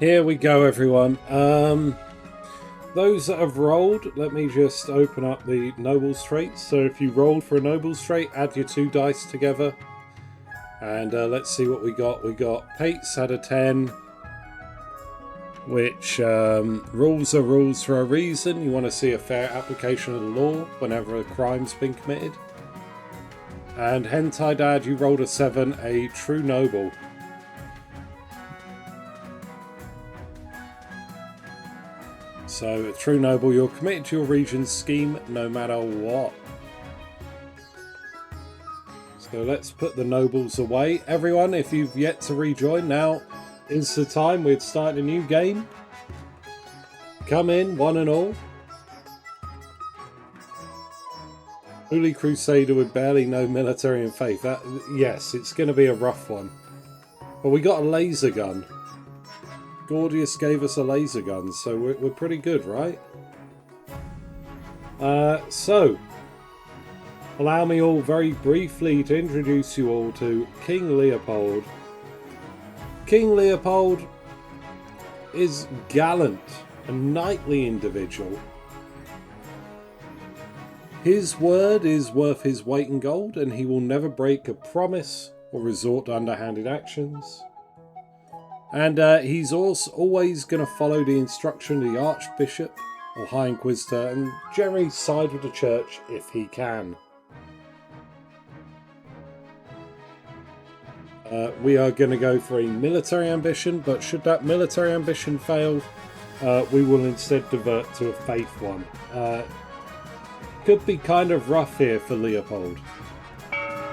Here we go, everyone. Those that have rolled, let me just open up the Nobles trait. So if you rolled for a Nobles trait, add your 2 dice together. And let's see what we got. We got Pates had a 10, which rules are rules for a reason. You want to see a fair application of the law whenever a crime's been committed. And Hentai Dad, you rolled a 7, a true noble. So, a true noble, you're committed to your region's scheme no matter what. So let's put the nobles away. Everyone, if you've yet to rejoin, now is the time. We'd start a new game. Come in, one and all. Holy Crusader with barely no military and faith. Yes, it's going to be a rough one. But we got a laser gun. Gordius gave us a laser gun, so we're pretty good, right? So, allow me all very briefly to introduce you all to King Leopold. King Leopold is gallant, a knightly individual. His word is worth his weight in gold, and he will never break a promise or resort to underhanded actions. And he's also always going to follow the instruction of the Archbishop or High Inquisitor and generally side with the Church if he can. We are going to go for a military ambition, but should that military ambition fail, we will instead divert to a faith one. Could be kind of rough here for Leopold.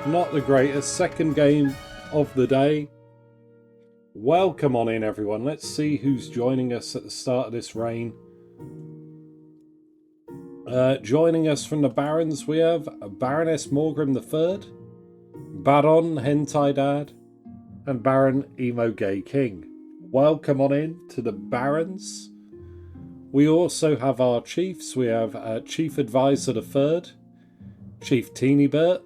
Not the greatest. Second game of the day. Welcome on in, everyone. Let's see who's joining us at the start of this reign. Joining us from the Barons, we have Baroness Morgrim III, Baron Hentai Dad, and Baron Emo Gay King. Welcome on in to the Barons. We also have our chiefs. We have Chief Advisor III, Chief Teenybert,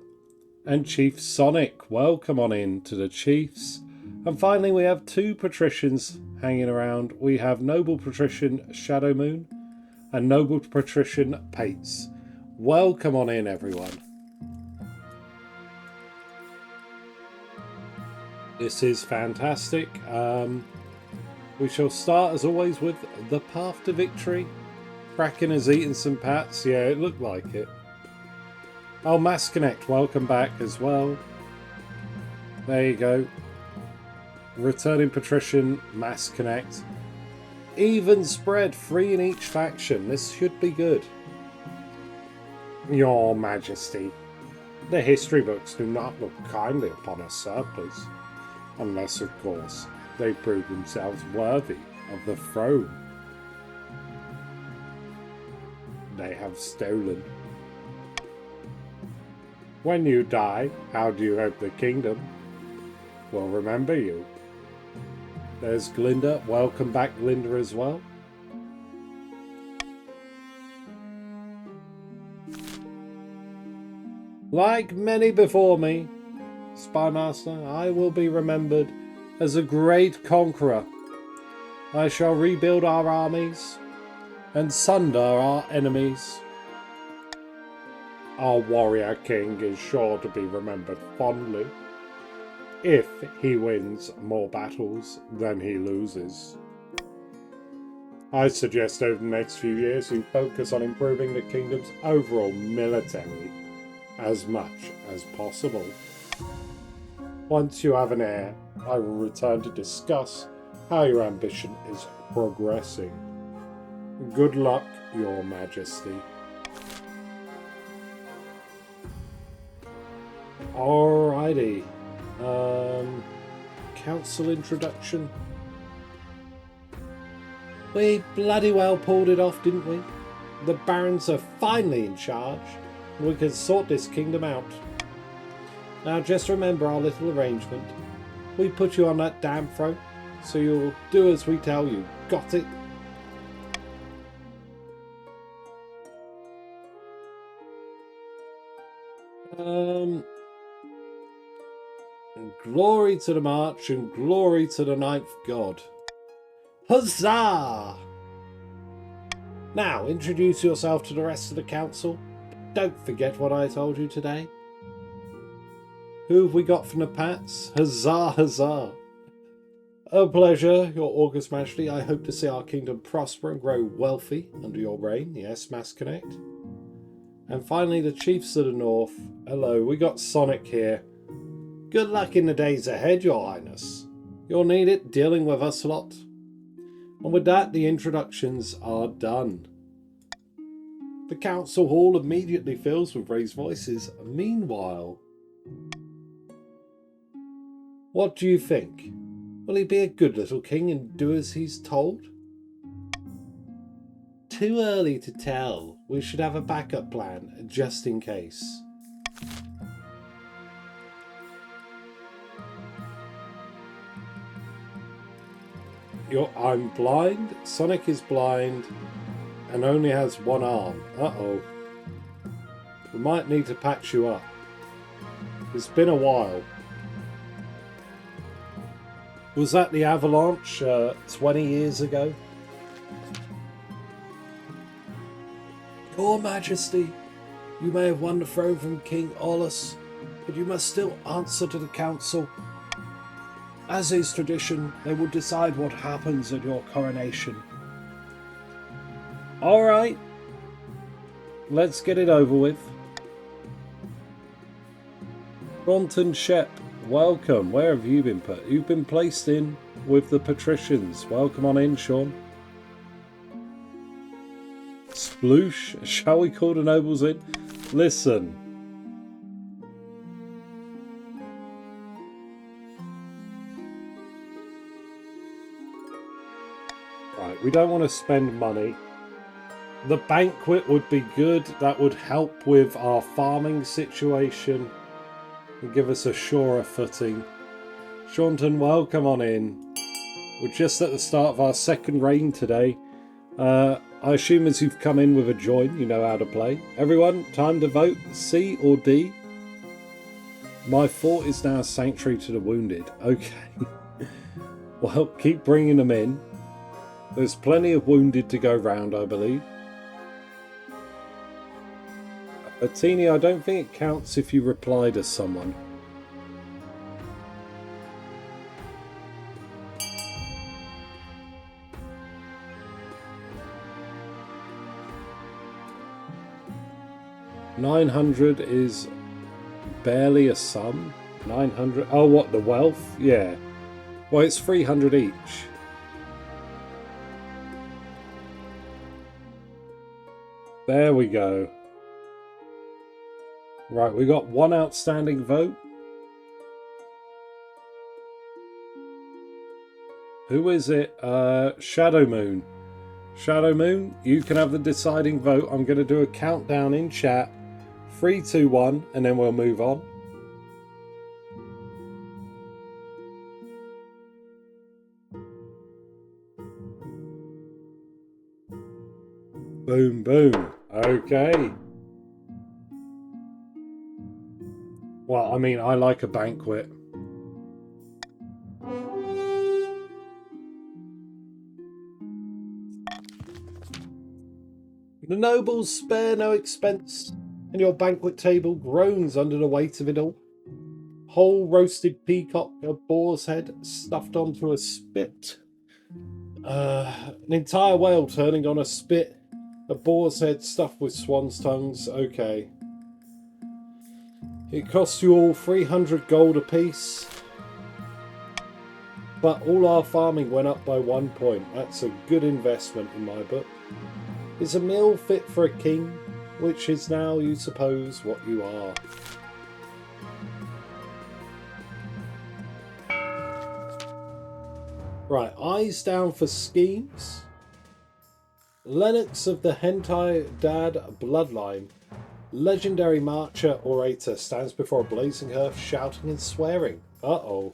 and Chief Sonic. Welcome on in to the chiefs. And finally, we have 2 patricians hanging around. We have Noble Patrician Shadow Moon and Noble Patrician Pates. Welcome on in, everyone. This is fantastic. We shall start, as always, with the path to victory. Kraken has eaten some pats. Yeah, it looked like it. Oh, Mass Connect, welcome back as well. There you go. Returning Patrician, Mass Connect. Even spread, 3 in each faction. This should be good. Your Majesty, the history books do not look kindly upon usurpers, unless, of course, they prove themselves worthy of the throne they have stolen. When you die, how do you hope the kingdom will remember you? There's Glinda. Welcome back, Glinda, as well. Like many before me, Spymaster, I will be remembered as a great conqueror. I shall rebuild our armies and sunder our enemies. Our warrior king is sure to be remembered fondly, if he wins more battles than he loses. I suggest over the next few years you focus on improving the kingdom's overall military as much as possible. Once you have an heir, I will return to discuss how your ambition is progressing. Good luck, Your Majesty. Alrighty. Council introduction. We bloody well pulled it off, didn't we? The Barons are finally in charge. We can sort this kingdom out. Now just remember our little arrangement. We put you on that damn throne, so you'll do as we tell you. Got it? Glory to the march and glory to the ninth god. Huzzah! Now, introduce yourself to the rest of the council. Don't forget what I told you today. Who have we got from the Pats? Huzzah, huzzah! A pleasure, your August Majesty. I hope to see our kingdom prosper and grow wealthy under your reign. Yes, Mass Connect. And finally, the Chiefs of the North. Hello, we got Sonic here. Good luck in the days ahead, Your Highness. You'll need it dealing with us a lot. And with that, the introductions are done. The council hall immediately fills with raised voices. Meanwhile, what do you think? Will he be a good little king and do as he's told? Too early to tell. We should have a backup plan, just in case. I'm blind. Sonic is blind and only has one arm. Uh-oh. We might need to patch you up. It's been a while. Was that the avalanche 20 years ago? Your Majesty, you may have won the throne from King Aulus, but you must still answer to the council. As is tradition, they will decide what happens at your coronation. Alright. Let's get it over with. Ronton Shep, welcome. Where have you been put? You've been placed in with the patricians. Welcome on in, Sean. Sploosh, shall we call the nobles in? Listen. Right, we don't want to spend money. The banquet would be good. That would help with our farming situation and give us a surer footing. Shaunton, welcome on in. We're just at the start of our second reign today. I assume as you've come in with a join, you know how to play. Everyone, time to vote. C or D? My fort is now sanctuary to the wounded. Okay. Well, keep bringing them in. There's plenty of wounded to go round, I believe. Atini, I don't think it counts if you reply to someone. $900 is barely a sum. 900. Oh, what, the wealth? Yeah. Well, it's 300 each. There we go. Right, we got one outstanding vote. Who is it? Shadow Moon. Shadow Moon, you can have the deciding vote. I'm going to do a countdown in chat. 3, 2, 1, and then we'll move on. Boom, boom. Okay. Well, I mean, I like a banquet. The nobles spare no expense, and your banquet table groans under the weight of it all. Whole roasted peacock, a boar's head stuffed onto a spit. An entire whale turning on a spit. A boar's head stuffed with swan's tongues. Okay. It costs you all 300 gold apiece. But all our farming went up by 1 point. That's a good investment in my book. Is a meal fit for a king? Which is now, you suppose, what you are. Right, eyes down for schemes. Lennox of the Hentai Dad bloodline, legendary marcher orator, stands before a blazing hearth shouting and swearing. Uh-oh.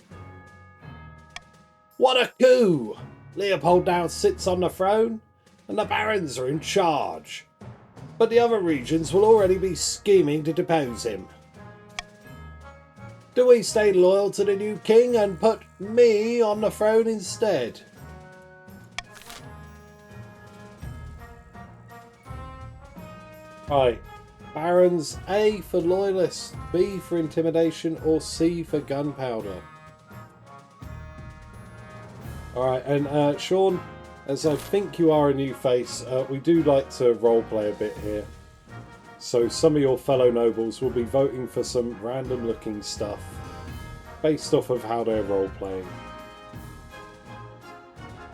What a coup! Leopold now sits on the throne, and the barons are in charge. But the other regions will already be scheming to depose him. Do we stay loyal to the new king and put me on the throne instead? Right. Barons, A for loyalist, B for intimidation, or C for gunpowder. Alright, and Sean, as I think you are a new face, we do like to roleplay a bit here. So some of your fellow nobles will be voting for some random looking stuff based off of how they're roleplaying.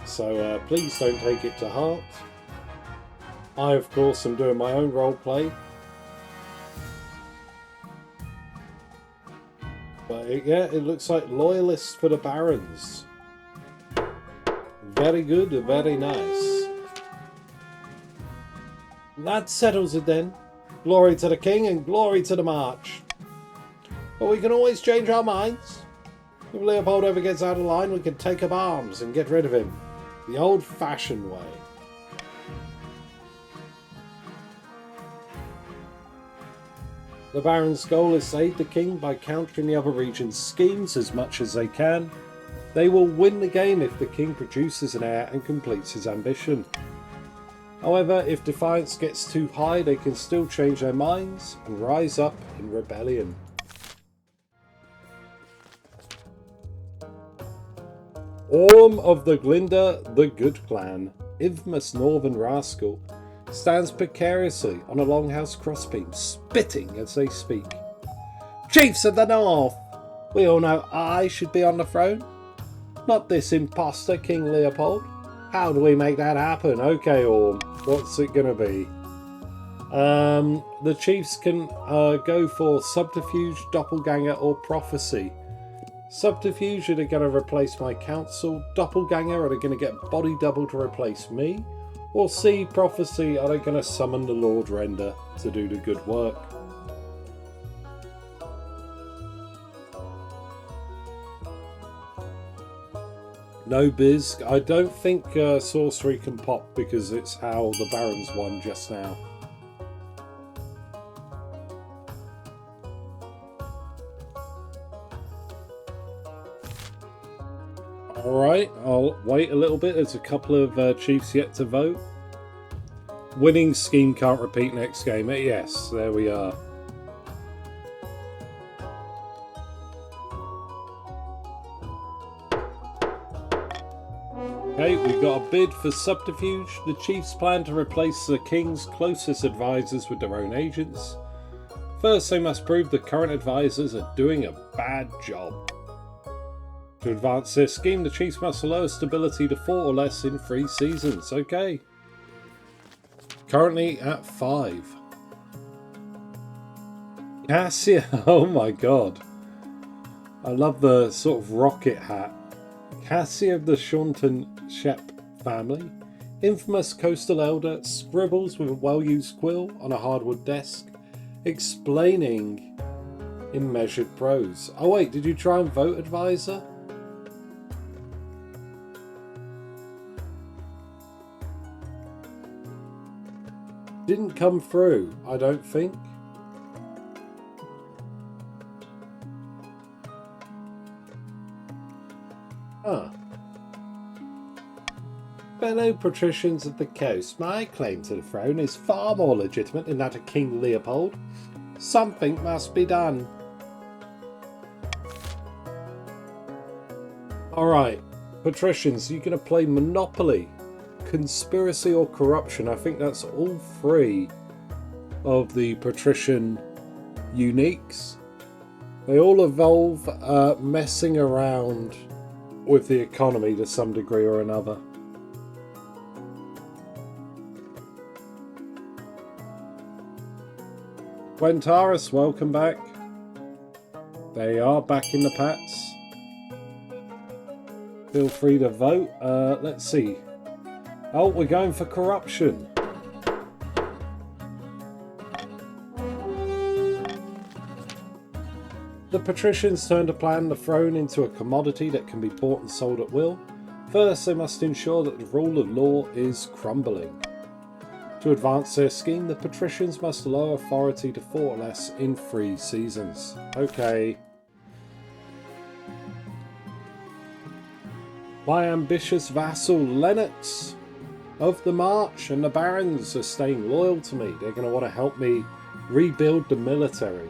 So please don't take it to heart. I, of course, am doing my own roleplay. But yeah, it looks like loyalists for the barons. Very good, very nice. That settles it then. Glory to the king and glory to the march. But we can always change our minds. If Leopold ever gets out of line, we can take up arms and get rid of him. The old-fashioned way. The Baron's goal is to aid the king by countering the other region's schemes as much as they can. They will win the game if the king produces an heir and completes his ambition. However, if defiance gets too high, they can still change their minds and rise up in rebellion. Orm of the Glinda, the Good Clan, infamous northern rascal, stands precariously on a longhouse crossbeam, spitting as they speak. Chiefs of the North! We all know I should be on the throne. Not this imposter, King Leopold. How do we make that happen? Okay, Orm, what's it gonna be? The chiefs can go for subterfuge, doppelganger, or prophecy. Subterfuge, are they going to replace my council? Doppelganger, are they going to get body double to replace me? Or C, prophecy, are they going to summon the Lord Render to do the good work? No biz. I don't think sorcery can pop because it's how the Barons won just now. Alright, I'll wait a little bit. There's a couple of chiefs yet to vote. Winning scheme can't repeat next game. Yes, there we are. Okay, we've got a bid for subterfuge. The chiefs plan to replace the king's closest advisors with their own agents. First, they must prove the current advisors are doing a bad job. To advance their scheme, the chiefs must lower stability to 4 or less in 3 seasons. Okay. Currently at 5. Cassia, oh my god. I love the sort of rocket hat. Cassia of the Shaunton Shep family. Infamous coastal elder scribbles with a well-used quill on a hardwood desk, explaining in measured prose. Oh wait, did you try and vote advisor? Didn't come through, I don't think. Huh. Fellow patricians of the coast, my claim to the throne is far more legitimate than that of King Leopold. Something must be done. Alright, patricians, you're going to play Monopoly. Conspiracy or corruption. I think that's all 3 of the patrician uniques. They all involve messing around with the economy to some degree or another. Quentaris, welcome back. They are back in the pats. Feel free to vote. Let's see. Oh, we're going for corruption. The patricians turn to plan the throne into a commodity that can be bought and sold at will. First, they must ensure that the rule of law is crumbling. To advance their scheme, the patricians must lower authority to 4 or less in 3 seasons. Okay. My ambitious vassal Lennox of the march, and the barons are staying loyal to me. They're going to want to help me rebuild the military.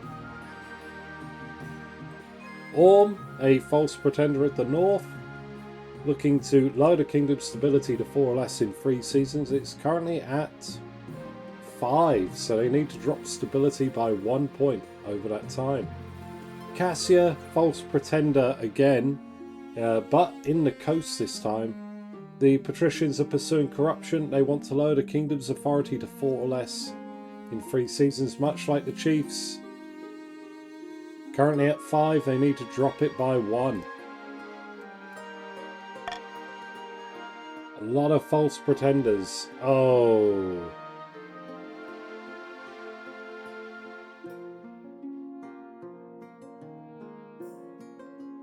Orm, a false pretender at the north, looking to lower the kingdom's stability to 4 or less in 3 seasons. It's currently at 5, so they need to drop stability by 1 point over that time. Cassia, false pretender again, but in the coast this time. The patricians are pursuing corruption. They want to lower the kingdom's authority to 4 or less in 3 seasons, much like the chiefs. Currently at 5, they need to drop it by 1. A lot of false pretenders. Oh.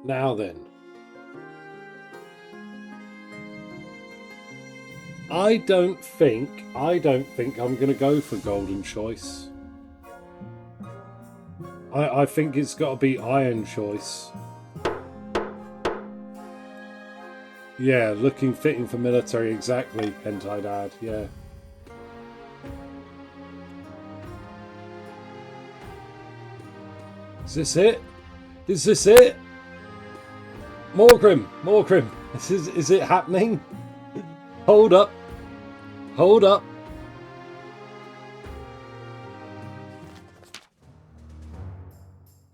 Now then. I don't think I'm going to go for golden choice. I think it's got to be iron choice. Yeah, looking fitting for military, exactly, Hentai Dad, yeah. Is this it? Is this it? Morgrim! Is it happening? Hold up. Hold up.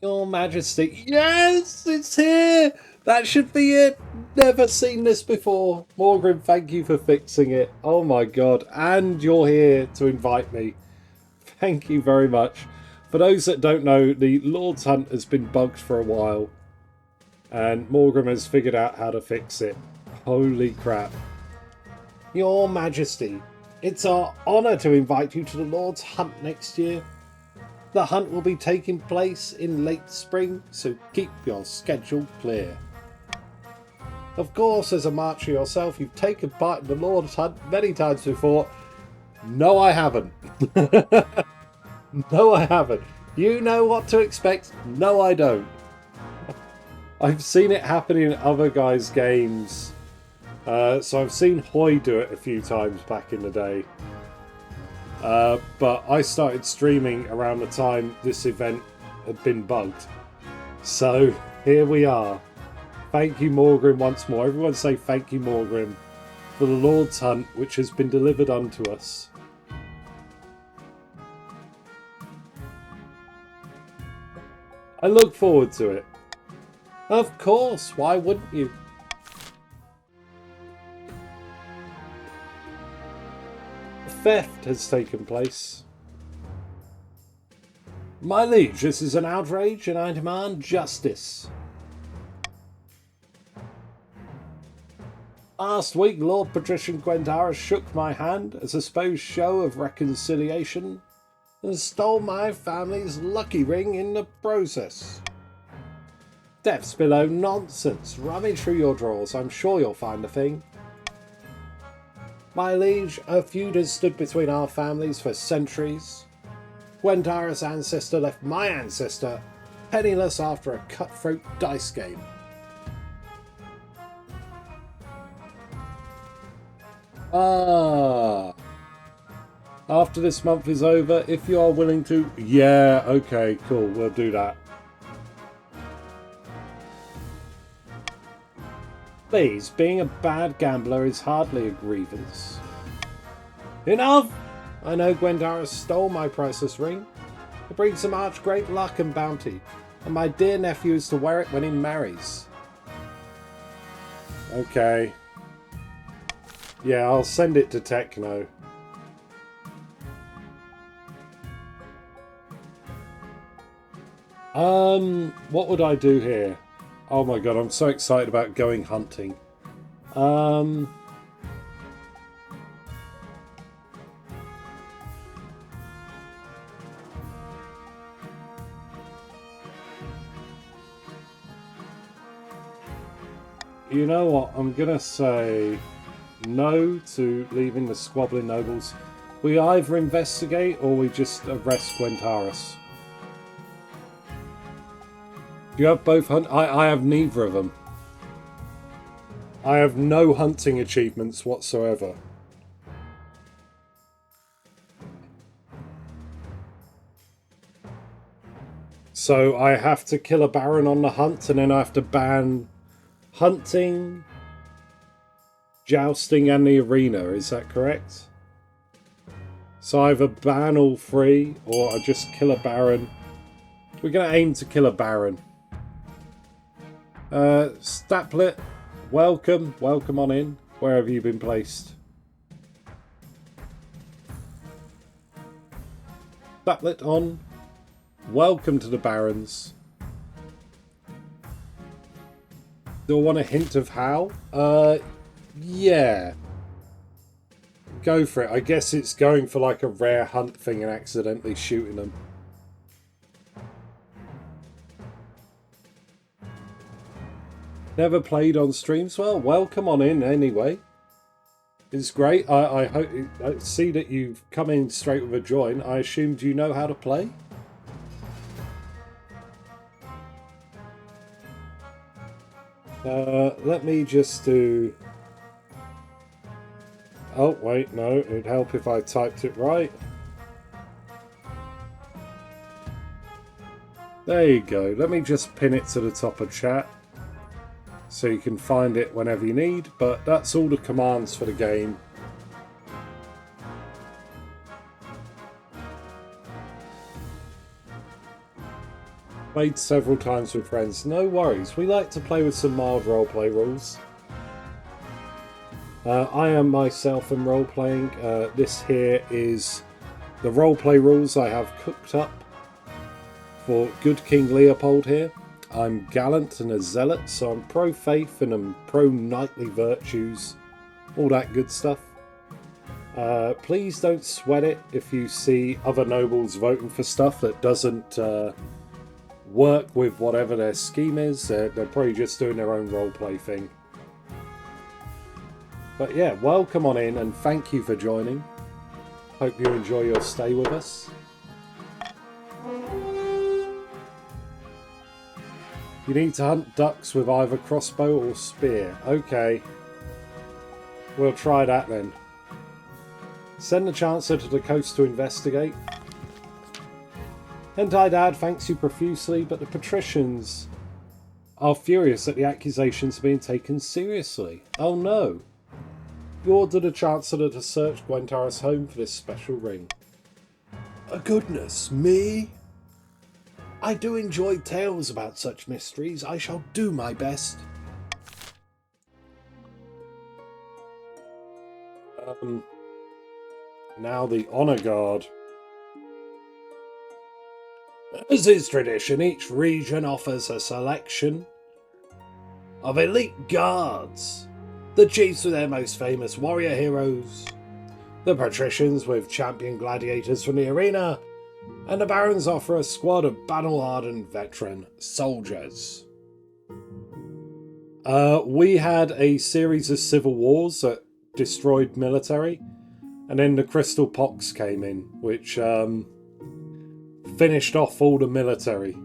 Your Majesty. Yes, it's here. That should be it. Never seen this before. Morgrim, thank you for fixing it. Oh my god. And you're here to invite me. Thank you very much. For those that don't know, the Lord's Hunt has been bugged for a while. And Morgrim has figured out how to fix it. Holy crap. Your Majesty, it's our honour to invite you to the Lord's Hunt next year. The hunt will be taking place in late spring, so keep your schedule clear. Of course, as a marcher yourself, you've taken part in the Lord's Hunt many times before. No, I haven't. No, I haven't. You know what to expect. No, I don't. I've seen it happen in other guys' games. So I've seen Hoy do it a few times back in the day. But I started streaming around the time this event had been bugged. So here we are. Thank you, Morgrim, once more. Everyone say thank you, Morgrim, for the Lord's Hunt, which has been delivered unto us. I look forward to it. Of course, why wouldn't you? Theft has taken place. My liege, this is an outrage and I demand justice. Last week, Lord Patrician Gwendara shook my hand as a supposed show of reconciliation and stole my family's lucky ring in the process. Death's below nonsense. Rummage through your drawers. I'm sure you'll find the thing. My liege, a feud has stood between our families for centuries. Gwendara's ancestor left my ancestor penniless after a cutthroat dice game. After this month is over, if you are willing to... Yeah, okay, cool, we'll do that. Please, being a bad gambler is hardly a grievance. Enough! I know Gwendara stole my priceless ring. It brings some arch great luck and bounty, and my dear nephew is to wear it when he marries. Okay. Yeah, I'll send it to Techno. What would I do here? Oh my god, I'm so excited about going hunting. You know what? I'm gonna say no to leaving the squabbling nobles. We either investigate or we just arrest Gwentaris. Do you have both hunt? I have neither of them. I have no hunting achievements whatsoever. So I have to kill a baron on the hunt, and then I have to ban hunting, jousting, and the arena. Is that correct? So either ban all three, or I just kill a baron. We're going to aim to kill a baron. Staplet, welcome. Welcome on in. Where have you been placed? Staplet on. Welcome to the barons. Do I want a hint of how? Yeah. Go for it. I guess it's going for like a rare hunt thing and accidentally shooting them. Never played on streams? Well, welcome on in anyway. It's great. I hope I see that you've come in straight with a join. I assumed you know how to play. Let me just do... Oh, wait, no. It'd help if I typed it right. There you go. Let me just pin it to the top of chat so you can find it whenever you need. But that's all the commands for the game. Played several times with friends. No worries. We like to play with some mild roleplay rules. I am myself in role-playing. This here is the roleplay rules I have cooked up for good King Leopold here. I'm gallant and a zealot, so I'm pro-faith and I'm pro-knightly virtues. All that good stuff. Please don't sweat it if you see other nobles voting for stuff that doesn't work with whatever their scheme is. They're probably just doing their own roleplay thing. But yeah, welcome on in and thank you for joining. Hope you enjoy your stay with us. You need to hunt ducks with either crossbow or spear. Okay. We'll try that then. Send the Chancellor to the coast to investigate. Hentai Dad thanks you profusely, but the patricians are furious that the accusations are being taken seriously. Oh no. You ordered the Chancellor to search Gwentara's home for this special ring. Goodness me! I do enjoy tales about such mysteries. I shall do my best. Now the Honour Guard. As is tradition, each region offers a selection of elite guards. The chiefs with their most famous warrior heroes, the patricians with champion gladiators from the arena, and the barons offer a squad of battle-hardened veteran soldiers. We had a series of civil wars that destroyed military, and then the Crystal Pox came in, which finished off all the military.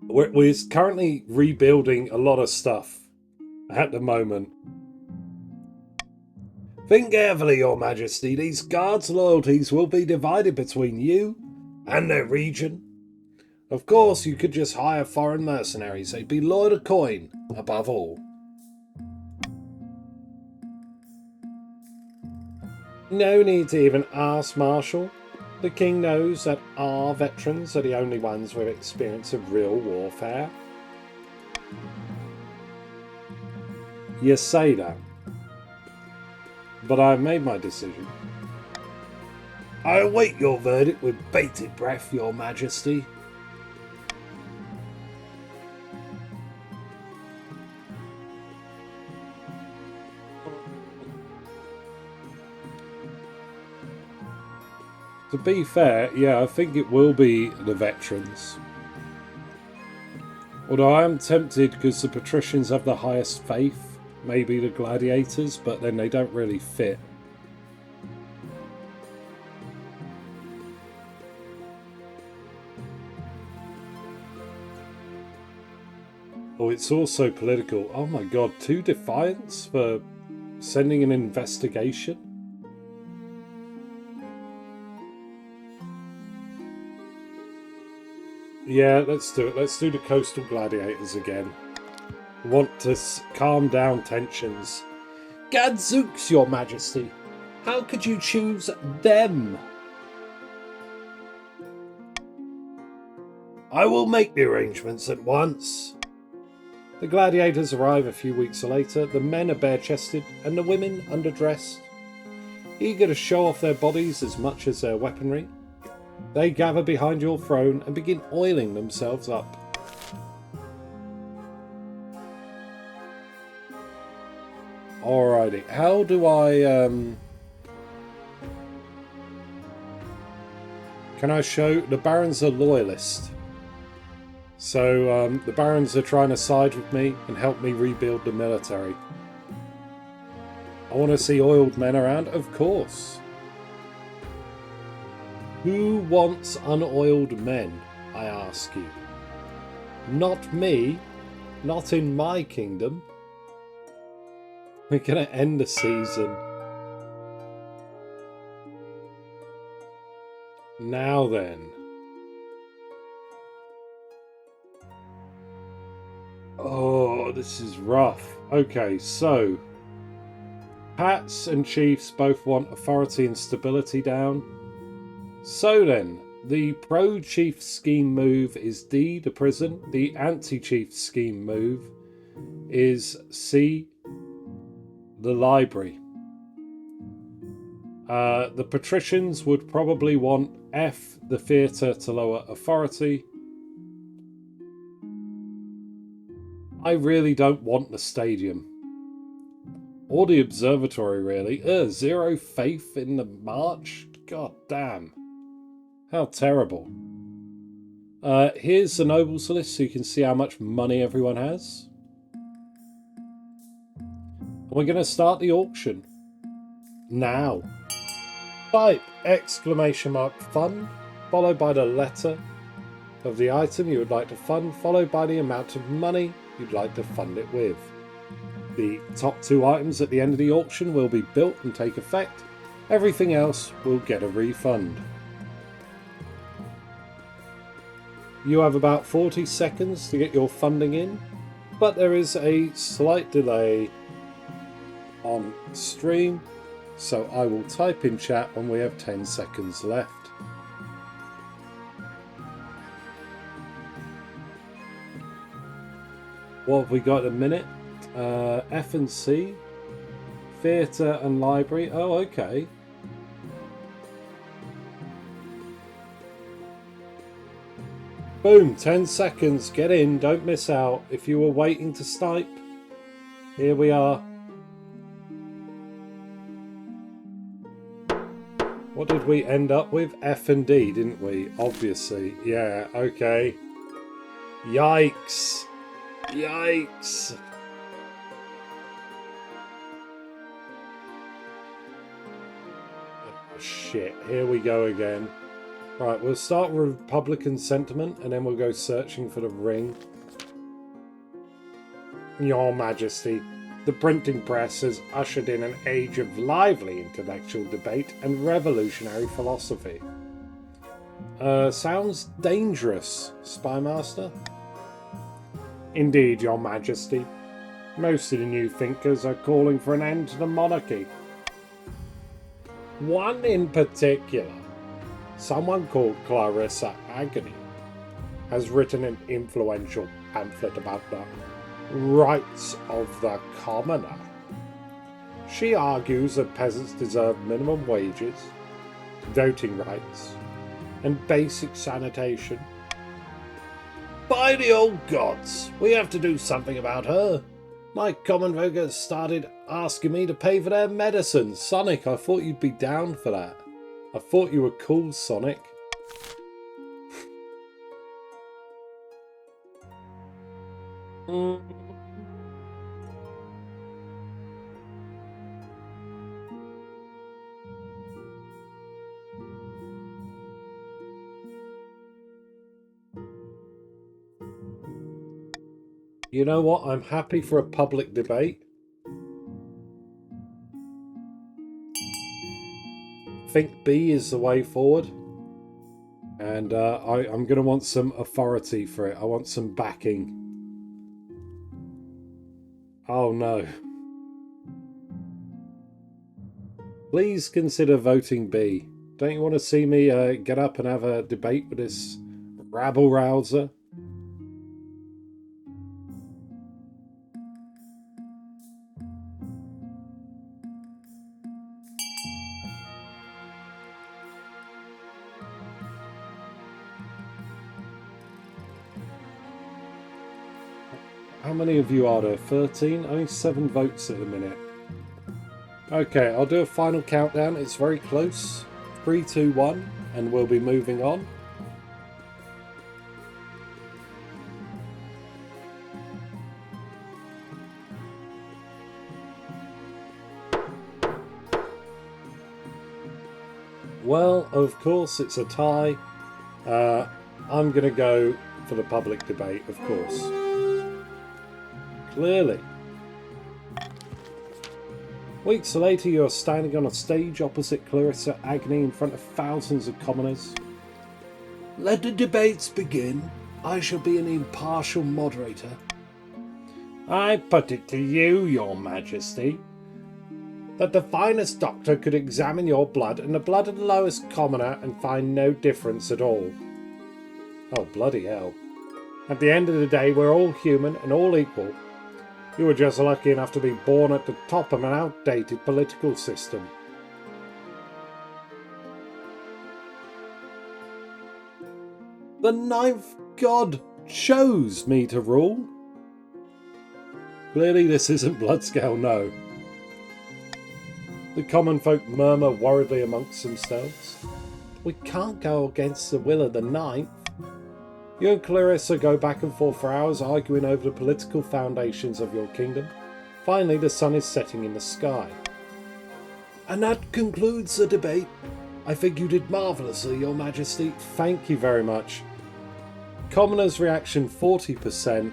We're currently rebuilding a lot of stuff at the moment. Think carefully, Your Majesty. These guards' loyalties will be divided between you and their region. Of course, you could just hire foreign mercenaries. They'd be loyal to coin, above all. No need to even ask, Marshal. The King knows that our veterans are the only ones with experience of real warfare. You say that, but I've made my decision. I await your verdict with bated breath, Your Majesty. To be fair, yeah, I think it will be the veterans. Although I am tempted because the patricians have the highest faith, maybe the gladiators, but then they don't really fit. Oh, it's also political. Oh my god, 2 defiance for sending an investigation? Yeah, let's do it. Let's do the coastal gladiators again. We want to calm down tensions. Gadzooks, your majesty! How could you choose them? I will make the arrangements at once. The gladiators arrive a few weeks later. The men are bare-chested and the women underdressed. Eager to show off their bodies as much as their weaponry, they gather behind your throne and begin oiling themselves up. Alrighty, how do I... Can I show... The barons are loyalist. So the barons are trying to side with me and help me rebuild the military. I want to see oiled men around, of course. Who wants unoiled men, I ask you? Not me. Not in my kingdom. We're going to end the season. Now then. Oh, this is rough. Okay, so Pats and Chiefs both want authority and stability down. So then, the pro-Chief scheme move is D, the prison. The anti-Chief scheme move is C, the library. The patricians would probably want F, the theatre, to lower authority. I really don't want the stadium. Or the observatory, really. Zero faith in the march? God damn. How terrible. Here's the nobles list so you can see how much money everyone has. We're going to start the auction. Now. Type exclamation mark fund, followed by the letter of the item you would like to fund, followed by the amount of money you'd like to fund it with. The top two items at the end of the auction will be built and take effect. Everything else will get a refund. You have about 40 seconds to get your funding in, but there is a slight delay on stream, so I will type in chat when we have 10 seconds left. What have we got in a minute? F and C, theatre and library. Oh, okay. Boom, 10 seconds. Get in, don't miss out. If you were waiting to snipe, here we are. What did we end up with? F and D, didn't we? Obviously. Yeah, okay. Yikes. Yikes. Oh, shit, here we go again. Right, we'll start with Republican sentiment and then we'll go searching for the ring. Your Majesty, the printing press has ushered in an age of lively intellectual debate and revolutionary philosophy. Sounds dangerous, Spymaster. Indeed, Your Majesty. Most of the new thinkers are calling for an end to the monarchy. One in particular, someone called Clarissa Agony, has written an influential pamphlet about the rights of the commoner. She argues that peasants deserve minimum wages, voting rights, and basic sanitation. By the old gods, we have to do something about her. My common folk has started asking me to pay for their medicine. Sonic, I thought you'd be down for that. I thought you were cool, Sonic. You know what? I'm happy for a public debate. I think B is the way forward. And I'm going to want some authority for it. I want some backing. Oh no. Please consider voting B. Don't you want to see me get up and have a debate with this rabble-rouser? How many of you are there? 13? Only 7 votes at the minute. Okay, I'll do a final countdown. It's very close. 3, 2, 1, and we'll be moving on. Well, of course, it's a tie. I'm going to go for the public debate, of course. Clearly. Weeks later, you're standing on a stage opposite Clarissa Agnew in front of thousands of commoners. Let the debates begin. I shall be an impartial moderator. I put it to you, Your Majesty, that the finest doctor could examine your blood and the blood of the lowest commoner and find no difference at all. Oh, bloody hell. At the end of the day, we're all human and all equal. You were just lucky enough to be born at the top of an outdated political system. The ninth god chose me to rule. Clearly this isn't Bloodscale, no. The common folk murmur worriedly amongst themselves. We can't go against the will of the ninth. You and Clarissa go back and forth for hours arguing over the political foundations of your kingdom. Finally, the sun is setting in the sky. And that concludes the debate. I think you did marvellously, Your Majesty. Thank you very much. Commoners' reaction 40%.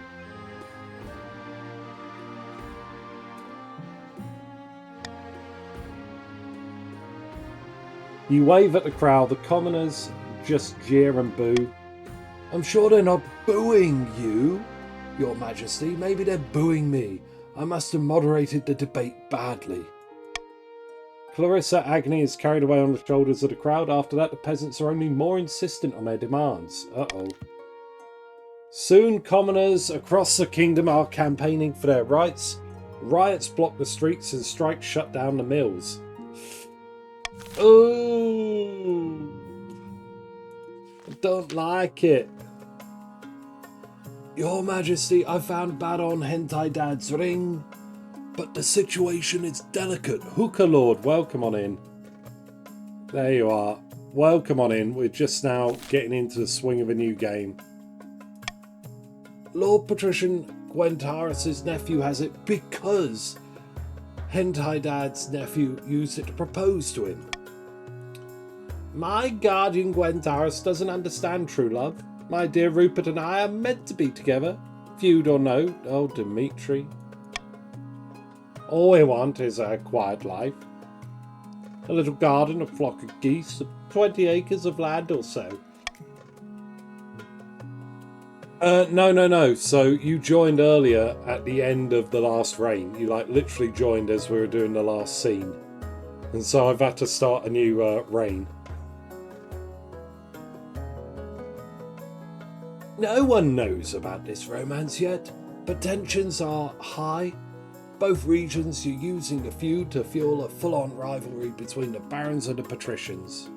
You wave at the crowd. The commoners just jeer and boo. I'm sure they're not booing you, Your Majesty. Maybe they're booing me. I must have moderated the debate badly. Clarissa Agnew is carried away on the shoulders of the crowd. After that, the peasants are only more insistent on their demands. Uh-oh. Soon, commoners across the kingdom are campaigning for their rights. Riots block the streets and strikes shut down the mills. Ooh. I don't like it. Your Majesty, I found Baron Hentai Dad's ring, but the situation is delicate. Hooker Lord, welcome on in. There you are. Welcome on in. We're just now getting into the swing of a new game. Lord Patrician Gwentaris' nephew has it because Hentai Dad's nephew used it to propose to him. My guardian Gwentaris doesn't understand true love. My dear Rupert and I are meant to be together, feud or no. Oh, Dimitri. All we want is a quiet life. A little garden, a flock of geese, 20 acres of land or so. No. So you joined earlier at the end of the last reign. You literally joined as we were doing the last scene. And so I've had to start a new reign. No one knows about this romance yet, but tensions are high. Both regions are using the feud to fuel a full-on rivalry between the barons and the patricians.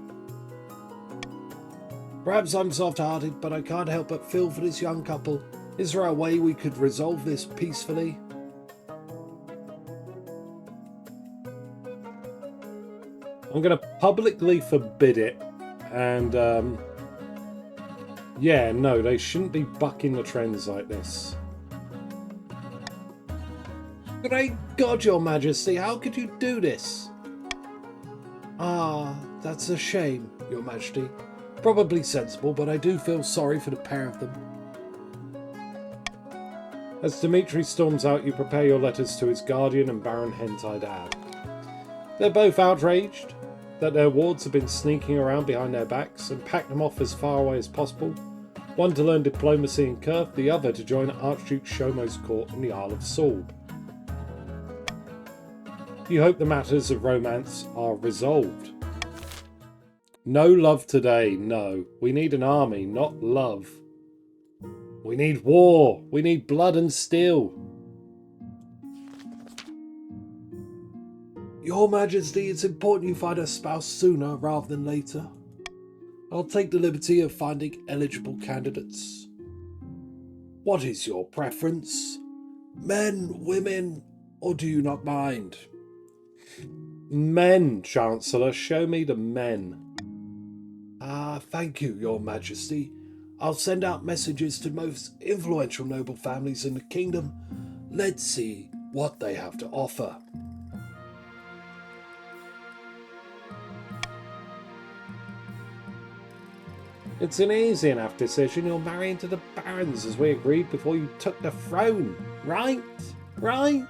Perhaps I'm soft-hearted, but I can't help but feel for this young couple. Is there a way we could resolve this peacefully? I'm going to publicly forbid it, and yeah, no, they shouldn't be bucking the trends like this. Great God, Your Majesty, how could you do this? Ah, that's a shame, Your Majesty. Probably sensible, but I do feel sorry for the pair of them. As Dimitri storms out, you prepare your letters to his guardian and Baron Hentai Dad. They're both outraged. that their wards have been sneaking around behind their backs and packed them off as far away as possible, one to learn diplomacy in Curth, the other to join Archduke Shomo's court in the Isle of Sorb. You hope the matters of romance are resolved. No love today, no. We need an army, not love. We need war. We need blood and steel. Your Majesty, it's important you find a spouse sooner rather than later. I'll take the liberty of finding eligible candidates. What is your preference? Men, women, or do you not mind? Men, Chancellor. Show me the men. Thank you, Your Majesty. I'll send out messages to most influential noble families in the kingdom. Let's see what they have to offer. It's an easy enough decision. You'll marry into the barons as we agreed before you took the throne. Right? Right?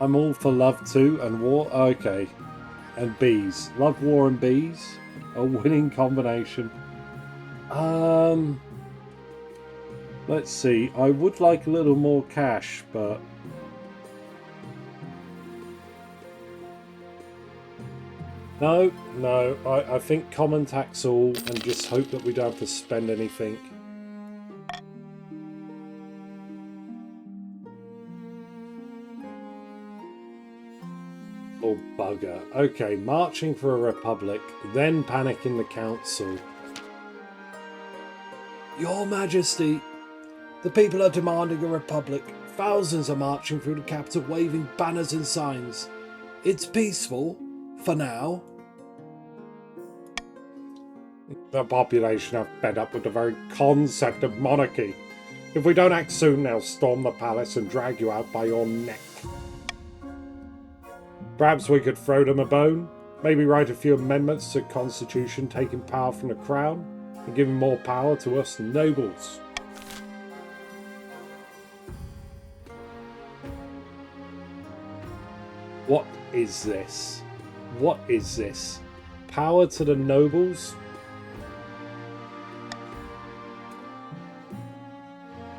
I'm all for love too, and war. Okay. And bees. Love, war and bees. A winning combination. Let's see. I would like a little more cash, but... No. I think common tax all and just hope that we don't have to spend anything. Oh, bugger. Okay, marching for a republic, then panicking the council. Your Majesty, the people are demanding a republic. Thousands are marching through the capital waving banners and signs. It's peaceful, for now. The population are fed up with the very concept of monarchy. If we don't act soon, they'll storm the palace and drag you out by your neck. Perhaps we could throw them a bone, maybe write a few amendments to the Constitution taking power from the Crown and giving more power to us nobles. What is this? What is this? Power to the nobles?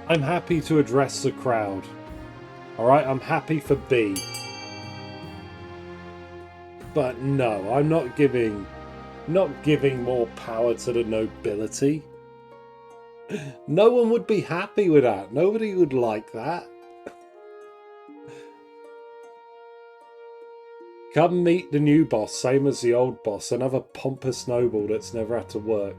I'm happy to address the crowd. Alright, I'm happy for B. But no, I'm not giving more power to the nobility. No one would be happy with that. Nobody would like that. Come meet the new boss, same as the old boss, another pompous noble that's never had to work.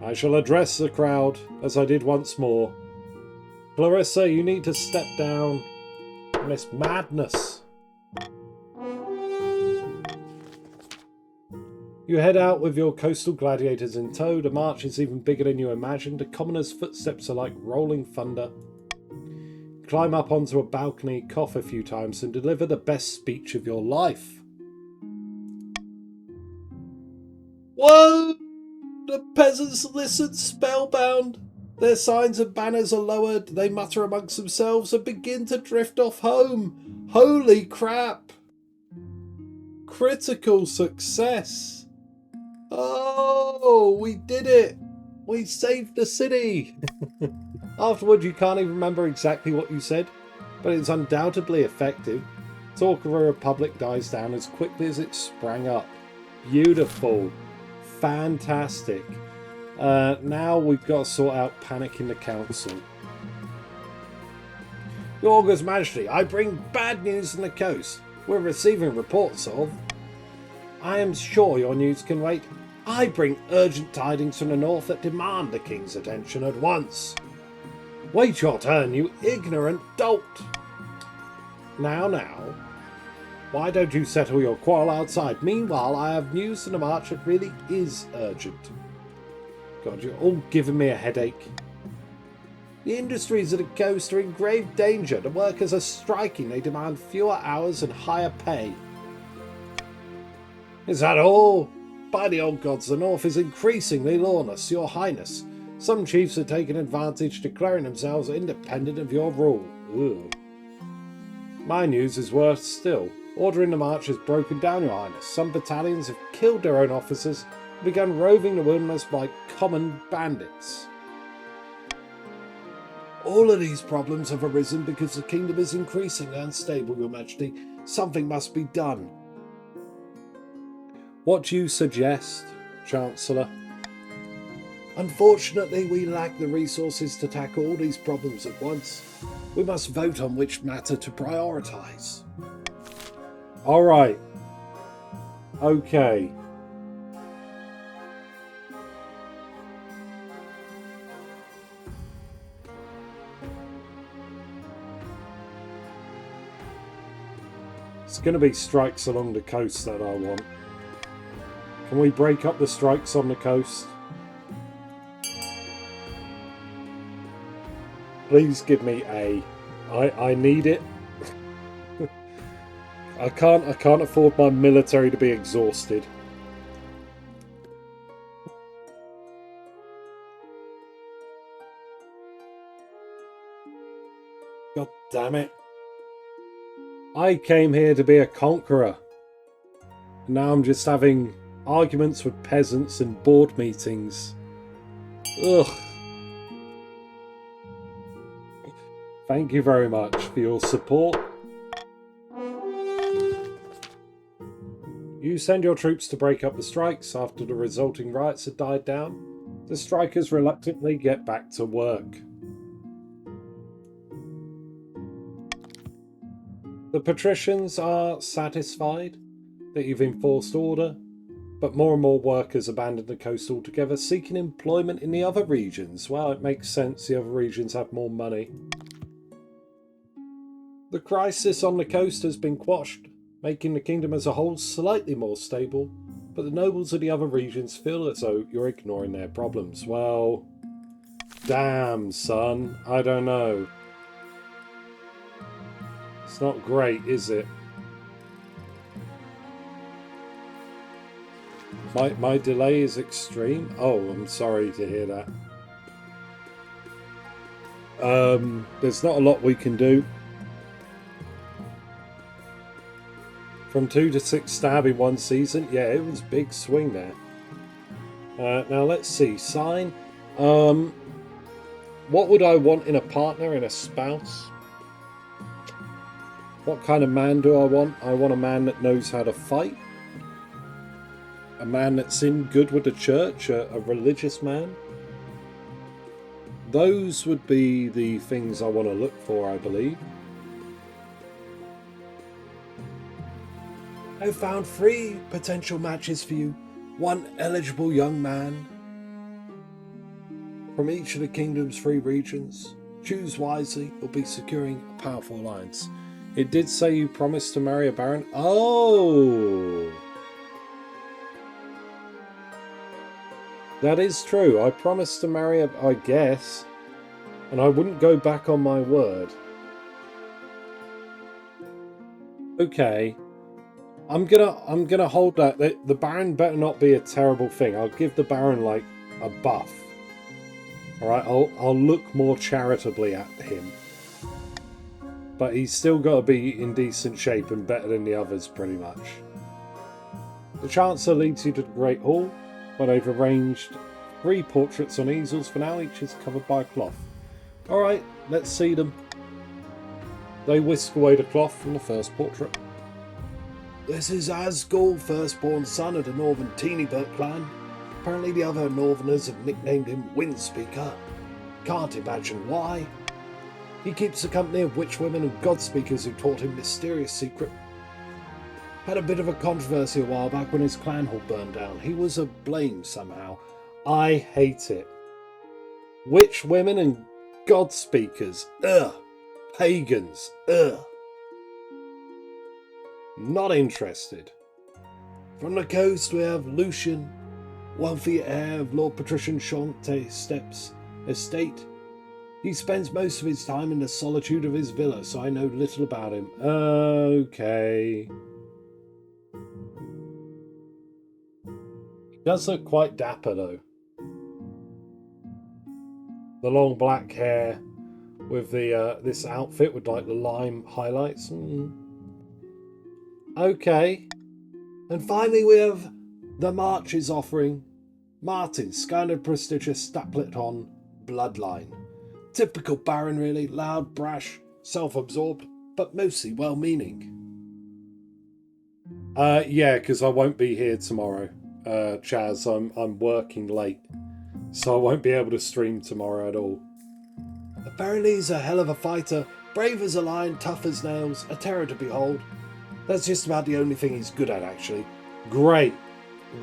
I shall address the crowd, as I did once more. Clarissa, you need to step down from this madness. You head out with your coastal gladiators in tow. The march is even bigger than you imagined. The commoners' footsteps are like rolling thunder. Climb up onto a balcony, cough a few times, and deliver the best speech of your life. Whoa! The peasants listen spellbound. Their signs and banners are lowered. They mutter amongst themselves and begin to drift off home. Holy crap! Critical success. Oh, we did it. We saved the city. Afterwards, you can't even remember exactly what you said, but it's undoubtedly effective. Talk of a republic dies down as quickly as it sprang up. Beautiful. Fantastic. Now we've got to sort out panic in the council. Your August Majesty, I bring bad news from the coast. We're receiving reports of... I am sure your news can wait. I bring urgent tidings from the north that demand the king's attention at once. Wait your turn, you ignorant dolt. Now. Why don't you settle your quarrel outside? Meanwhile, I have news from the march that really is urgent. God, you're all giving me a headache. The industries of the coast are in grave danger. The workers are striking. They demand fewer hours and higher pay. Is that all? By the old gods, the north is increasingly lawless, your highness. Some chiefs are taking advantage, declaring themselves independent of your rule. Ugh. My news is worse still. Order in the march has broken down, your highness. Some battalions have killed their own officers and begun roving the wilderness like common bandits. All of these problems have arisen because the kingdom is increasingly unstable, your majesty. Something must be done. What do you suggest, Chancellor? Unfortunately, we lack the resources to tackle all these problems at once. We must vote on which matter to prioritise. All right. Okay. It's going to be strikes along the coast that I want. Can we break up the strikes on the coast? Please give me A. I need it. I can't afford my military to be exhausted. God damn it. I came here to be a conqueror. Now I'm just having arguments with peasants and board meetings. Ugh. Thank you very much for your support. You send your troops to break up the strikes. After the resulting riots had died down, the strikers reluctantly get back to work. The patricians are satisfied that you've enforced order, but more and more workers abandon the coast altogether, seeking employment in the other regions. Well, it makes sense, the other regions have more money. The crisis on the coast has been quashed, making the kingdom as a whole slightly more stable, but the nobles of the other regions feel as though you're ignoring their problems. Well, damn, son, I don't know. It's not great, is it? My delay is extreme? Oh, I'm sorry to hear that. There's not a lot we can do. From 2 to 6 stab in one season. Yeah, it was a big swing there. Now let's see. Sign. What would I want in a partner, in a spouse? What kind of man do I want? I want a man that knows how to fight. A man that's in good with the church, a religious man. Those would be the things I want to look for, I believe. I've found 3 potential matches for you. 1 eligible young man from each of the kingdom's 3 regions. Choose wisely, you'll be securing a powerful alliance. It did say you promised to marry a baron. Oh! That is true. I promised to marry a... I guess. And I wouldn't go back on my word. Okay. I'm gonna hold that. The Baron better not be a terrible thing. I'll give the Baron like a buff. Alright, I'll look more charitably at him. But he's still got to be in decent shape and better than the others, pretty much. The Chancellor leads you to the Great Hall, where they've arranged 3 portraits on easels for now. Each is covered by a cloth. Alright, let's see them. They whisk away the cloth from the first portrait. This is Asgul, firstborn son of the Northern Teenybird clan. Apparently the other Northerners have nicknamed him Windspeaker. Can't imagine why. He keeps the company of witch women and godspeakers who taught him mysterious secret. Had a bit of a controversy a while back when his clan hall burned down. He was blamed somehow. I hate it. Witch women and godspeakers. Ugh. Pagans. Ugh. Not interested. From the coast we have Lucian, wealthy heir of Lord Patrician Chante Steps estate. He spends most of his time in the solitude of his villa, so I know little about him. Okay. He does look quite dapper, though. The long black hair with the this outfit with like the lime highlights. Okay. And finally we have the March's offering. Martin's kind of prestigious Stapleton bloodline. Typical Baron, really. Loud, brash, self-absorbed, but mostly well-meaning. Yeah, because I won't be here tomorrow, Chaz. I'm working late, so I won't be able to stream tomorrow at all. Apparently he's a hell of a fighter, brave as a lion, tough as nails, a terror to behold. That's just about the only thing he's good at, actually. Great.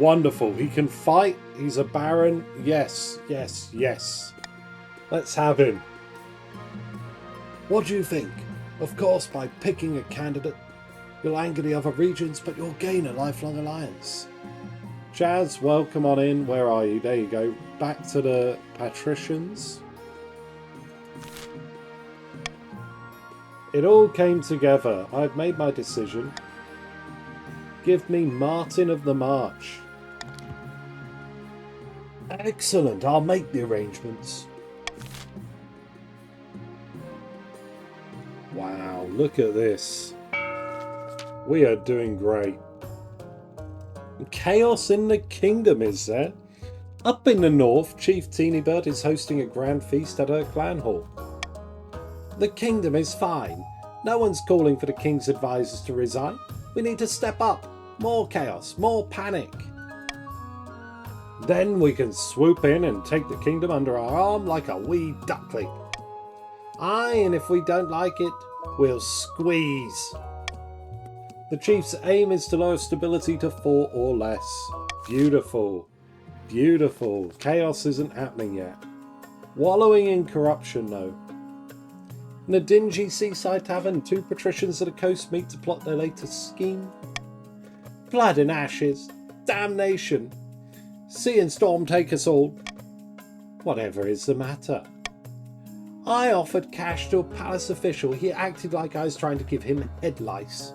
Wonderful. He can fight. He's a Baron. Yes, yes, yes. Let's have him. What do you think? Of course, by picking a candidate, you'll anger the other regions, but you'll gain a lifelong alliance. Chaz, welcome on in. Where are you? There you go. Back to the patricians. It all came together. I've made my decision. Give me Martin of the March. Excellent. I'll make the arrangements. Wow, look at this. We are doing great. Chaos in the kingdom, is there? Up in the north, Chief Teenybird is hosting a grand feast at her clan hall. The kingdom is fine. No one's calling for the king's advisors to resign. We need to step up. More chaos, more panic. Then we can swoop in and take the kingdom under our arm like a wee duckling. Aye, and if we don't like it, we'll squeeze. The chief's aim is to lower stability to 4 or less. Beautiful. Beautiful. Chaos isn't happening yet. Wallowing in corruption, though. In a dingy seaside tavern, 2 patricians of the coast meet to plot their latest scheme. Blood and ashes. Damnation. Sea and storm take us all. Whatever is the matter? I offered cash to a palace official. He acted like I was trying to give him head lice.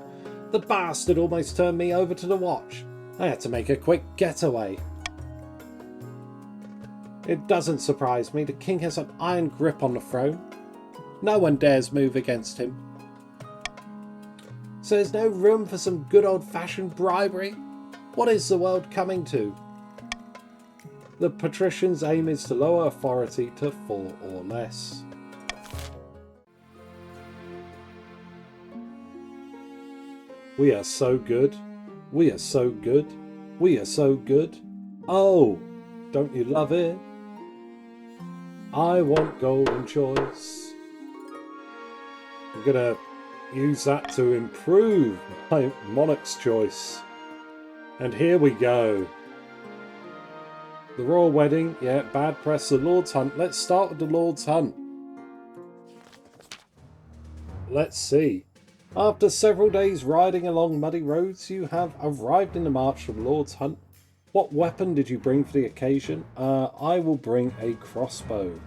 The bastard almost turned me over to the watch. I had to make a quick getaway. It doesn't surprise me. The king has an iron grip on the throne. No one dares move against him. So there's no room for some good old-fashioned bribery? What is the world coming to? The patrician's aim is to lower authority to 4 or less. We are so good. We are so good. We are so good. Oh, don't you love it? I want golden choice. I'm gonna use that to improve my monarch's choice. And here we go. The royal wedding, yeah, bad press. The Lord's hunt. Let's start with the Lord's hunt. Let's see. After several days riding along muddy roads, you have arrived in the march for the Lord's hunt. What weapon did you bring for the occasion? I will bring a crossbow.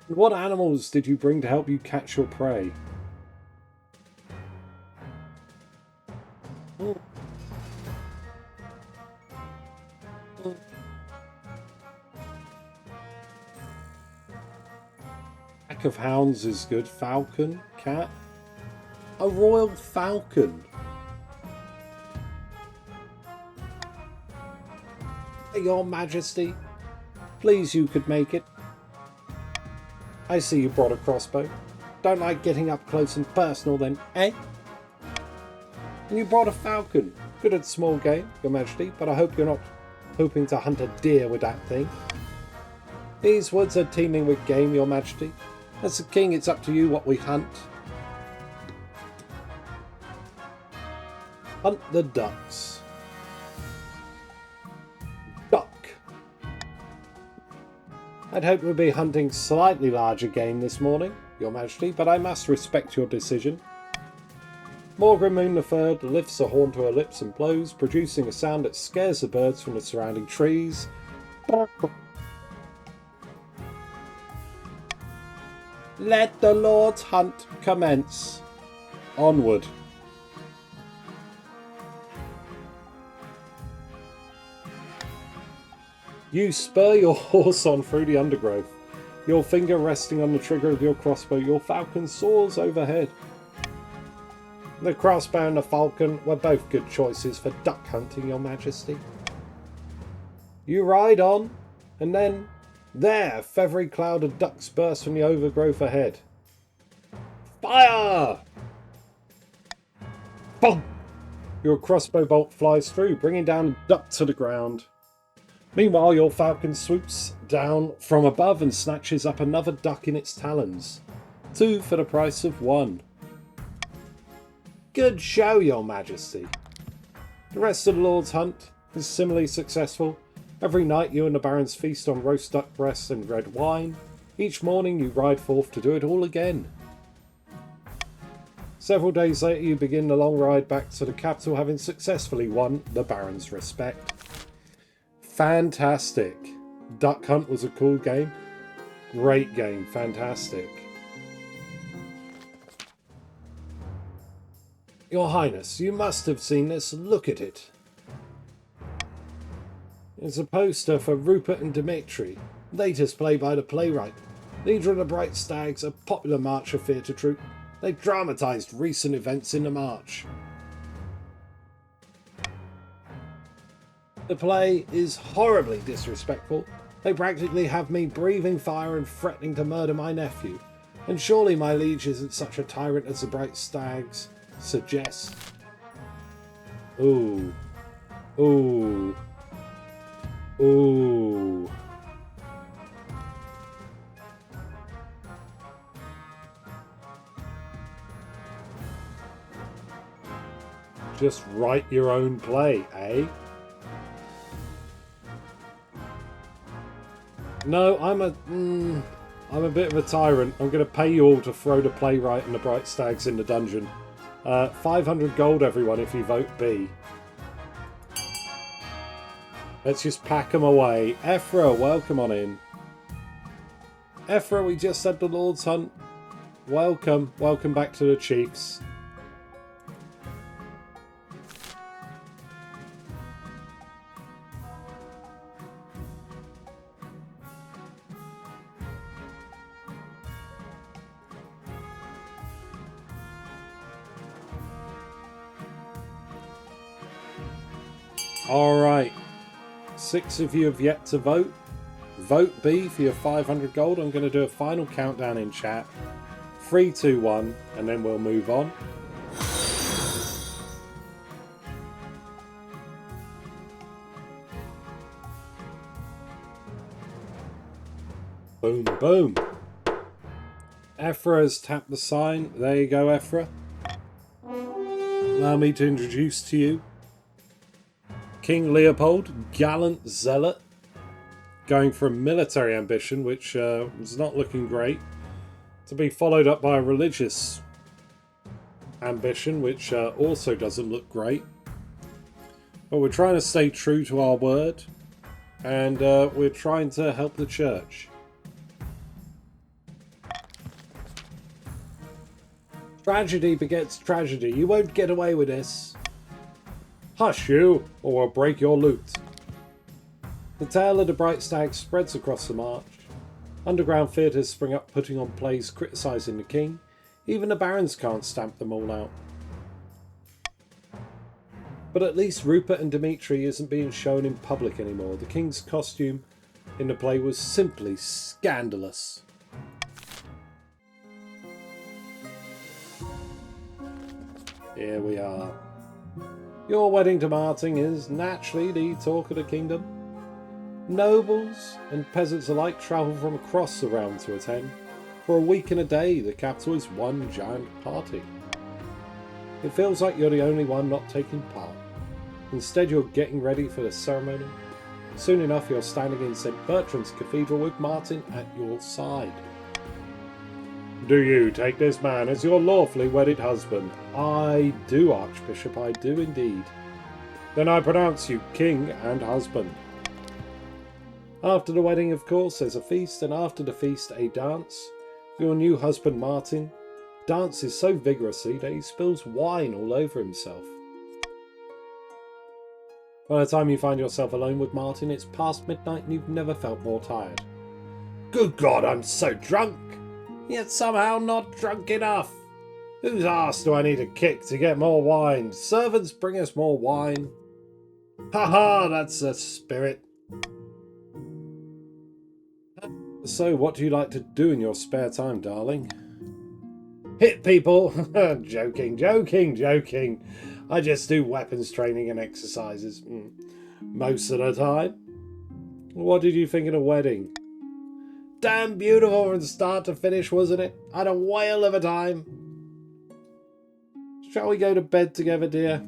And what animals did you bring to help you catch your prey? Pack of hounds is good. Falcon, cat. A royal falcon. Your Majesty, please you could make it. I see you brought a crossbow. Don't like getting up close and personal then, eh? And you brought a falcon. Good at small game, Your Majesty, but I hope you're not hoping to hunt a deer with that thing. These woods are teeming with game, Your Majesty. As the king, it's up to you what we hunt. Hunt the ducks. Duck. I'd hoped we'd be hunting slightly larger game this morning, Your Majesty, but I must respect your decision. Morgan Moon III lifts a horn to her lips and blows, producing a sound that scares the birds from the surrounding trees. Let the Lord's hunt commence. Onward. You spur your horse on through the undergrowth. Your finger resting on the trigger of your crossbow, your falcon soars overhead. The crossbow and the falcon were both good choices for duck hunting, Your Majesty. You ride on, and then, there, a feathery cloud of ducks burst from the overgrowth ahead. Fire! Bonk! Your crossbow bolt flies through, bringing down a duck to the ground. Meanwhile, your falcon swoops down from above and snatches up another duck in its talons. 2 for the price of 1. Good show, Your Majesty. The rest of the Lord's hunt is similarly successful. Every night you and the barons feast on roast duck breasts and red wine. Each morning you ride forth to do it all again. Several days later you begin the long ride back to the capital, having successfully won the barons' respect. Fantastic. Duck Hunt was a cool game. Great game. Fantastic. Your Highness, you must have seen this. Look at it. It's a poster for Rupert and Dimitri, latest play by the playwright. Leader of the Bright Stags, a popular marcher theatre troupe. They dramatised recent events in the march. The play is horribly disrespectful. They practically have me breathing fire and threatening to murder my nephew. And surely my liege isn't such a tyrant as the Bright Stags suggest. Ooh. Ooh. Ooh. Just write your own play, eh? No, I'm a bit of a tyrant. I'm going to pay you all to throw the playwright and the Bright Stags in the dungeon. 500 gold, everyone, if you vote B. Let's just pack them away. Ephra, welcome on in. Ephra, we just had the Lord's Hunt. Welcome. Welcome back to the Chiefs. Alright, 6 of you have yet to vote. Vote B for your 500 gold. I'm going to do a final countdown in chat. 3, 2, 1, and then we'll move on. Boom, boom. Ephra has tapped the sign. There you go, Ephra. Allow me to introduce to you King Leopold, gallant zealot, going for a military ambition, which is not looking great, to be followed up by a religious ambition, which also doesn't look great. But we're trying to stay true to our word, and we're trying to help the church. Tragedy begets tragedy. You won't get away with this. Hush you, or we'll break your lute. The tale of the Bright Stag spreads across the march. Underground theatres spring up putting on plays criticising the king. Even the barons can't stamp them all out. But at least Rupert and Dimitri isn't being shown in public anymore. The king's costume in the play was simply scandalous. Here we are. Your wedding to Martin is naturally the talk of the kingdom. Nobles and peasants alike travel from across the realm to attend. For a week and a day, the capital is one giant party. It feels like you're the only one not taking part. Instead, you're getting ready for the ceremony. Soon enough, you're standing in St. Bertram's Cathedral with Martin at your side. Do you take this man as your lawfully wedded husband? I do, Archbishop, I do indeed. Then I pronounce you king and husband. After the wedding, of course, there's a feast, and after the feast, a dance. Your new husband Martin dances so vigorously that he spills wine all over himself. By the time you find yourself alone with Martin, it's past midnight and you've never felt more tired. Good God, I'm so drunk! Yet somehow not drunk enough! Whose arse do I need to kick to get more wine? Servants, bring us more wine. Ha ha, that's the spirit. So, what do you like to do in your spare time, darling? Hit people! Joking, joking, joking. I just do weapons training and exercises. Most of the time. What did you think of the wedding? Damn beautiful from start to finish, wasn't it? I had a whale of a time. Shall we go to bed together, dear?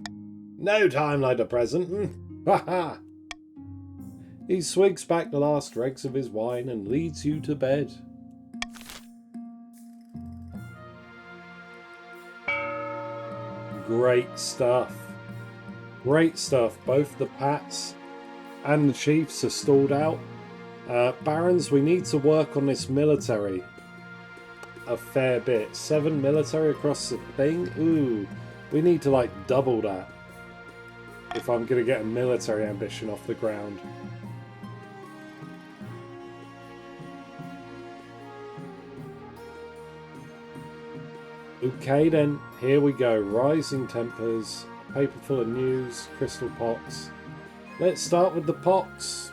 No time like the present. Ha ha! He swigs back the last dregs of his wine and leads you to bed. Great stuff. Great stuff. Both the Pats and the Chiefs are stalled out. Barons, we need to work on this military a fair bit. 7 military across the thing? Ooh, we need to like double that if I'm going to get a military ambition off the ground. Okay then, here we go. Rising tempers, paper full of news, crystal pox. Let's start with the pox.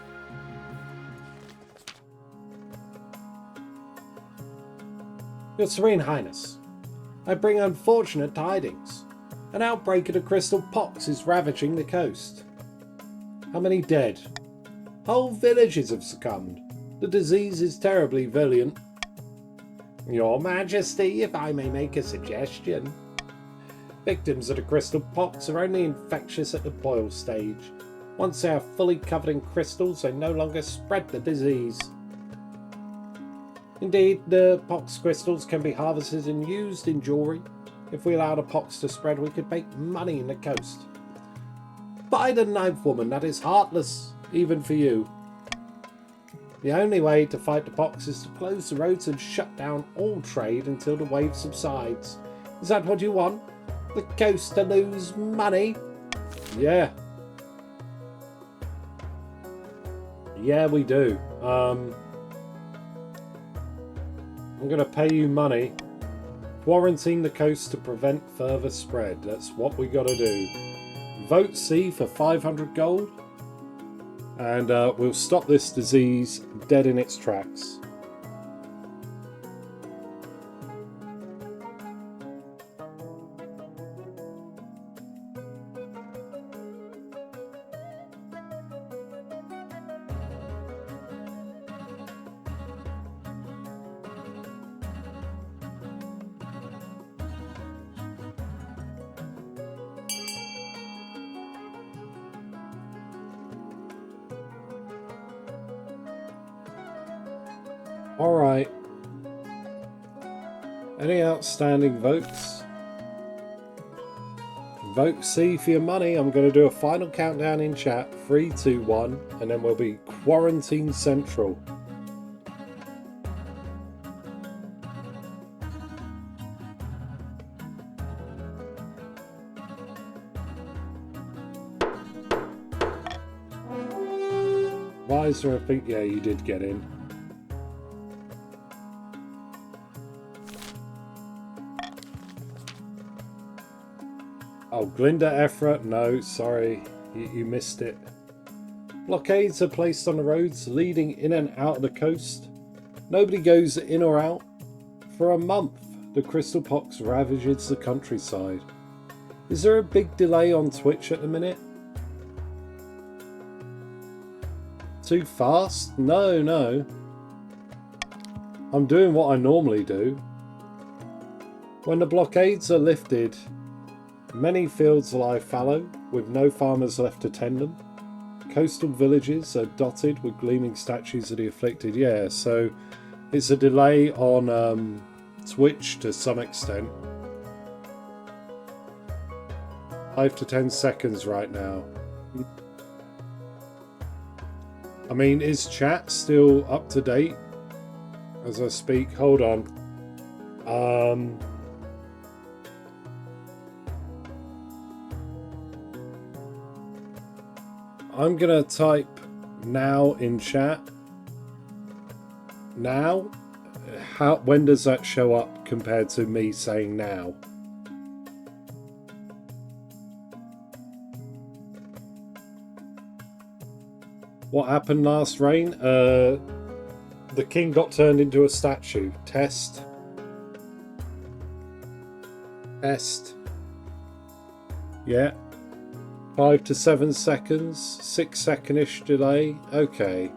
Your Serene Highness, I bring unfortunate tidings. An outbreak of the crystal pox is ravaging the coast. How many dead? Whole villages have succumbed. The disease is terribly virulent. Your Majesty, if I may make a suggestion. Victims of the crystal pox are only infectious at the boil stage. Once they are fully covered in crystals, they no longer spread the disease. Indeed, the pox crystals can be harvested and used in jewellery. If we allow the pox to spread, we could make money in the coast. By the ninth woman, that is heartless, even for you. The only way to fight the pox is to close the roads and shut down all trade until the wave subsides. Is that what you want? The coast to lose money? Yeah. Yeah, we do. I'm going to pay you money. Quarantine the coast to prevent further spread. That's what we got to do. Vote C for 500 gold. And we'll stop this disease dead in its tracks. Alright. Any outstanding votes? Vote C for your money. I'm going to do a final countdown in chat. 3, 2, 1. And then we'll be Quarantine Central. Visor, I think, yeah, you did get in. Oh, Glinda Ephra, no, sorry, you missed it. Blockades are placed on the roads leading in and out of the coast. Nobody goes in or out. For a month, the crystal pox ravages the countryside. Is there a big delay on Twitch at the minute? Too fast? No. I'm doing what I normally do. When the blockades are lifted, many fields lie fallow, with no farmers left to tend them. Coastal villages are dotted with gleaming statues of the afflicted. Yeah, so it's a delay on Twitch to some extent. 5 to 10 seconds right now. I mean, is chat still up to date as I speak? Hold on. I'm gonna type now in chat. Now? When does that show up compared to me saying now? What happened last reign? The king got turned into a statue. Test. Test. Yeah. 5 to 7 seconds. 6 second-ish delay. Okay.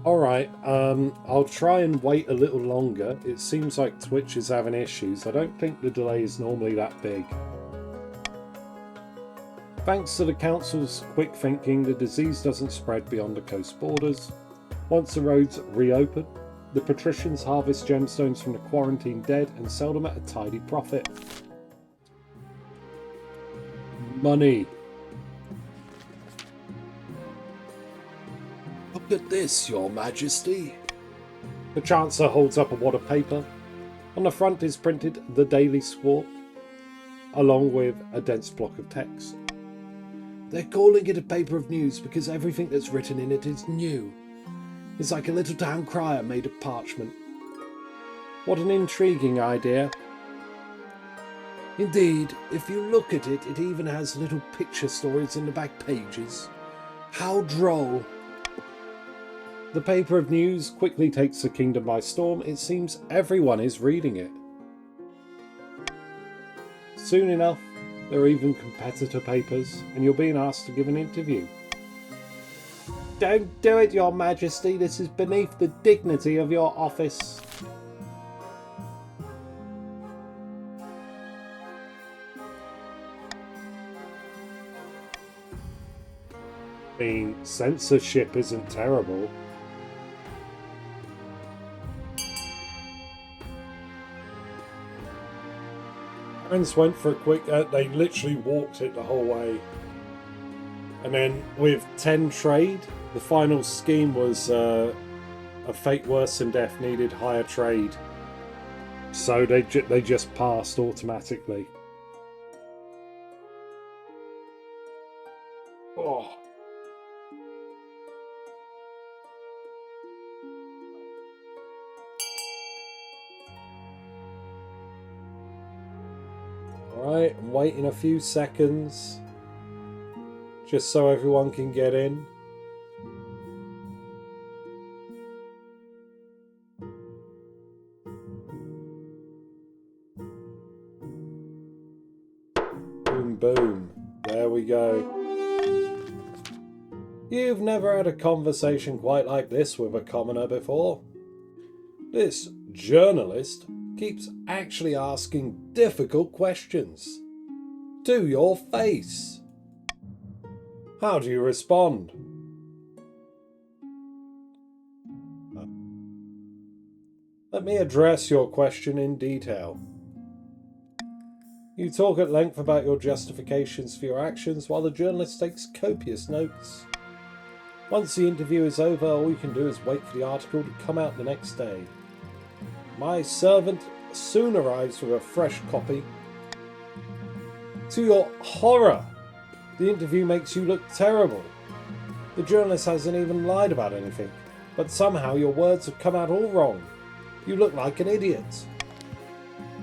Alright, I'll try and wait a little longer. It seems like Twitch is having issues. I don't think the delay is normally that big. Thanks to the council's quick thinking, the disease doesn't spread beyond the coast borders. Once the roads reopen, the patricians harvest gemstones from the quarantined dead and sell them at a tidy profit. Money. Look at this, Your Majesty. The Chancellor holds up a wad of paper. On the front is printed the Daily Squawk, along with a dense block of text. They're calling it a paper of news because everything that's written in it is new. It's like a little town crier made of parchment. What an intriguing idea. Indeed, if you look at it, it even has little picture stories in the back pages. How droll. The paper of news quickly takes the kingdom by storm. It seems everyone is reading it. Soon enough, there are even competitor papers, and you're being asked to give an interview. Don't do it, Your Majesty. This is beneath the dignity of your office. I mean, censorship isn't terrible. Parents went for a quick... they literally walked it the whole way. And then with 10 trade, the final scheme was a fate worse than death needed higher trade. So they just passed automatically. Oh. Alright, I'm waiting a few seconds. Just so everyone can get in. Boom, boom. There we go. You've never had a conversation quite like this with a commoner before. This journalist keeps actually asking difficult questions. To your face. How do you respond? Let me address your question in detail. You talk at length about your justifications for your actions while the journalist takes copious notes. Once the interview is over, all you can do is wait for the article to come out the next day. My servant soon arrives with a fresh copy. To your horror, the interview makes you look terrible. The journalist hasn't even lied about anything, but somehow your words have come out all wrong. You look like an idiot.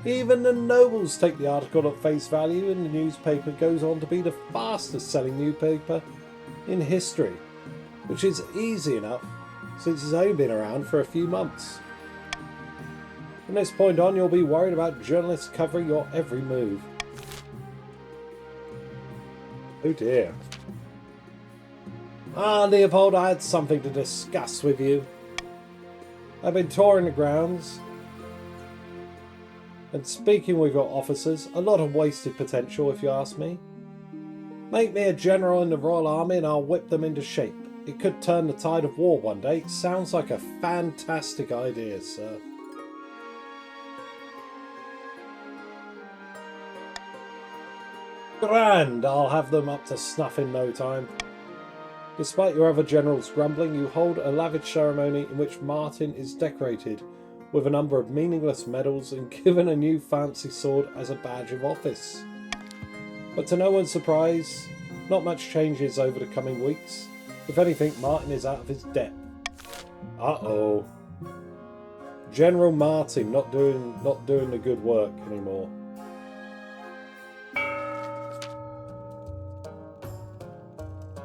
Even the nobles take the article at face value, and the newspaper goes on to be the fastest selling newspaper in history, which is easy enough since it's only been around for a few months. From this point on, you'll be worried about journalists covering your every move. Oh dear. Leopold, I had something to discuss with you. I've been touring the grounds and speaking with your officers. A lot of wasted potential, if you ask me. Make me a general in the Royal Army and I'll whip them into shape. It could turn the tide of war one day. It sounds like a fantastic idea, sir. Grand! I'll have them up to snuff in no time. Despite your other generals grumbling, you hold a lavish ceremony in which Martin is decorated with a number of meaningless medals and given a new fancy sword as a badge of office. But to no one's surprise, not much changes over the coming weeks. If anything, Martin is out of his depth. Uh-oh. General Martin not doing the good work anymore.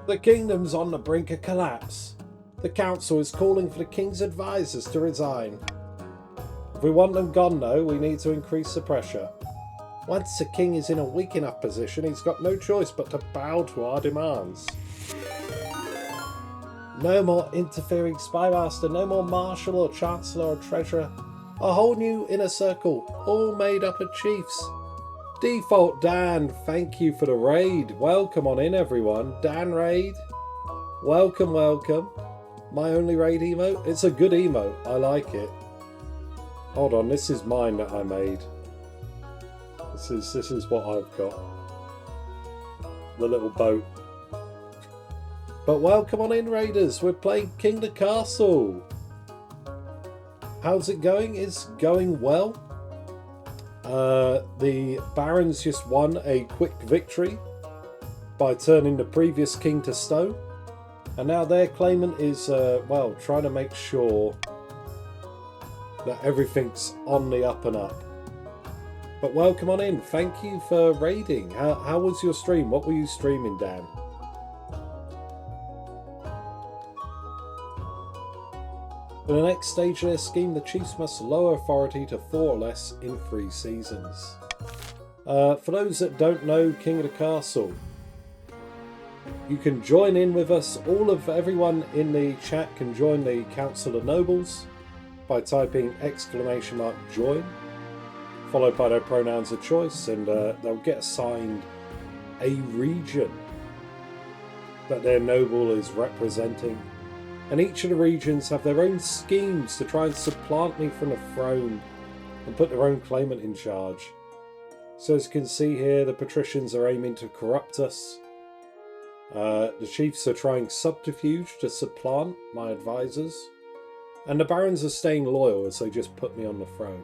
The kingdom's on the brink of collapse. The council is calling for the king's advisors to resign. If we want them gone though, we need to increase the pressure. Once the king is in a weak enough position, he's got no choice but to bow to our demands. No more interfering spymaster, no more marshal or chancellor or treasurer. A whole new inner circle, all made up of chiefs. Default Dan, thank you for the raid. Welcome on in, everyone. Dan raid. Welcome, welcome. My only raid emote. It's a good emote. I like it. Hold on, this is mine that I made. This is what I've got. The little boat. But welcome on in, raiders. We're playing King of the Castle. How's it going? It's going well. The barons just won a quick victory by turning the previous king to stone, and now their claimant is well, trying to make sure that everything's on the up and up. But welcome on in. Thank you for raiding. How was your stream? What were you streaming, Dan? For the next stage of their scheme, the chiefs must lower authority to 4 or less in 3 seasons. For those that don't know King of the Castle, you can join in with us. Everyone in the chat can join the Council of Nobles by typing !join, followed by their pronouns of choice, and they'll get assigned a region that their noble is representing. And each of the regions have their own schemes to try and supplant me from the throne and put their own claimant in charge. So as you can see here, the patricians are aiming to corrupt us. The chiefs are trying subterfuge to supplant my advisors. And the barons are staying loyal as they just put me on the throne.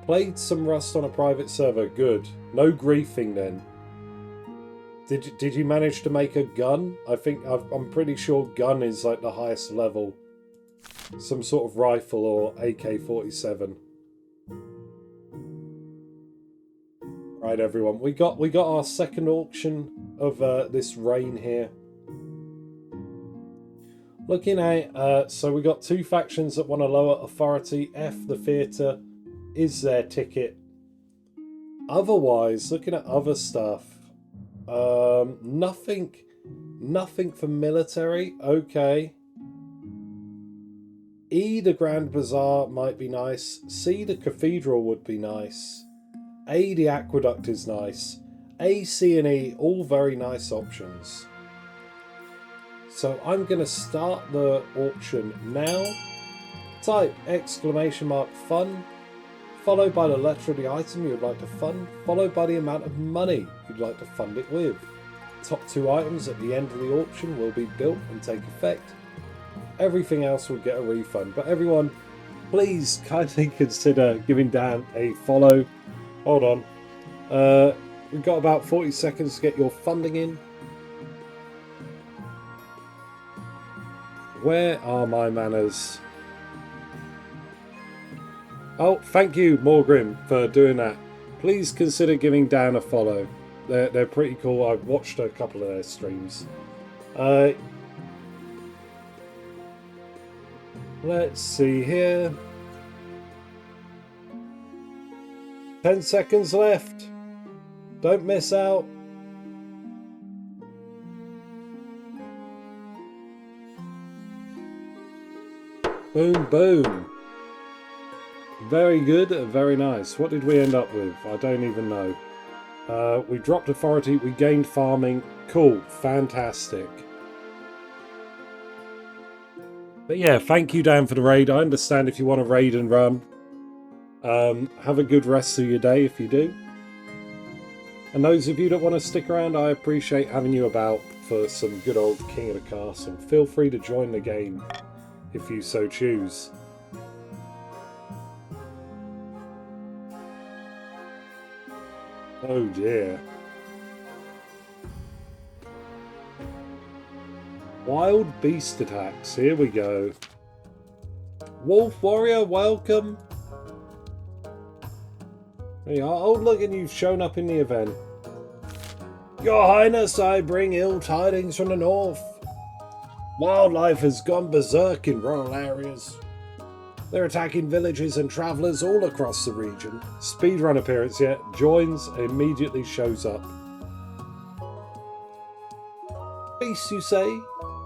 Played some Rust on a private server. Good. No griefing then. Did you manage to make a gun? I'm pretty sure gun is like the highest level. Some sort of rifle or AK-47. Right, everyone. We got our second auction of this reign here. Looking at so we got 2 factions that want to lower authority. F the theatre is their ticket. Otherwise, looking at other stuff. Nothing for military. Okay. E, the Grand Bazaar might be nice. C, the Cathedral would be nice. A, the Aqueduct is nice. A, C, and E, all very nice options. So I'm going to start the auction now. Type !fund, followed by the letter of the item you would like to fund, followed by the amount of money you'd like to fund it with. Top 2 items at the end of the auction will be built and take effect. Everything else will get a refund. But everyone, please kindly consider giving Dan a follow. Hold on. We've got about 40 seconds to get your funding in. Where are my manners? Oh, thank you, Morgrim, for doing that. Please consider giving Dan a follow. They're pretty cool. I've watched a couple of their streams. Let's see here. 10 seconds left. Don't miss out. Boom, boom. Very good, very nice. What did we end up with? I don't even know. We dropped authority, we gained farming. Cool, fantastic. But yeah, thank you, Dan, for the raid. I understand if you want to raid and run. Have a good rest of your day if you do. And those of you that want to stick around, I appreciate having you about. for some good old King of the Castle. Feel free to join the game if you so choose. Oh dear. Wild beast attacks. Here we go. Wolf warrior, welcome. There you are. Oh, look, and you've shown up in the event. Your Highness, I bring ill tidings from the north. Wildlife has gone berserk in rural areas. They're attacking villages and travellers all across the region. Speedrun appearance yet. Joins, immediately shows up. Beasts, you say?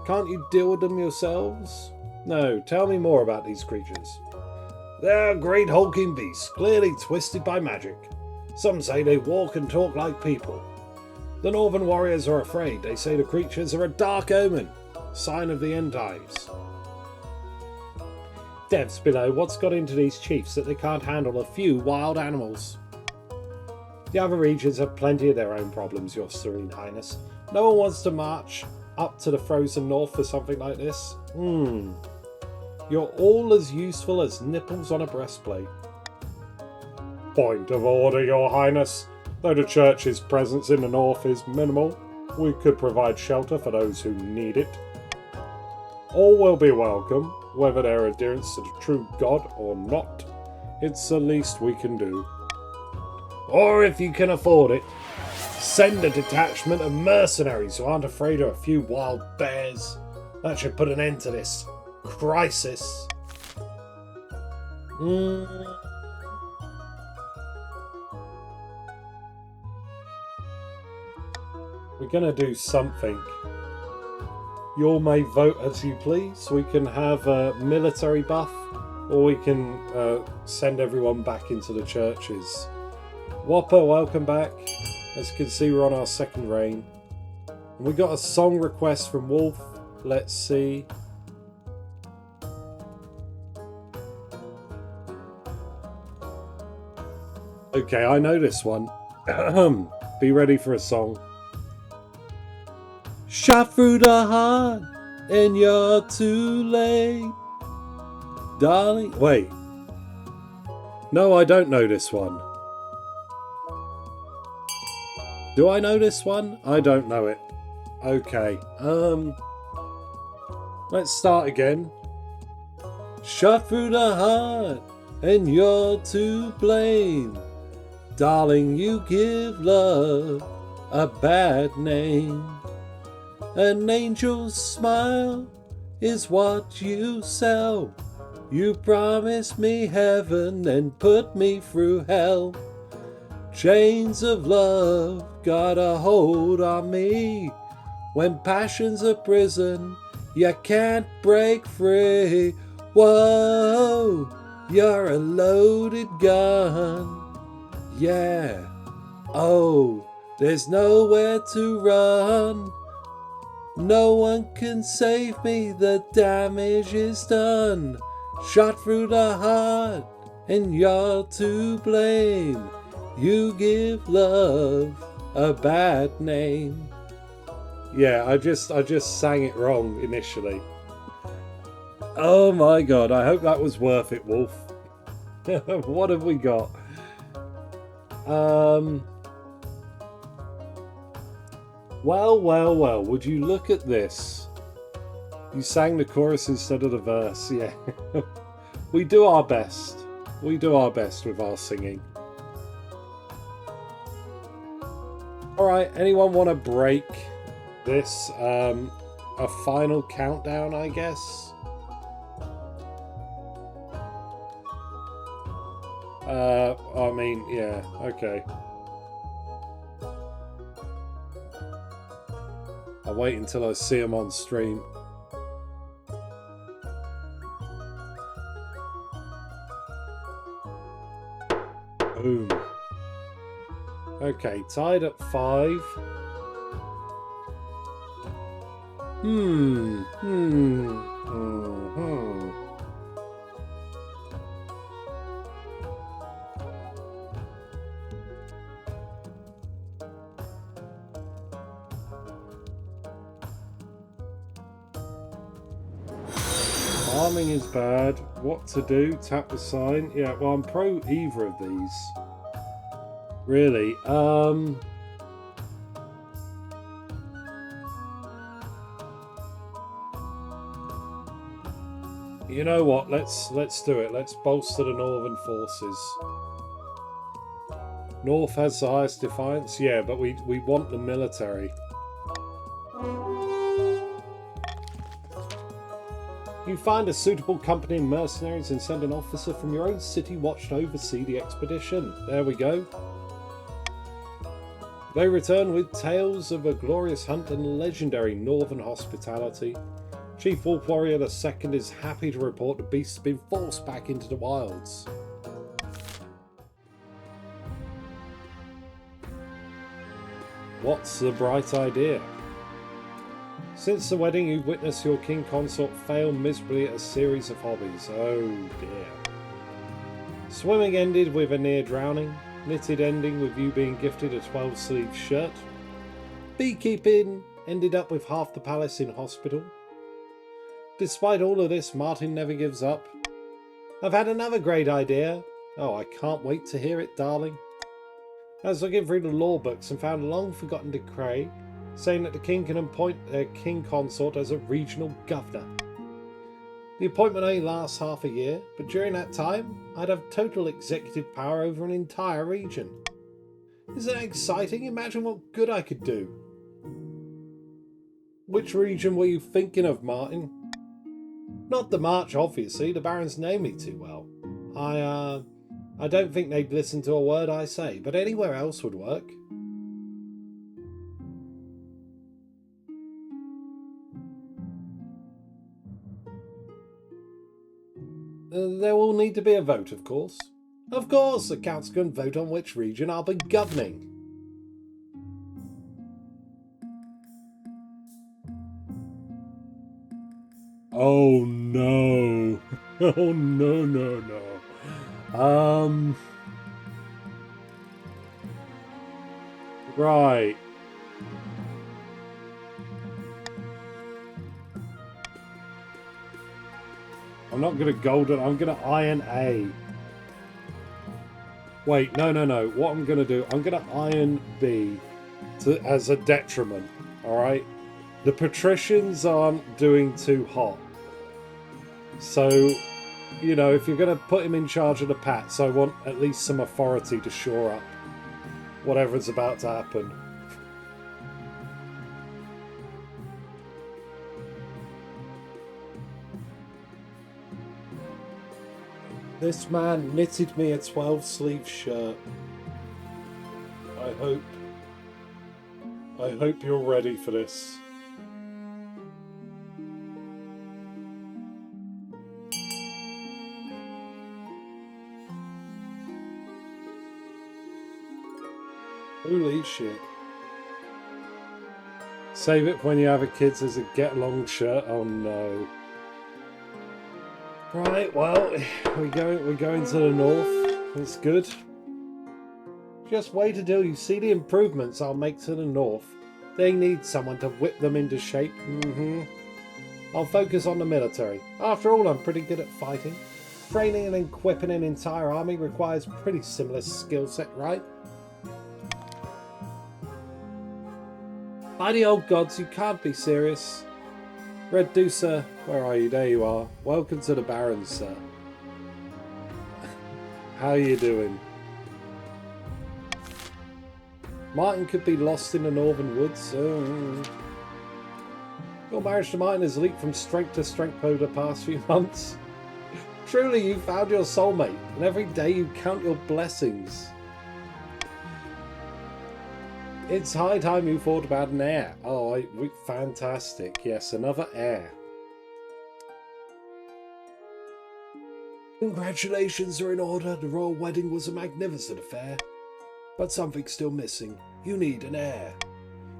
Can't you deal with them yourselves? No, tell me more about these creatures. They're great hulking beasts, clearly twisted by magic. Some say they walk and talk like people. The northern warriors are afraid. They say the creatures are a dark omen, sign of the end times. Devs below, what's got into these chiefs that they can't handle a few wild animals? The other regions have plenty of their own problems, Your Serene Highness. No one wants to march up to the frozen north for something like this. You're all as useful as nipples on a breastplate. Point of order, Your Highness. Though the church's presence in the north is minimal, we could provide shelter for those who need it. All will be welcome, whether their adherence to the true God or not. It's the least we can do. Or if you can afford it, send a detachment of mercenaries who aren't afraid of a few wild bears. That should put an end to this crisis. We're going to do something. You all may vote as you please. We can have a military buff, or we can send everyone back into the churches. Whopper, welcome back. As you can see, we're on our second reign. And we got a song request from Wolf. Let's see. Okay, I know this one. Be ready for a song. Shot through the heart, and you're too late. Darling, wait. No, I don't know this one. Do I know this one? I don't know it. Okay. Let's start again. Shot through the heart, and you're to blame. Darling, you give love a bad name. An angel's smile is what you sell. You promised me heaven and put me through hell. Chains of love got a hold on me. When passion's a prison, you can't break free. Whoa, you're a loaded gun. Yeah. Oh, there's nowhere to run. No one can save me, the damage is done. Shot through the heart, and you're to blame. You give love a bad name. Yeah, I just sang it wrong initially. Oh my god, I hope that was worth it, Wolf. What have we got? Well, would you look at this? You sang the chorus instead of the verse, yeah. We do our best. We do our best with our singing. Alright, anyone want to break this? A final countdown, I guess? I mean, yeah, okay. I'll wait until I see him on stream. Boom. Okay, tied at 5. Farming is bad. What to do? Tap the sign. Yeah, well, I'm pro either of these. Really. You know what? Let's do it. Let's bolster the northern forces. North has the highest defiance. Yeah, but we want the military. You find a suitable company of mercenaries and send an officer from your own city watch to oversee the expedition. There we go. They return with tales of a glorious hunt and legendary northern hospitality. Chief Wolf Warrior II is happy to report the beast has been forced back into the wilds. What's the bright idea? Since the wedding, you've witnessed your king consort fail miserably at a series of hobbies. Oh dear. Swimming ended with a near drowning. Knitted ending with you being gifted a 12-sleeve shirt. Beekeeping ended up with half the palace in hospital. Despite all of this, Martin never gives up. I've had another great idea. Oh, I can't wait to hear it, darling. I was looking through the law books and found a long-forgotten decree saying that the king can appoint their king consort as a regional governor. The appointment only lasts half a year, but during that time, I'd have total executive power over an entire region. Isn't that exciting? Imagine what good I could do. Which region were you thinking of, Martin? Not the March, obviously. The barons know me too well. I don't think they'd listen to a word I say, but anywhere else would work. There will need to be a vote, of course. Of course, the council can vote on which region I'll be governing. Oh no. Oh no. Right. I'm not going to golden, I'm going to iron A. Wait, no. What I'm going to do, I'm going to iron B as a detriment, alright? The patricians aren't doing too hot. So, you know, if you're going to put him in charge of the Pats, I want at least some authority to shore up whatever's about to happen. This man knitted me a 12-sleeve shirt. I hope you're ready for this. Holy shit. Save it when you have a kids as a get-along shirt. Oh no. Right, well, we're going to the north. That's good. Just wait until you see the improvements I'll make to the north. They need someone to whip them into shape. I'll focus on the military. After all, I'm pretty good at fighting. Training and equipping an entire army requires pretty similar skill set, right? By the old gods, you can't be serious. Red Deucer, where are you? There you are. Welcome to the Barons, sir. How you doing? Martin could be lost in the northern woods. Your marriage to Martin has leaped from strength to strength over the past few months. Truly, you found your soulmate, and every day you count your blessings. It's high time you thought about an heir. Oh, fantastic. Yes, another heir. Congratulations are in order. The royal wedding was a magnificent affair. But something's still missing. You need an heir.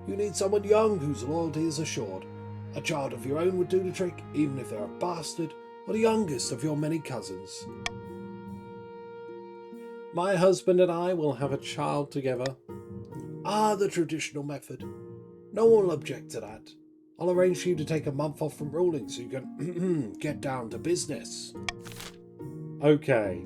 You need someone young whose loyalty is assured. A child of your own would do the trick, even if they're a bastard or the youngest of your many cousins. My husband and I will have a child together. Ah, the traditional method. No one will object to that. I'll arrange for you to take a month off from ruling so you can get down to business. Okay.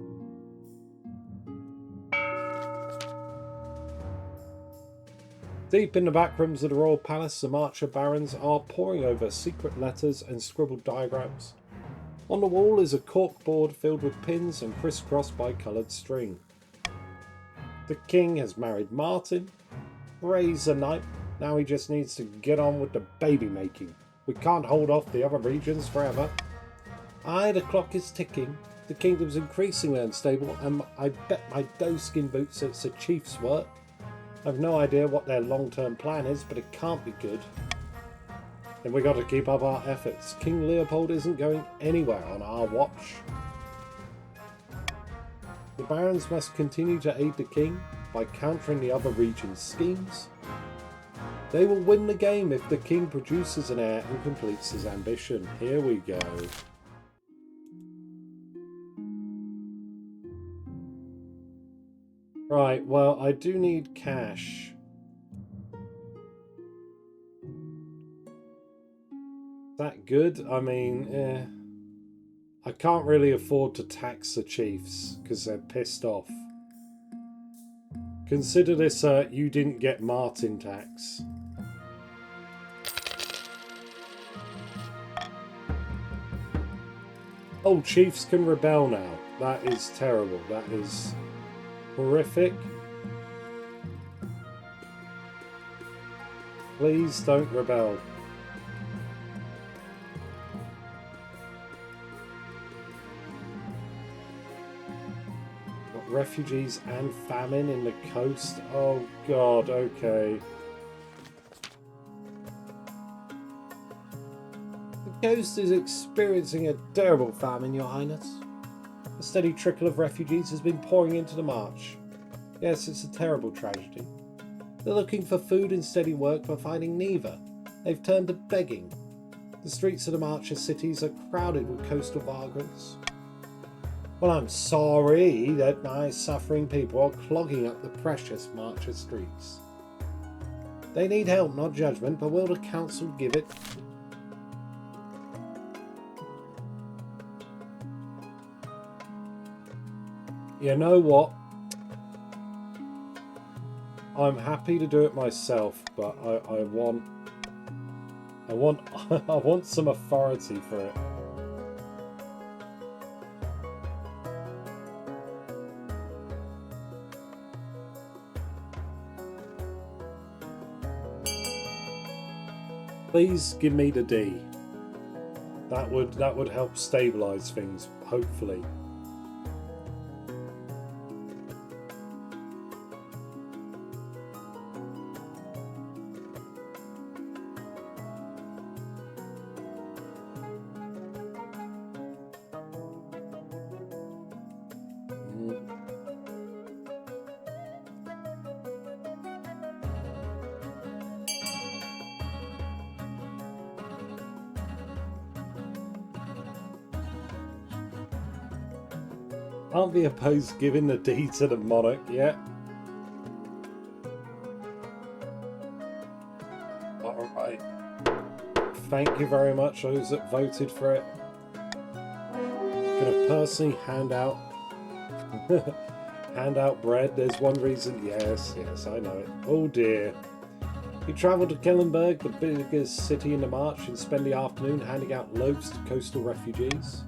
Deep in the back rooms of the royal palace, the Marcher barons are poring over secret letters and scribbled diagrams. On the wall is a corkboard filled with pins and crisscrossed by coloured string. The king has married Martin. Raised a knight. Now he just needs to get on with the baby making. We can't hold off the other regions forever. Aye, the clock is ticking. The kingdom's increasingly unstable, and I bet my doeskin boots it's the chief's work. I've no idea what their long-term plan is, but it can't be good. Then we got to keep up our efforts. King Leopold isn't going anywhere on our watch. The barons must continue to aid the king by countering the other regions' schemes. They will win the game if the king produces an heir and completes his ambition. Here we go. Right, well, I do need cash. Is that good? I mean, I can't really afford to tax the chiefs because they're pissed off. Consider this you didn't get Martin tax. Oh, chiefs can rebel now. That is terrible. That is horrific. Please don't rebel. Got refugees and famine in the coast. Oh god, okay. The coast is experiencing a terrible famine, Your Highness. A steady trickle of refugees has been pouring into the march. Yes, it's a terrible tragedy. They're looking for food and steady work, but finding neither. They've turned to begging. The streets of the Marcher cities are crowded with coastal vagrants. Well, I'm sorry that my suffering people are clogging up the precious Marcher streets. They need help, not judgment, but will the council give it? You know what? I'm happy to do it myself, but I want I want some authority for it. Please give me the D. That would help stabilize things, hopefully. Can't be opposed giving the D to the monarch yet. Alright. Thank you very much, those that voted for it. Gonna personally hand out bread. There's one reason. Yes, I know it. Oh dear. You travel to Kellenberg, the biggest city in the March, and spend the afternoon handing out loaves to coastal refugees.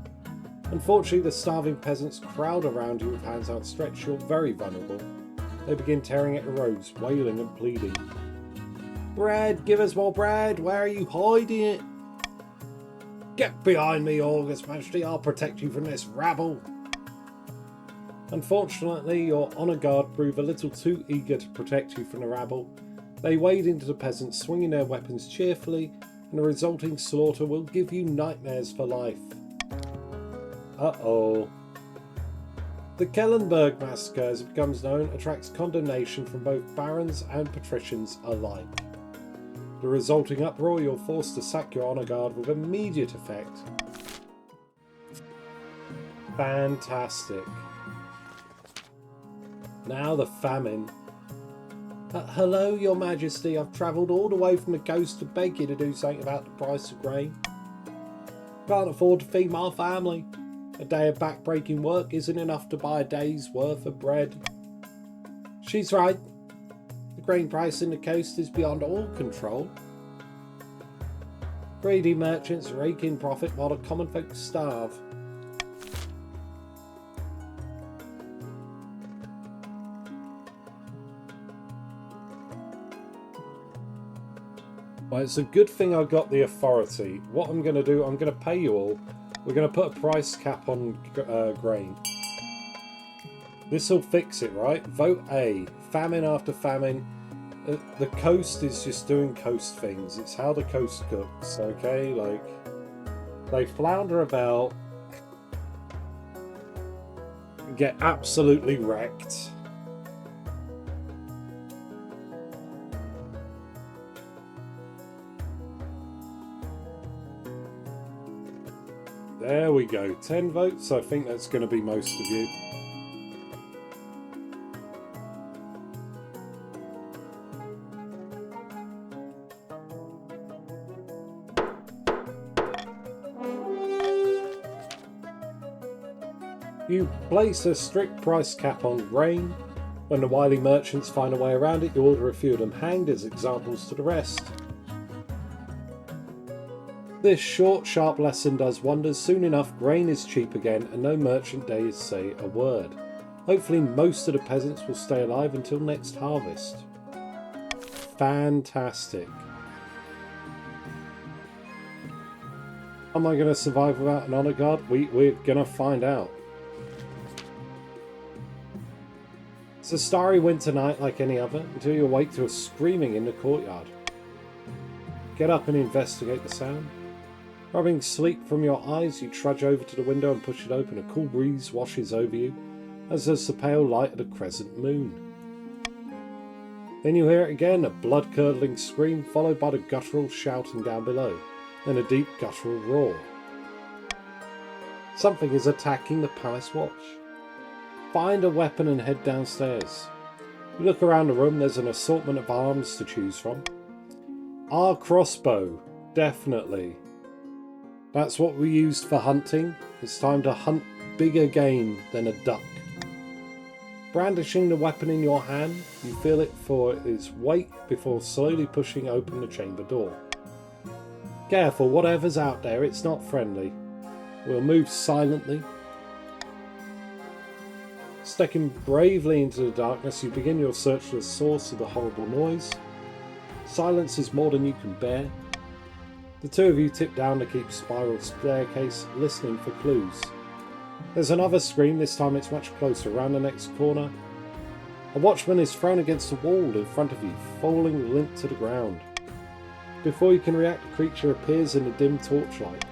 Unfortunately, the starving peasants crowd around you with hands outstretched. You're very vulnerable. They begin tearing at your robes, wailing and pleading. Bread! Give us more bread! Where are you hiding it? Get behind me, August Majesty. I'll protect you from this rabble. Unfortunately, your honour guard prove a little too eager to protect you from the rabble. They wade into the peasants, swinging their weapons cheerfully, and the resulting slaughter will give you nightmares for life. Uh-oh. The Kellenberg massacre, as it becomes known, attracts condemnation from both barons and patricians alike. The resulting uproar, you're forced to sack your honour guard with immediate effect. Fantastic. Now the famine. Hello, Your Majesty. I've travelled all the way from the coast to beg you to do something about the price of grain. Can't afford to feed my family. A day of back-breaking work isn't enough to buy a day's worth of bread. She's right. The grain price in the coast is beyond all control. Greedy merchants rake in profit while the common folk starve. Well, it's a good thing I got the authority. What I'm going to do, I'm going to pay you all. We're going to put a price cap on grain. This will fix it, right? Vote A. Famine after famine. The coast is just doing coast things. It's how the coast cooks, okay? Like, they flounder about, get absolutely wrecked. There we go. 10 votes. I think that's going to be most of you. You place a strict price cap on grain. When the wily merchants find a way around it, you order a few of them hanged as examples to the rest. This short, sharp lesson does wonders. Soon enough, grain is cheap again and no merchant dares say a word. Hopefully most of the peasants will stay alive until next harvest. Fantastic. Am I going to survive without an honour guard? We're going to find out. It's a starry winter night like any other, until you awake to a screaming in the courtyard. Get up and investigate the sound. Rubbing sleep from your eyes, you trudge over to the window and push it open. A cool breeze washes over you, as does the pale light of the crescent moon. Then you hear it again, a blood-curdling scream, followed by the guttural shouting down below, then a deep guttural roar. Something is attacking the palace watch. Find a weapon and head downstairs. You look around the room, there's an assortment of arms to choose from. Our crossbow, definitely. That's what we used for hunting. It's time to hunt bigger game than a duck. Brandishing the weapon in your hand, you feel it for its weight before slowly pushing open the chamber door. Careful, whatever's out there, it's not friendly. We'll move silently. Stepping bravely into the darkness, you begin your search for the source of the horrible noise. Silence is more than you can bear. The two of you tip down the keep spiral staircase, listening for clues. There's another scream, this time it's much closer, around the next corner. A watchman is thrown against the wall in front of you, falling limp to the ground. Before you can react, the creature appears in the dim torchlight.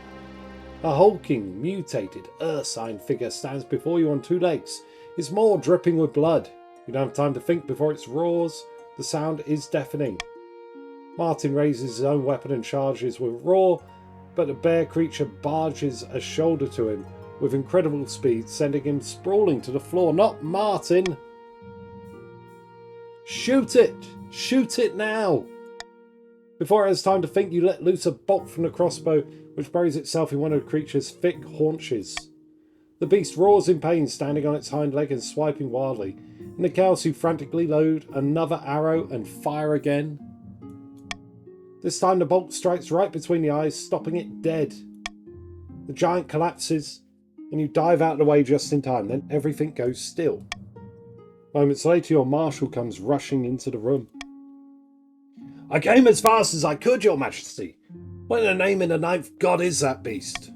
A hulking, mutated, ursine figure stands before you on two legs, its maw dripping with blood. You don't have time to think before it roars. The sound is deafening. Martin raises his own weapon and charges with roar, but the bear creature barges a shoulder to him with incredible speed, sending him sprawling to the floor. Not Martin! Shoot it! Shoot it now! Before it has time to think, you let loose a bolt from the crossbow, which buries itself in one of the creature's thick haunches. The beast roars in pain, standing on its hind leg and swiping wildly. In the chaos, you frantically load another arrow and fire again. This time the bolt strikes right between the eyes, stopping it dead. The giant collapses, and you dive out of the way just in time. Then everything goes still. Moments later, your marshal comes rushing into the room. I came as fast as I could, Your Majesty. What in the name of the ninth god is that beast?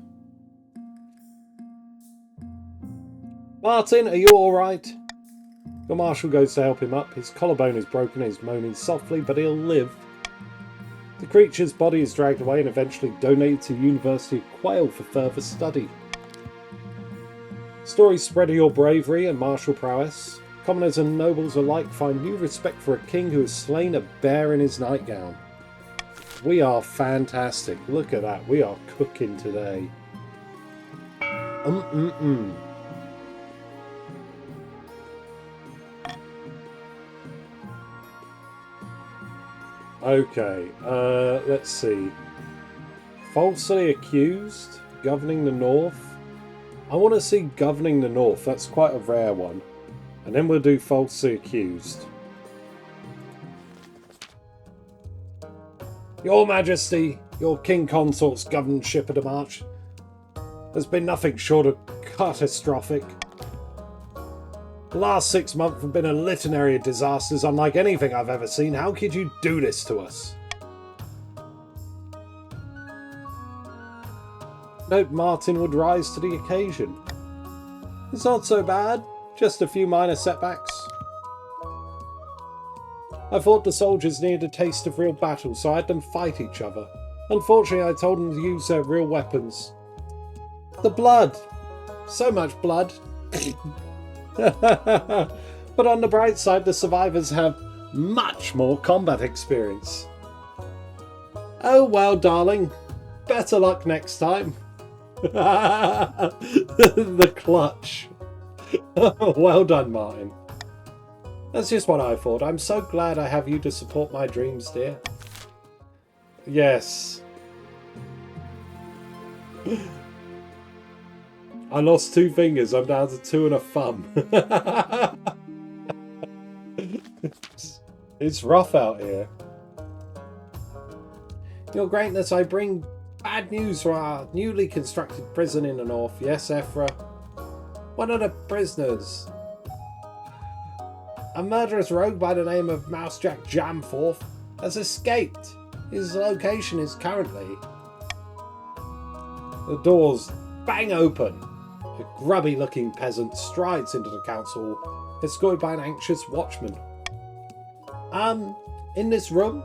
Martin, are you alright? Your marshal goes to help him up. His collarbone is broken and he's moaning softly, but he'll live. The creature's body is dragged away and eventually donated to the University of Quail for further study. Stories spread of your bravery and martial prowess. Commoners and nobles alike find new respect for a king who has slain a bear in his nightgown. We are fantastic. Look at that. We are cooking today. Okay, let's see. Falsely accused, governing the north. I want to see governing the north. That's quite a rare one. And then we'll do falsely accused. Your Majesty, your King Consort's governorship of the March has been nothing short of catastrophic. The last 6 months have been a litany of disasters unlike anything I've ever seen. How could you do this to us? Hope Martin would rise to the occasion. It's not so bad, just a few minor setbacks. I thought the soldiers needed a taste of real battle, so I had them fight each other. Unfortunately, I told them to use their real weapons. The blood! So much blood! But on the bright side, the survivors have much more combat experience. Oh well, darling. Better luck next time. The clutch. Well done, Martin. That's just what I thought. I'm so glad I have you to support my dreams, dear. Yes. I lost 2 fingers. I'm down to 2 and a thumb. It's rough out here. Your Greatness, I bring bad news for our newly constructed prison in the north. Yes, Ephra. One of the prisoners, a murderous rogue by the name of Mousejack Jamforth, has escaped. His location is currently... The doors bang open. A grubby-looking peasant strides into the council hall, escorted by an anxious watchman. In this room?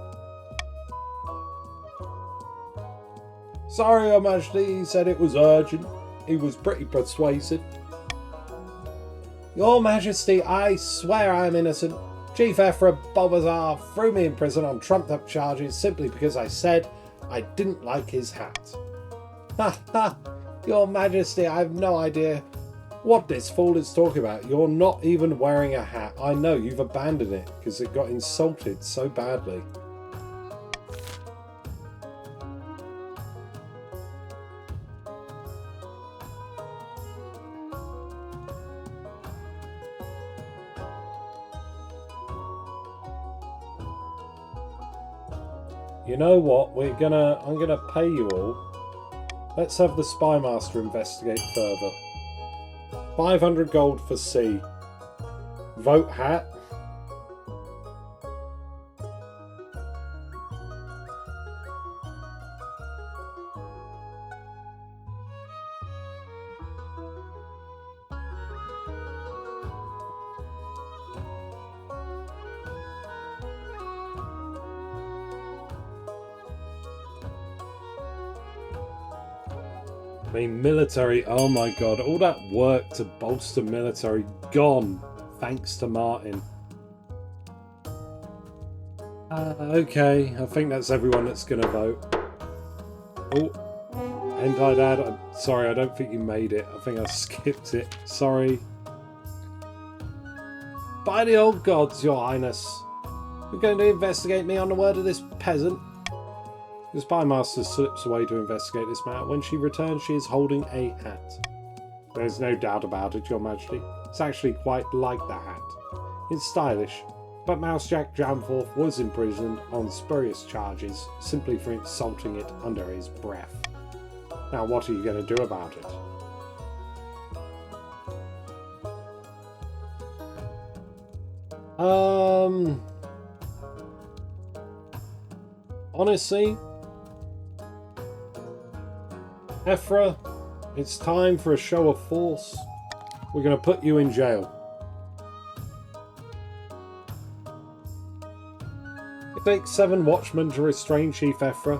Sorry, Your Majesty, he said it was urgent. He was pretty persuasive. Your Majesty, I swear I am innocent. Chief Ephra Bobazar threw me in prison on trumped-up charges simply because I said I didn't like his hat. Ha ha! Your Majesty, I have no idea what this fool is talking about. You're not even wearing a hat. I know, you've abandoned it because it got insulted so badly. You know what? I'm gonna pay you all. Let's have the Spy Master investigate further. 500 gold for C. Vote hat. I mean, military, oh my god, all that work to bolster military gone, thanks to Martin. Okay, I think that's everyone that's going to vote. Oh, Hentai Dad, I'm sorry, I don't think you made it. I think I skipped it. Sorry. By the old gods, Your Highness. You're going to investigate me on the word of this peasant? The Spy Master slips away to investigate this matter. When she returns, she is holding a hat. There's no doubt about it, Your Majesty. It's actually quite like the hat. It's stylish, but Mousejack Jamforth was imprisoned on spurious charges simply for insulting it under his breath. Now, what are you going to do about it? Honestly, Ephra, it's time for a show of force. We're going to put you in jail. It takes 7 watchmen to restrain Chief Ephra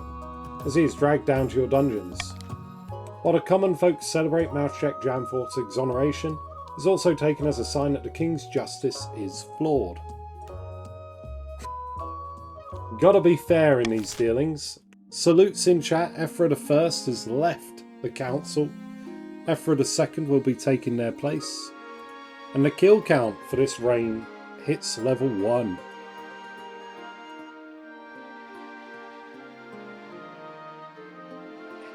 as he is dragged down to your dungeons. While the common folk celebrate Mousejack Jamforth's exoneration, is also taken as a sign that the King's justice is flawed. Gotta be fair in these dealings. Salutes in chat, Ephra I has left the council. Ephra II will be taking their place. And the kill count for this reign hits level 1.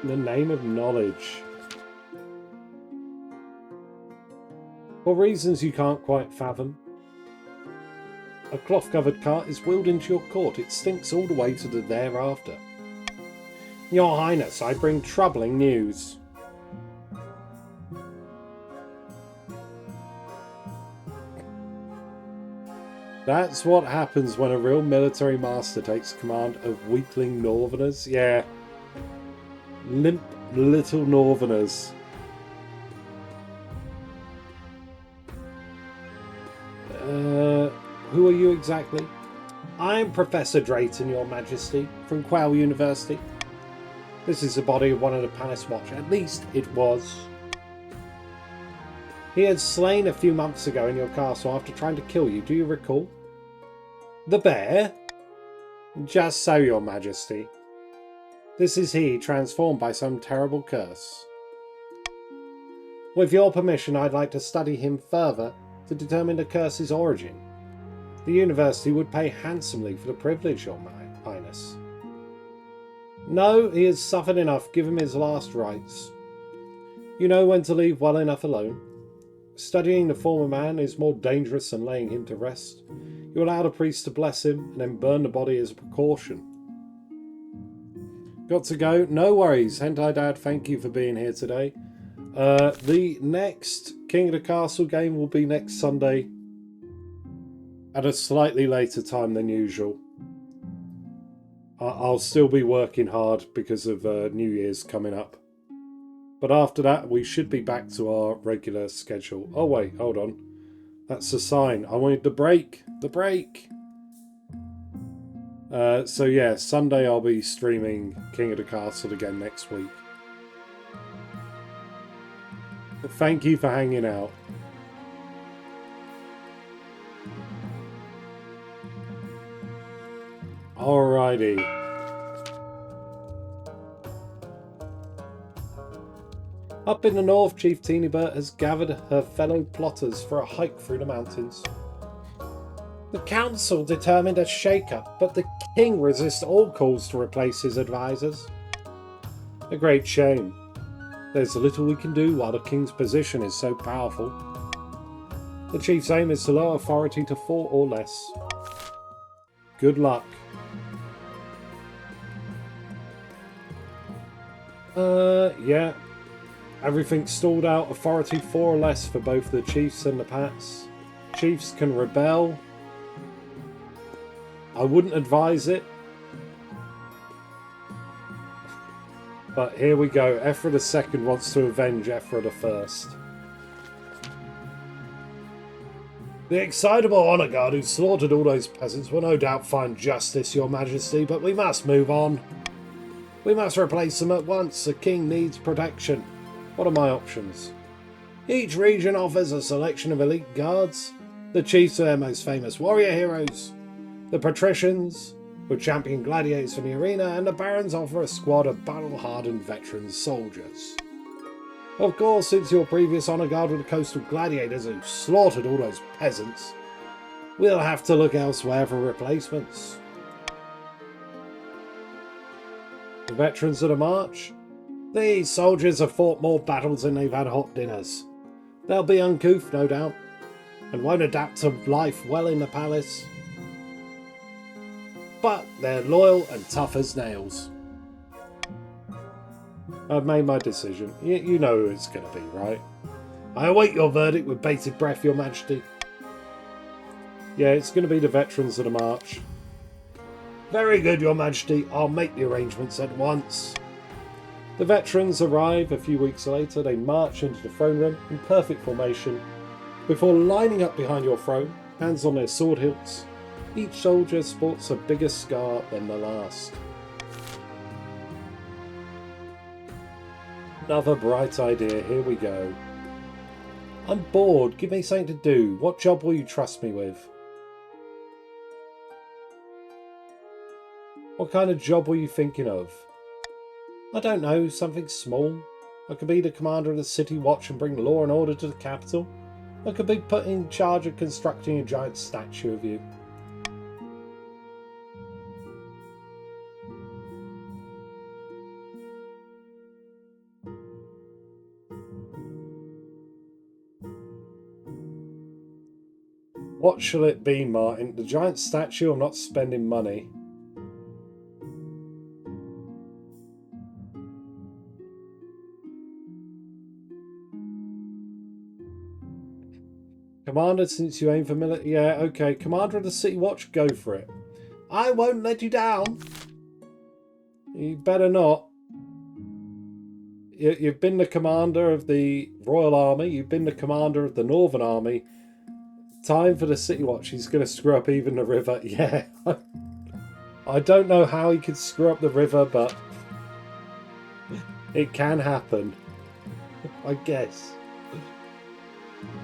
In the name of knowledge. For reasons you can't quite fathom, a cloth-covered cart is wheeled into your court. It stinks all the way to the thereafter. Your Highness, I bring troubling news. That's what happens when a real military master takes command of weakling northerners. Yeah. Limp little northerners. Who are you exactly? I'm Professor Drayton, Your Majesty, from Quell University. This is the body of one of the Palace Watch. At least it was. He had slain a few months ago in your castle after trying to kill you. Do you recall? The bear? Just so, Your Majesty. This is he, transformed by some terrible curse. With your permission, I'd like to study him further to determine the curse's origin. The university would pay handsomely for the privilege, Your Highness. No, he has suffered enough. Give him his last rites. You know when to leave well enough alone. Studying the former man is more dangerous than laying him to rest. You allow the priest to bless him and then burn the body as a precaution. Got to go. No worries. Hentai Dad, thank you for being here today. The next King of the Castle game will be next Sunday at a slightly later time than usual. I'll still be working hard because of New Year's coming up. But after that, we should be back to our regular schedule. Oh wait, hold on. That's a sign. I wanted the break. The break! So yeah, Sunday I'll be streaming King of the Castle again next week. But thank you for hanging out. Alrighty. Up in the north, Chief Teenybert has gathered her fellow plotters for a hike through the mountains. The council determined a shake-up, but the king resists all calls to replace his advisors. A great shame. There's little we can do while the king's position is so powerful. The chief's aim is to lower authority to 4 or less. Good luck. Yeah. Everything's stalled out. Authority 4 or less for both the chiefs and the pats. Chiefs can rebel. I wouldn't advise it. But here we go. Ephra II wants to avenge Ephra I. The excitable honour guard who slaughtered all those peasants will no doubt find justice, Your Majesty, but we must move on. We must replace them at once. The king needs protection. What are my options? Each region offers a selection of elite guards. The chiefs are their most famous warrior heroes. The patricians were champion gladiators for the arena, and the barons offer a squad of battle-hardened veteran soldiers. Of course, since your previous honour guard were the coastal gladiators who slaughtered all those peasants, we'll have to look elsewhere for replacements. The veterans of the march? These soldiers have fought more battles than they've had hot dinners. They'll be uncouth, no doubt, and won't adapt to life well in the palace. But they're loyal and tough as nails. I've made my decision. You know who it's going to be, right? I await your verdict with bated breath, Your Majesty. Yeah, it's going to be the veterans of the march. Very good, Your Majesty. I'll make the arrangements at once. The veterans arrive a few weeks later. They march into the throne room in perfect formation before lining up behind your throne, hands on their sword hilts. Each soldier sports a bigger scar than the last. Another bright idea. Here we go. I'm bored. Give me something to do. What job will you trust me with? What kind of job were you thinking of? I don't know, something small. I could be the commander of the city watch and bring law and order to the capital. I could be put in charge of constructing a giant statue of you. What shall it be, Martin? The giant statue? I'm not spending money. Commander, since you aim for military... Yeah, okay. Commander of the City Watch, go for it. I won't let you down. You better not. You've been the commander of the Royal Army. You've been the commander of the Northern Army. Time for the City Watch. He's going to screw up even the river. Yeah. I don't know how he could screw up the river, but it can happen. I guess.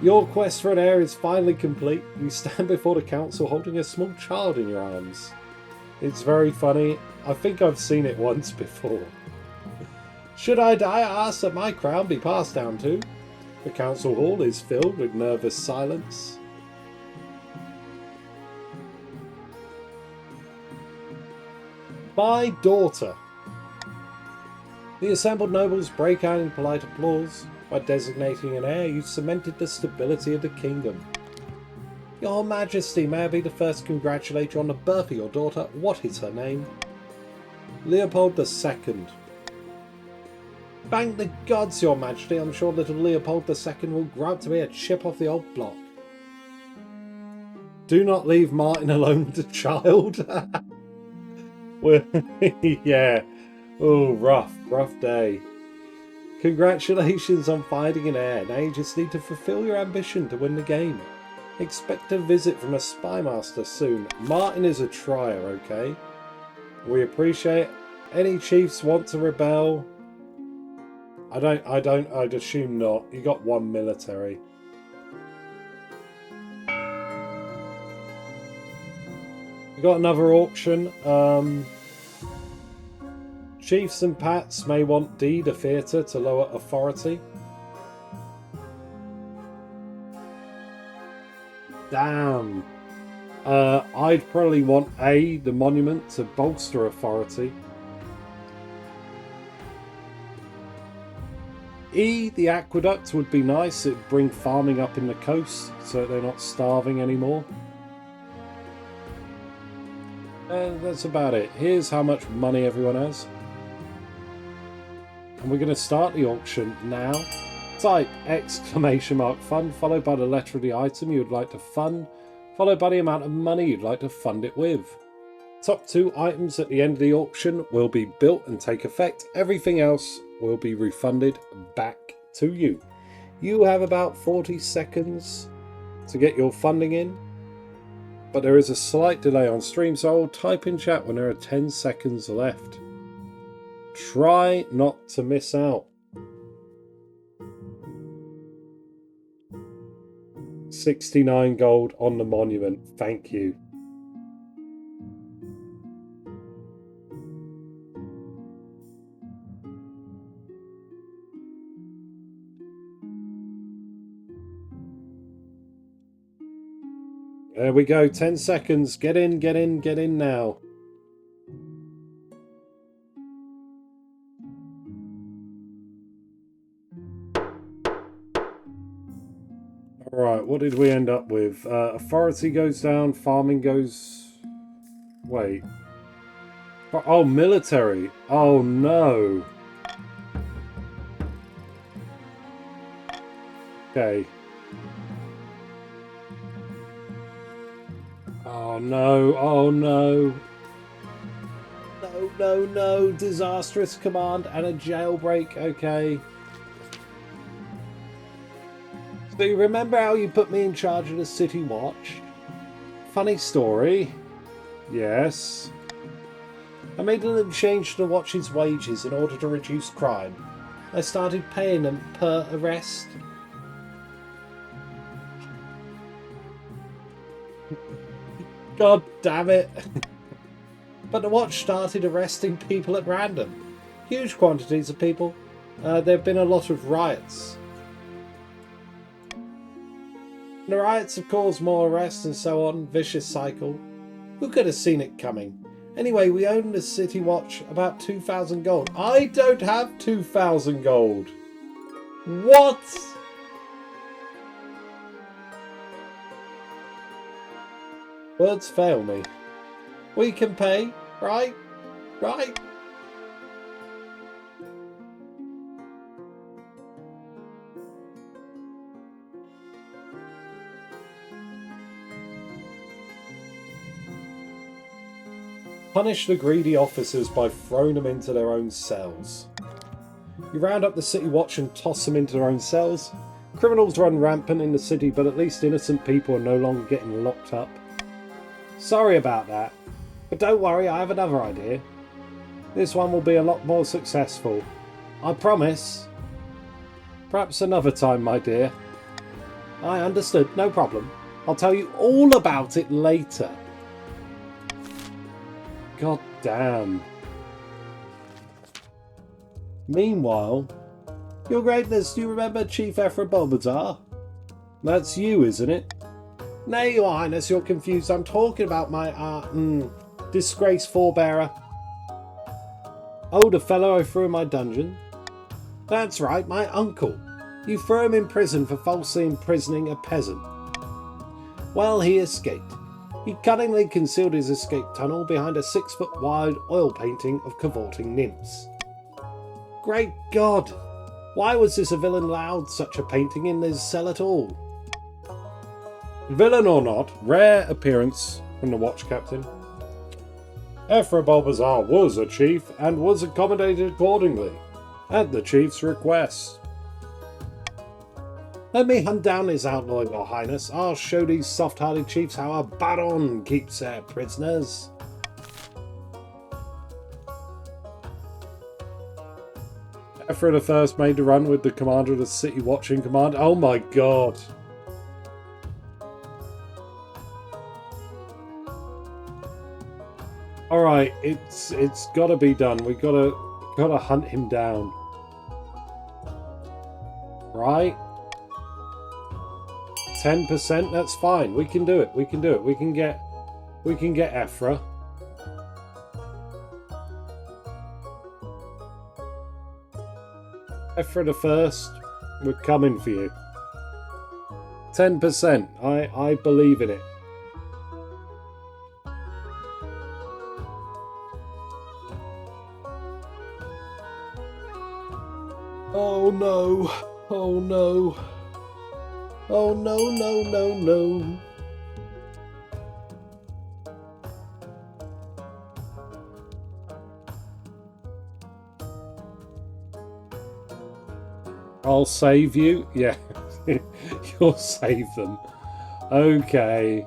Your quest for an heir is finally complete. You stand before the council holding a small child in your arms. It's very funny. I think I've seen it once before. Should I die, I ask that my crown be passed down to. The council hall is filled with nervous silence. My daughter. The assembled nobles break out in polite applause. By designating an heir, you've cemented the stability of the kingdom. Your Majesty, may I be the first to congratulate you on the birth of your daughter? What is her name? Leopold II. Thank the gods, Your Majesty. I'm sure little Leopold II will grow up to be a chip off the old block. Do not leave Martin alone with the child. Well, yeah. Oh, rough day. Congratulations on finding an heir. Now you just need to fulfill your ambition to win the game. Expect a visit from a spy master soon. Martin is a trier, okay? We appreciate any chiefs want to rebel. I'd assume not. You got one military. We got another auction. Chiefs and Pats may want D, the theatre, to lower authority. Damn. I'd probably want A, the monument, to bolster authority. E, the aqueduct, would be nice. It'd bring farming up in the coast so they're not starving anymore. That's about it. Here's how much money everyone has. And we're going to start the auction now. Type !fund followed by the letter of the item you would like to fund, followed by the amount of money you'd like to fund it with. Top 2 items at the end of the auction will be built and take effect. Everything else will be refunded back to you. You have about 40 seconds to get your funding in, but there is a slight delay on stream, so I'll type in chat when there are 10 seconds left. Try not to miss out. 69 gold on the monument. Thank you. There we go. 10 seconds. Get in now. Alright, what did we end up with? Authority goes down, farming goes... Wait. Oh, military. Oh, no. Okay. Oh, no. Oh, no. No. Disastrous command and a jailbreak. Okay. So you remember how you put me in charge of the City Watch? Funny story. Yes. I made a little change to the Watch's wages in order to reduce crime. I started paying them per arrest. God damn it. But the Watch started arresting people at random. Huge quantities of people. There have been a lot of riots. The riots have caused more arrests and so on. Vicious cycle. Who could have seen it coming? Anyway, we own the City Watch about 2,000 gold. I don't have 2,000 gold. What? Words fail me. We can pay, right? Right? Punish the greedy officers by throwing them into their own cells. You round up the city watch and toss them into their own cells. Criminals run rampant in the city, but at least innocent people are no longer getting locked up. Sorry about that, but don't worry, I have another idea. This one will be a lot more successful. I promise. Perhaps another time, my dear. I understood, no problem. I'll tell you all about it later. God damn. Meanwhile, Your Greatness, do you remember Chief Ephra Bulbasaur? That's you, isn't it? Nay, Your Highness, you're confused. I'm talking about my, disgraced forebearer. Oh, the fellow I threw in my dungeon? That's right, my uncle. You threw him in prison for falsely imprisoning a peasant. Well, he escaped. He cunningly concealed his escape tunnel behind a 6-foot wide oil painting of cavorting nymphs. Great God! Why was this villain allowed such a painting in his cell at all? Villain or not, rare appearance from the watch captain. Ephra Bulbasaur was a chief and was accommodated accordingly, at the chief's request. Let me hunt down this outlaw, Your Highness. I'll show these soft-hearted chiefs how a baron keeps their prisoners. Ephra I made the run with the commander of the city watching command. Oh my god. Alright, it's gotta be done. We gotta hunt him down. Right? 10%, that's fine. We can do it. We can do it. We can get Ephra. Ephra I, we're coming for you. 10%. I believe in it. Oh no. Oh no. Oh no, no, no, no. I'll save you. Yeah, you'll save them. Okay.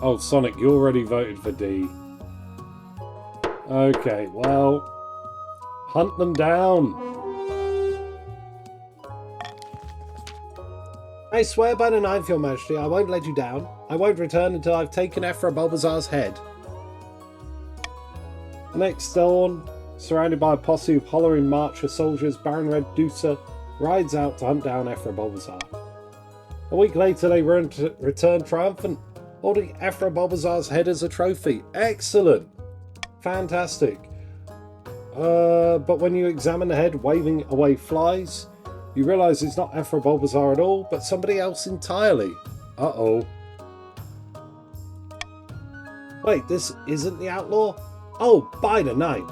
Oh, Sonic, you already voted for D. Okay, well, hunt them down. I swear by the ninth, Your Majesty, I won't let you down. I won't return until I've taken Ephra Bulbasaur's head. Next dawn, surrounded by a posse of hollering Marcher soldiers, Baron Red Deucer rides out to hunt down Ephra Bulbasaur. A week later, they return triumphant, holding Ephra Bulbasaur's head as a trophy. Excellent! Fantastic. But when you examine the head waving away flies, you realise it's not Ephra Bulbasaur at all, but somebody else entirely. Uh-oh. Wait, this isn't the outlaw? Oh, by the night.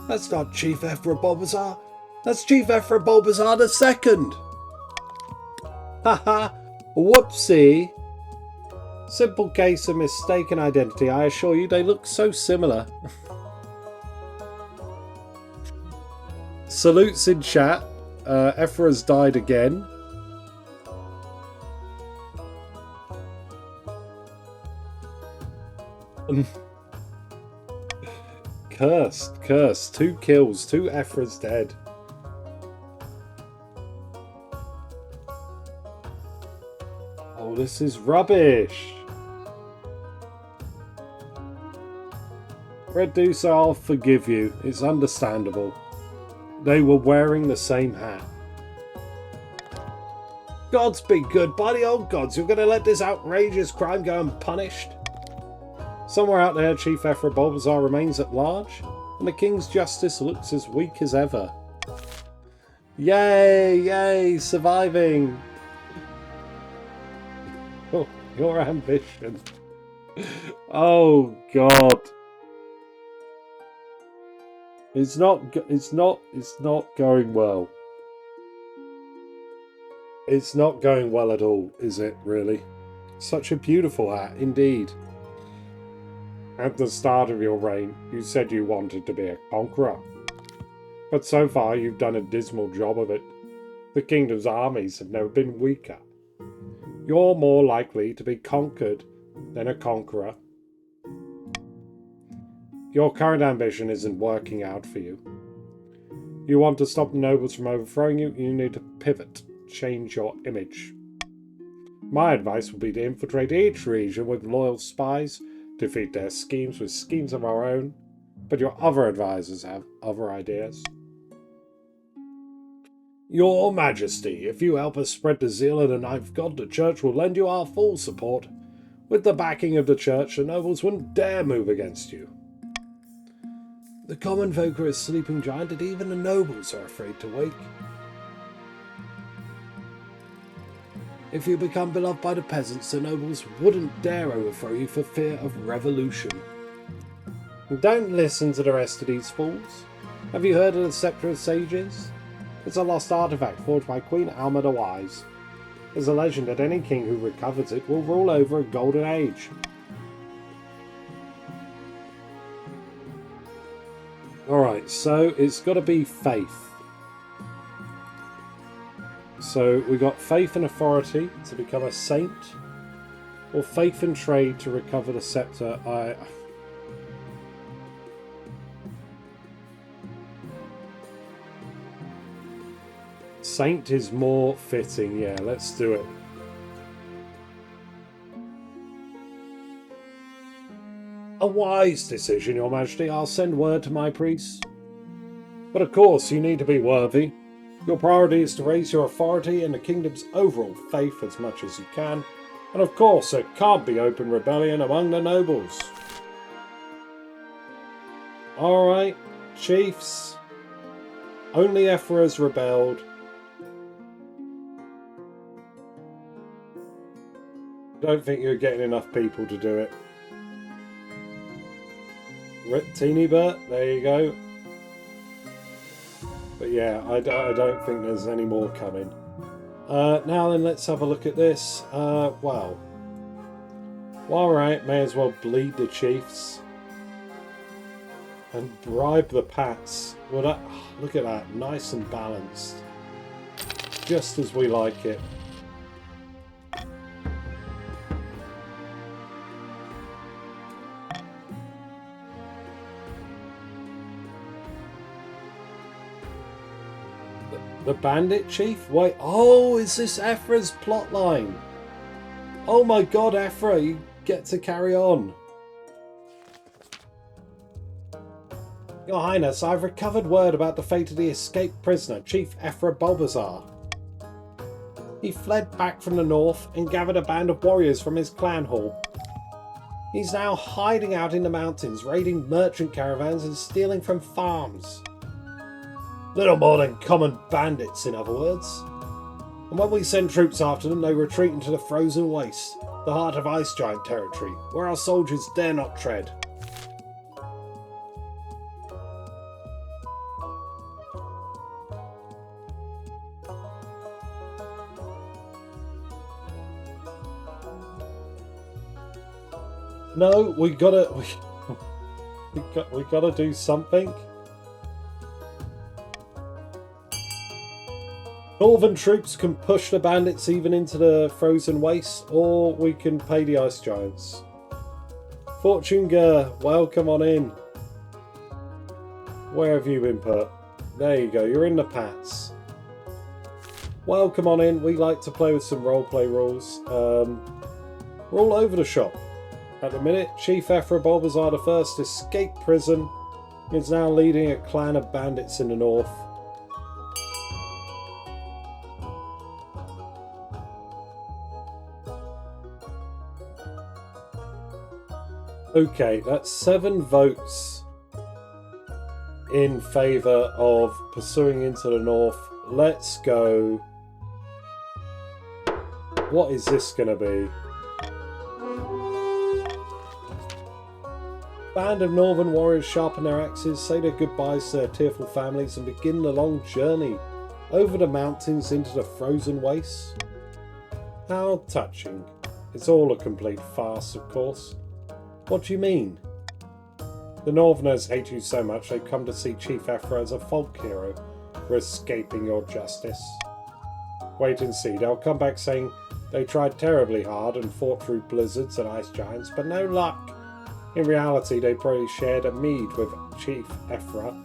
That's not Chief Ephra Bulbasaur. That's Chief Ephra Bulbasaur II. Haha, whoopsie. Simple case of mistaken identity. I assure you, they look so similar. Salutes in chat. Ephra's died again. Cursed. 2 kills. 2 Ephra's dead. Oh, this is rubbish. Red Deuce, I'll forgive you. It's understandable. They were wearing the same hat. Gods be good. By the old gods, you're going to let this outrageous crime go unpunished? Somewhere out there, Chief Ephra Bulbasaur remains at large, and the King's justice looks as weak as ever. Yay, yay, surviving. Oh, your ambition. Oh God. It's not going well. It's not going well at all, is it, really? Such a beautiful hat, indeed. At the start of your reign, you said you wanted to be a conqueror. But so far, you've done a dismal job of it. The kingdom's armies have never been weaker. You're more likely to be conquered than a conqueror. Your current ambition isn't working out for you. You want to stop the nobles from overthrowing you, you need to pivot, change your image. My advice would be to infiltrate each region with loyal spies, defeat their schemes with schemes of our own, but your other advisors have other ideas. Your Majesty, if you help us spread the zeal of the Ninth God, the Church will lend you our full support. With the backing of the Church, the nobles wouldn't dare move against you. The common folk are a sleeping giant, and even the nobles are afraid to wake. If you become beloved by the peasants, the nobles wouldn't dare overthrow you for fear of revolution. Don't listen to the rest of these fools. Have you heard of the Sceptre of Sages? It's a lost artifact forged by Queen Alma the Wise. There's a legend that any king who recovers it will rule over a golden age. Alright, so it's got to be faith. So we got faith and authority to become a saint, or faith and trade to recover the scepter. Saint is more fitting, yeah, let's do it. A wise decision, Your Majesty. I'll send word to my priests. But of course, you need to be worthy. Your priority is to raise your authority and the kingdom's overall faith as much as you can. And of course, there can't be open rebellion among the nobles. Alright, chiefs. Only Ephra has rebelled. Don't think you're getting enough people to do it. Teeny Bert, there you go. But yeah, I don't think there's any more coming. Now then, let's have a look at this. Well, while we're at it, may as well bleed the chiefs. And bribe the Pats. Well, look at that, nice and balanced. Just as we like it. The bandit chief? Wait, oh, is this Ephra's plotline? Oh my god, Ephra, you get to carry on. Your Highness, I've recovered word about the fate of the escaped prisoner, Chief Ephra Bulbasaur. He fled back from the north and gathered a band of warriors from his clan hall. He's now hiding out in the mountains, raiding merchant caravans and stealing from farms. Little more than common bandits, in other words. And when we send troops after them, they retreat into the frozen waste, the heart of Ice Giant territory, where our soldiers dare not tread. No, we gotta do something. Northern troops can push the bandits even into the frozen waste, or we can pay the ice giants. Fortune Gur, welcome on in. Where have you been put? There you go, you're in the Pats. Welcome on in, we like to play with some roleplay rules. We're all over the shop. At the minute, Chief Ephra Bulbasaur I escaped prison and is now leading a clan of bandits in the north. Okay, that's 7 votes in favour of pursuing into the north, let's go. What is this going to be? Band of northern warriors sharpen their axes, say their goodbyes to their tearful families, and begin the long journey over the mountains into the frozen wastes. How touching. It's all a complete farce, of course. What do you mean? The Northerners hate you so much they've come to see Chief Ephra as a folk hero for escaping your justice. Wait and see, they'll come back saying they tried terribly hard and fought through blizzards and ice giants, but no luck. In reality, they probably shared a mead with Chief Ephra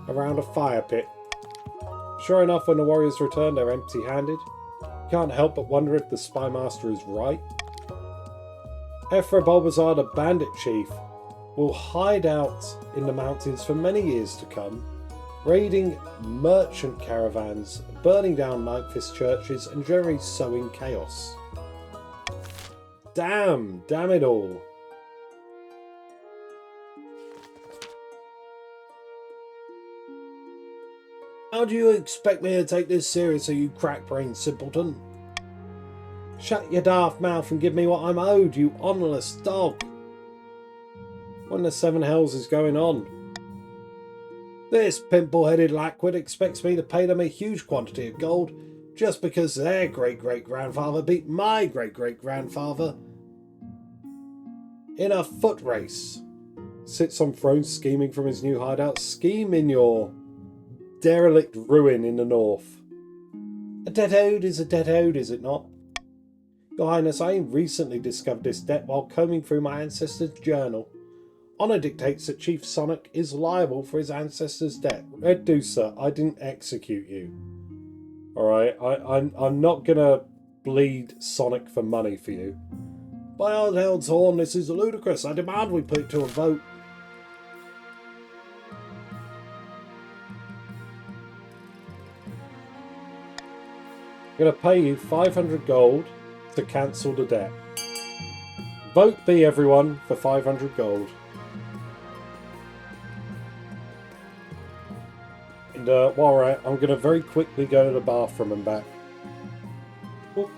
around a fire pit. Sure enough, when the warriors return, they're empty-handed. You can't help but wonder if the spy master is right. Ephra Bulbasaur, the bandit chief, will hide out in the mountains for many years to come, raiding merchant caravans, burning down Nightfist churches, and generally sowing chaos. Damn it all. How do you expect me to take this seriously, you crack-brained simpleton? Shut your daft mouth and give me what I'm owed, you honourless dog. What in the seven hells is going on? This pimple-headed lackwit expects me to pay them a huge quantity of gold just because their great-great-grandfather beat my great-great-grandfather in a foot race. Sits on throne scheming from his new hideout. Scheme in your derelict ruin in the north. A debt owed is a debt owed, is it not? Your Highness, I recently discovered this debt while combing through my ancestor's journal. Honour dictates that Chief Sonic is liable for his ancestor's debt. Red Deucer, I didn't execute you. Alright, I'm not gonna bleed Sonic for money for you. By old hell's horn, this is ludicrous. I demand we put it to a vote. I'm going to pay you 500 gold to cancel the debt. Vote B, everyone, for 500 gold. And while we're at, I'm going to very quickly go to the bathroom and back. Oop.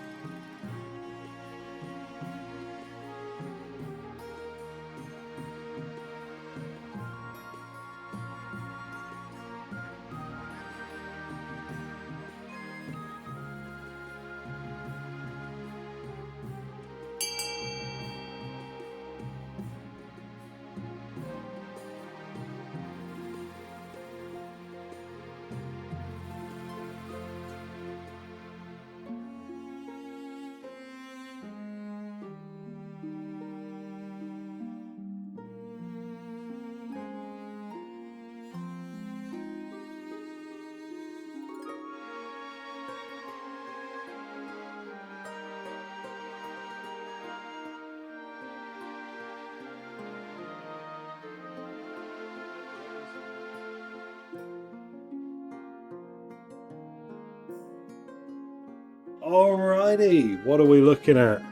Alrighty, what are we looking at?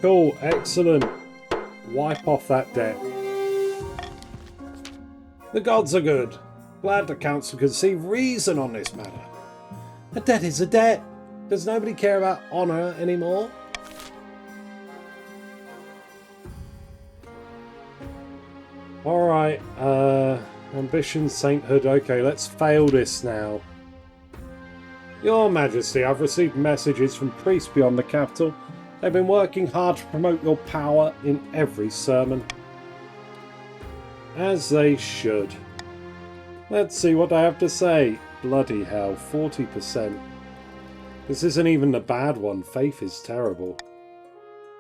Cool, excellent. Wipe off that debt. The gods are good. Glad the council could see reason on this matter. A debt is a debt. Does nobody care about honour anymore? Alright, ambition, sainthood. Okay, let's fail this now. Your Majesty, I've received messages from priests beyond the capital. They've been working hard to promote your power in every sermon. As they should. Let's see what they have to say. Bloody hell, 40%. This isn't even the bad one. Faith is terrible.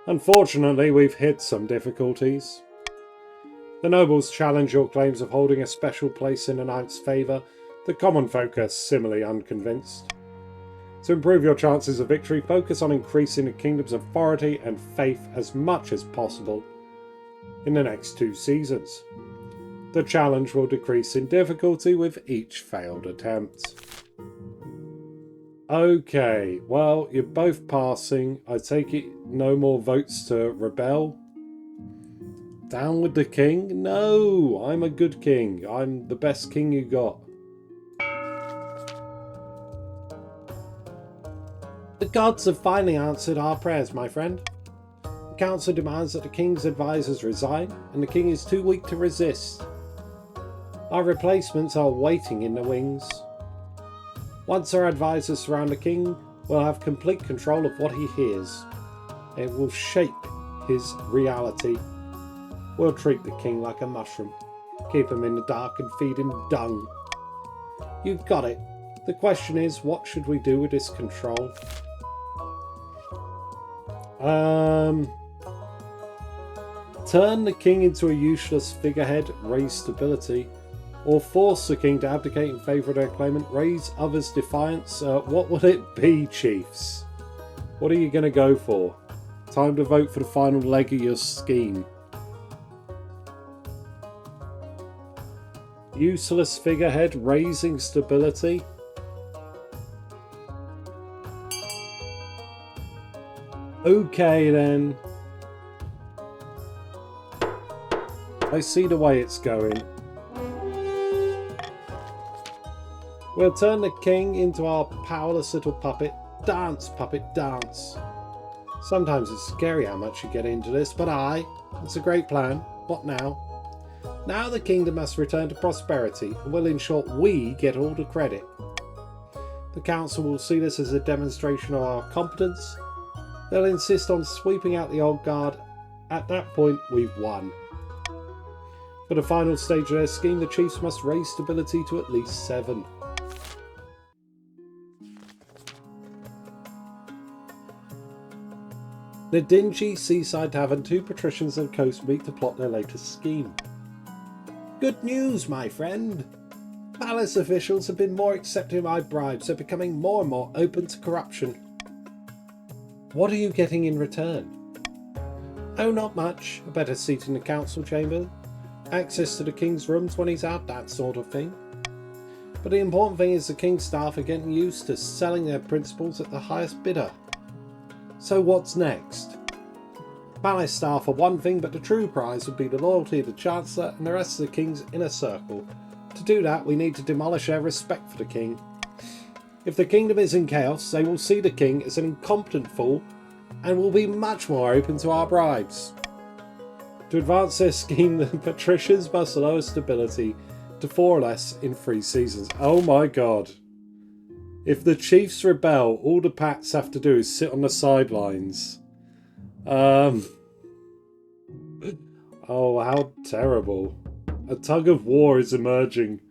Unfortunately, we've hit some difficulties. The nobles challenge your claims of holding a special place in the knight's favour. The common folk are similarly unconvinced. To improve your chances of victory, focus on increasing the kingdom's authority and faith as much as possible in the next 2 seasons. The challenge will decrease in difficulty with each failed attempt. Okay, well, you're both passing. I take it no more votes to rebel? Down with the king? No, I'm a good king. I'm the best king you got. The gods have finally answered our prayers, my friend. The council demands that the king's advisors resign, and the king is too weak to resist. Our replacements are waiting in the wings. Once our advisors surround the king, we'll have complete control of what he hears. It will shape his reality. We'll treat the king like a mushroom, keep him in the dark and feed him dung. You've got it. The question is, what should we do with this control? Turn the king into a useless figurehead, raise stability, or force the king to abdicate in favour of their claimant, raise others' defiance. What would it be, chiefs? What are you going to go for? Time to vote for the final leg of your scheme. Useless figurehead, raising stability. Okay then. I see the way it's going. We'll turn the king into our powerless little puppet. Dance, puppet, dance. Sometimes it's scary how much you get into this, but it's a great plan. What now? Now the kingdom must return to prosperity, and will ensure we get all the credit. The council will see this as a demonstration of our competence. They'll insist on sweeping out the old guard. At that point, we've won. For the final stage of their scheme, the chiefs must raise stability to at least 7. The dingy seaside tavern, 2 patricians and coast meet to plot their latest scheme. Good news, my friend! Palace officials have been more accepting of my bribes. They're becoming more and more open to corruption. What are you getting in return? Oh, not much. A better seat in the council chamber, access to the king's rooms when he's out, that sort of thing. But the important thing is the king's staff are getting used to selling their principles at the highest bidder. So what's next? Palace staff are one thing, but the true prize would be the loyalty of the Chancellor and the rest of the king's inner circle. To do that, we need to demolish their respect for the king. If the kingdom is in chaos, they will see the king as an incompetent fool and will be much more open to our bribes. To advance their scheme, the patricians must lower stability to 4 or less in 3 seasons. Oh my god. If the chiefs rebel, all the pats have to do is sit on the sidelines. Oh, how terrible. A tug of war is emerging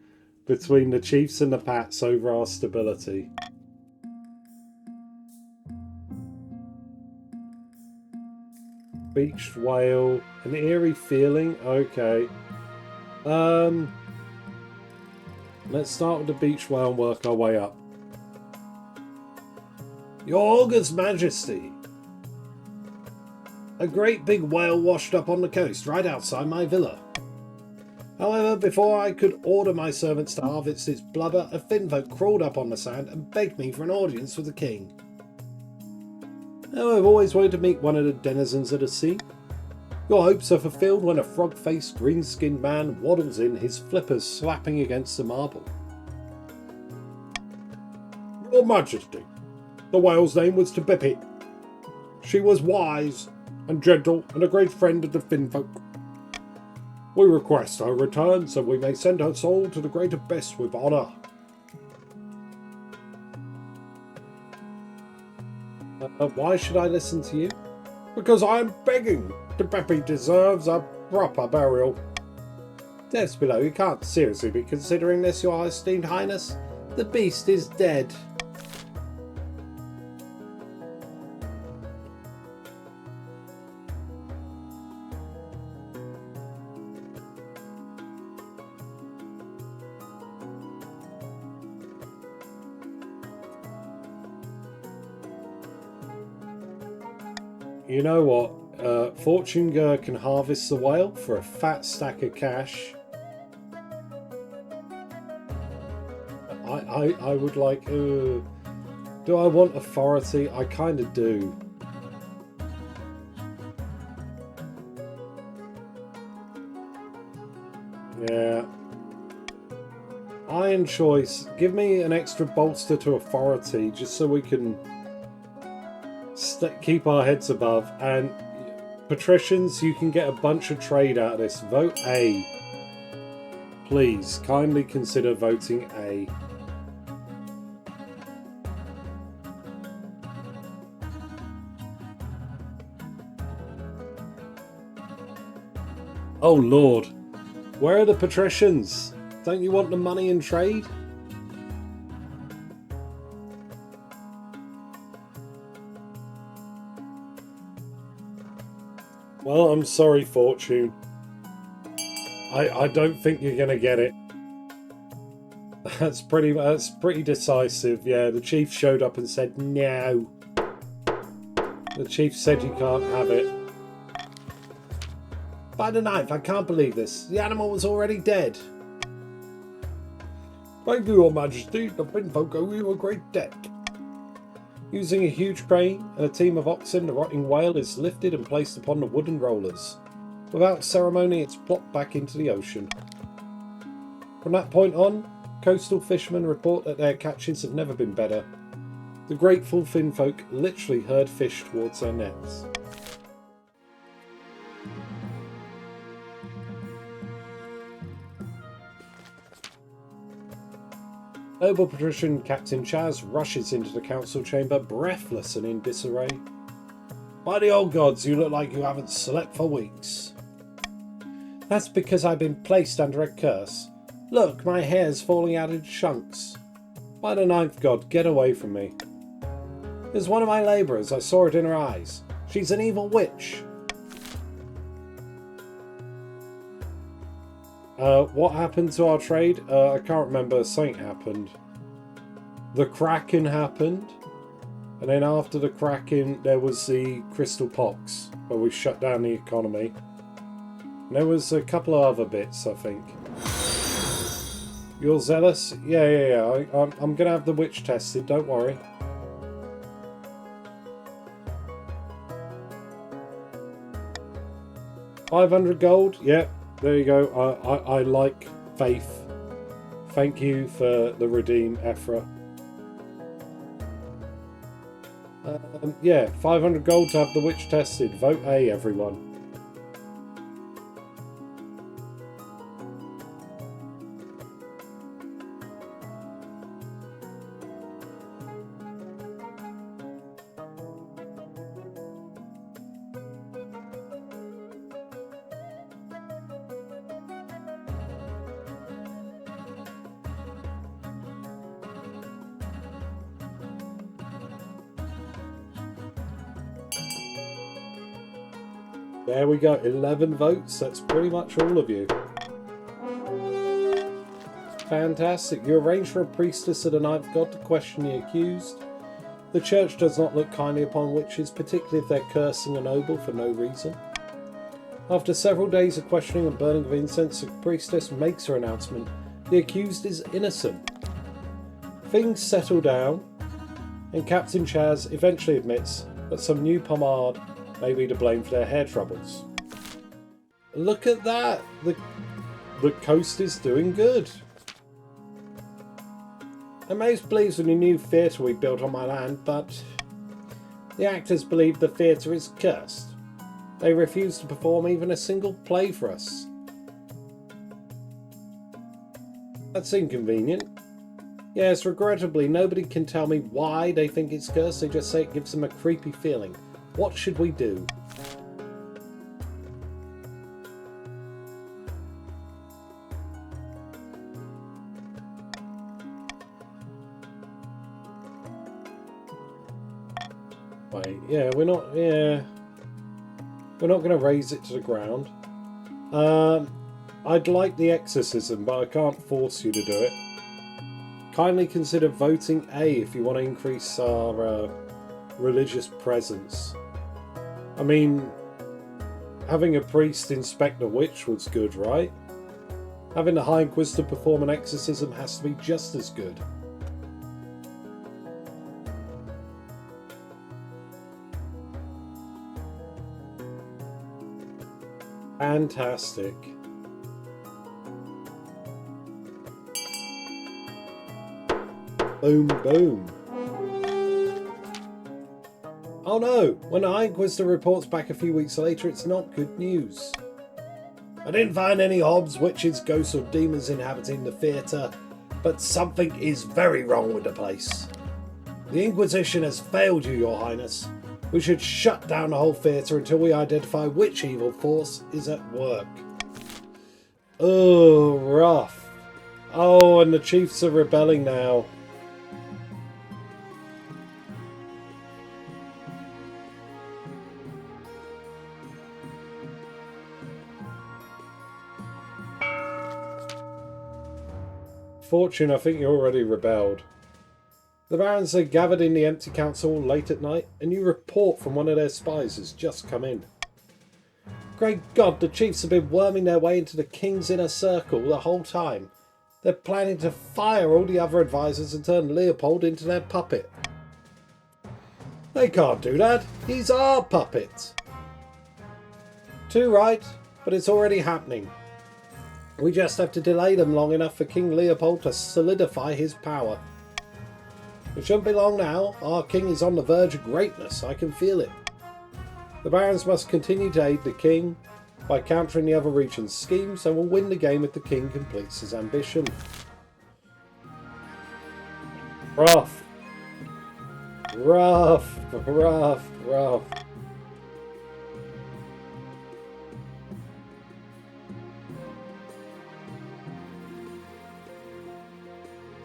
between the chiefs and the pats over our stability. Beached whale, an eerie feeling. Okay. Let's start with the beached whale and work our way up. Your August Majesty! A great big whale washed up on the coast right outside my villa. However, before I could order my servants to harvest its blubber, a finfolk crawled up on the sand and begged me for an audience with the king. Oh, I've always wanted to meet one of the denizens of the sea. Your hopes are fulfilled when a frog-faced, green-skinned man waddles in, his flippers slapping against the marble. Your Majesty, the whale's name was Tebipi. She was wise and gentle and a great friend of the finfolk. We request her return so we may send her soul to the great abyss with honour. Why should I listen to you? Because I am begging. Tebipi deserves a proper burial. Depths below, you can't seriously be considering this, your esteemed highness. The beast is dead. You know what? Fortune Gur can harvest the whale for a fat stack of cash. I would like... do I want authority? I kind of do. Yeah. Iron choice. Give me an extra bolster to authority just so we can Let's keep our heads above. And patricians, you can get a bunch of trade out of this. Vote A. Please, kindly consider voting A. Oh Lord, where are the patricians? Don't you want the money in trade? Well, I'm sorry, Fortune. I don't think you're gonna get it. That's pretty decisive. Yeah, the chief showed up and said no. The chief said you can't have it. By the knife, I can't believe this. The animal was already dead. Thank you, Your Majesty. The Finfolk owe you a great debt. Using a huge crane and a team of oxen, the rotting whale is lifted and placed upon the wooden rollers. Without ceremony, it's plopped back into the ocean. From that point on, coastal fishermen report that their catches have never been better. The grateful Finfolk literally herd fish towards their nets. Noble patrician Captain Chaz rushes into the council chamber, breathless and in disarray. By the old gods, you look like you haven't slept for weeks. That's because I've been placed under a curse. Look, my hair's falling out in chunks. By the ninth god, get away from me. There's one of my labourers, I saw it in her eyes. She's an evil witch. What happened to our trade? I can't remember. Something happened. The Kraken happened. And then after the Kraken, there was the Crystal Pox, where we shut down the economy. And there was a couple of other bits, I think. You're zealous? Yeah. I'm going to have the witch tested, don't worry. $500 gold? Yep. There you go. I like faith. Thank you for the redeem, Ephra. Yeah, 500 gold to have the witch tested. Vote A, everyone. There we go, 11 votes. That's pretty much all of you. Fantastic. You arrange for a priestess of the ninth god to question the accused. The church does not look kindly upon witches, particularly if they're cursing a noble for no reason. After several days of questioning and burning of incense, the priestess makes her announcement. The accused is innocent. Things settle down, and Captain Chaz eventually admits that some new pomade may be to blame for their hair troubles. Look at that! The coast is doing good. I'm most pleased with the new theatre we built on my land, but the actors believe the theatre is cursed. They refuse to perform even a single play for us. That's inconvenient. Yes, regrettably, nobody can tell me why they think it's cursed. They just say it gives them a creepy feeling. What should we do? Wait, yeah, we're not going to raise it to the ground. I'd like the exorcism, but I can't force you to do it. Kindly consider voting A if you want to increase our religious presence. I mean, having a priest inspect a witch was good, right? Having the High Inquisitor perform an exorcism has to be just as good. Fantastic. Boom, boom. Oh no, when our Inquisitor reports back a few weeks later, it's not good news. I didn't find any hobs, witches, ghosts or demons inhabiting the theatre, but something is very wrong with the place. The Inquisition has failed you, Your Highness. We should shut down the whole theatre until we identify which evil force is at work. Oh, rough. Oh, and the chiefs are rebelling now. Fortune, I think you already rebelled. The barons are gathered in the empty council late at night. A new report from one of their spies has just come in. Great God, the chiefs have been worming their way into the king's inner circle the whole time. They're planning to fire all the other advisors and turn Leopold into their puppet. They can't do that. He's our puppet. Too right, but it's already happening. We just have to delay them long enough for King Leopold to solidify his power. It shouldn't be long now. Our king is on the verge of greatness. I can feel it. The barons must continue to aid the king by countering the other region's schemes and will win the game if the king completes his ambition. Rough. Rough. Rough. Rough.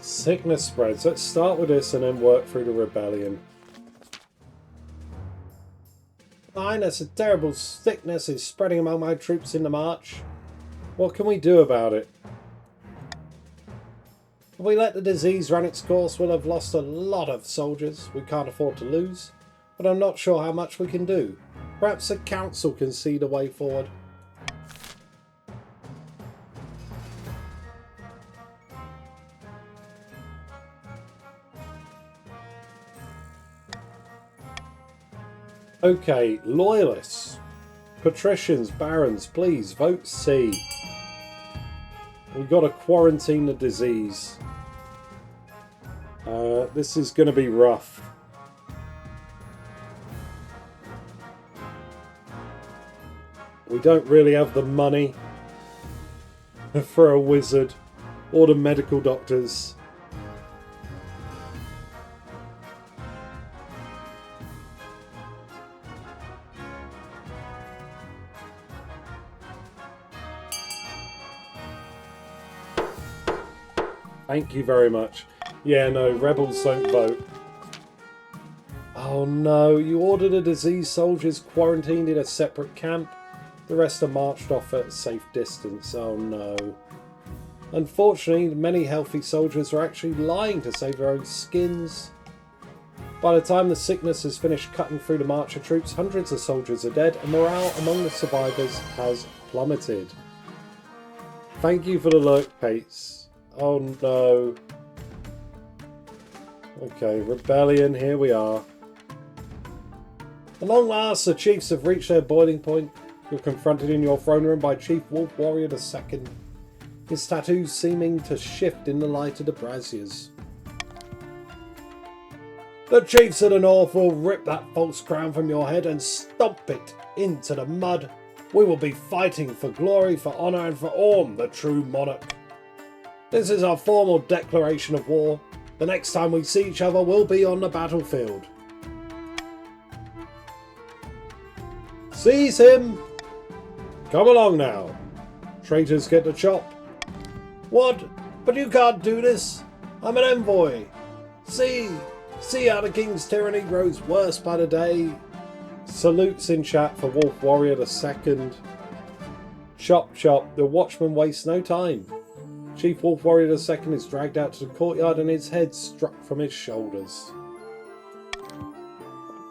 Sickness spreads. Let's start with this and then work through the rebellion. Highness, a terrible sickness is spreading among my troops in the march. What can we do about it? If we let the disease run its course, we'll have lost a lot of soldiers we can't afford to lose, but I'm not sure how much we can do. Perhaps the council can see the way forward. Okay, loyalists, patricians, barons, please vote C. We've got to quarantine the disease. This is going to be rough. We don't really have the money for a wizard or the medical doctors. Thank you very much. Yeah, no, rebels don't vote. Oh no, you ordered the diseased soldiers quarantined in a separate camp. The rest are marched off at a safe distance. Oh no. Unfortunately, many healthy soldiers are actually lying to save their own skins. By the time the sickness has finished cutting through the marcher troops, hundreds of soldiers are dead and morale among the survivors has plummeted. Thank you for the lurk, Pates. Oh no. Okay, rebellion, here we are. At long last, the chiefs have reached their boiling point. You're confronted in your throne room by Chief Wolf Warrior II. His tattoos seeming to shift in the light of the braziers. The chiefs of the north will rip that false crown from your head and stomp it into the mud. We will be fighting for glory, for honour and for Orm, the true monarch. This is our formal declaration of war. The next time we see each other will be on the battlefield. Seize him! Come along now. Traitors get the chop. What? But you can't do this. I'm an envoy. See how the king's tyranny grows worse by the day. Salutes in chat for Wolf Warrior II. Chop chop, the watchman wastes no time. Chief Wolf Warrior II is dragged out to the courtyard and his head struck from his shoulders.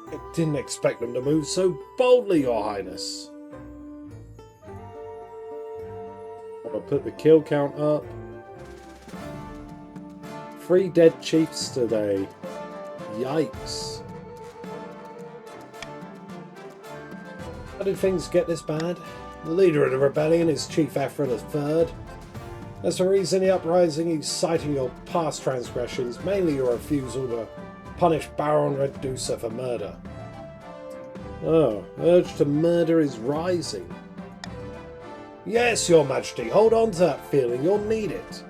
I didn't expect them to move so boldly, Your Highness. I'll put the kill count up. 3 dead chiefs today. Yikes. How did things get this bad? The leader of the rebellion is Chief Ephra III. As for reason the uprising, he's citing your past transgressions, mainly your refusal to punish Baron Reducer for murder. Oh, urge to murder is rising. Yes, Your Majesty, hold on to that feeling, you'll need it.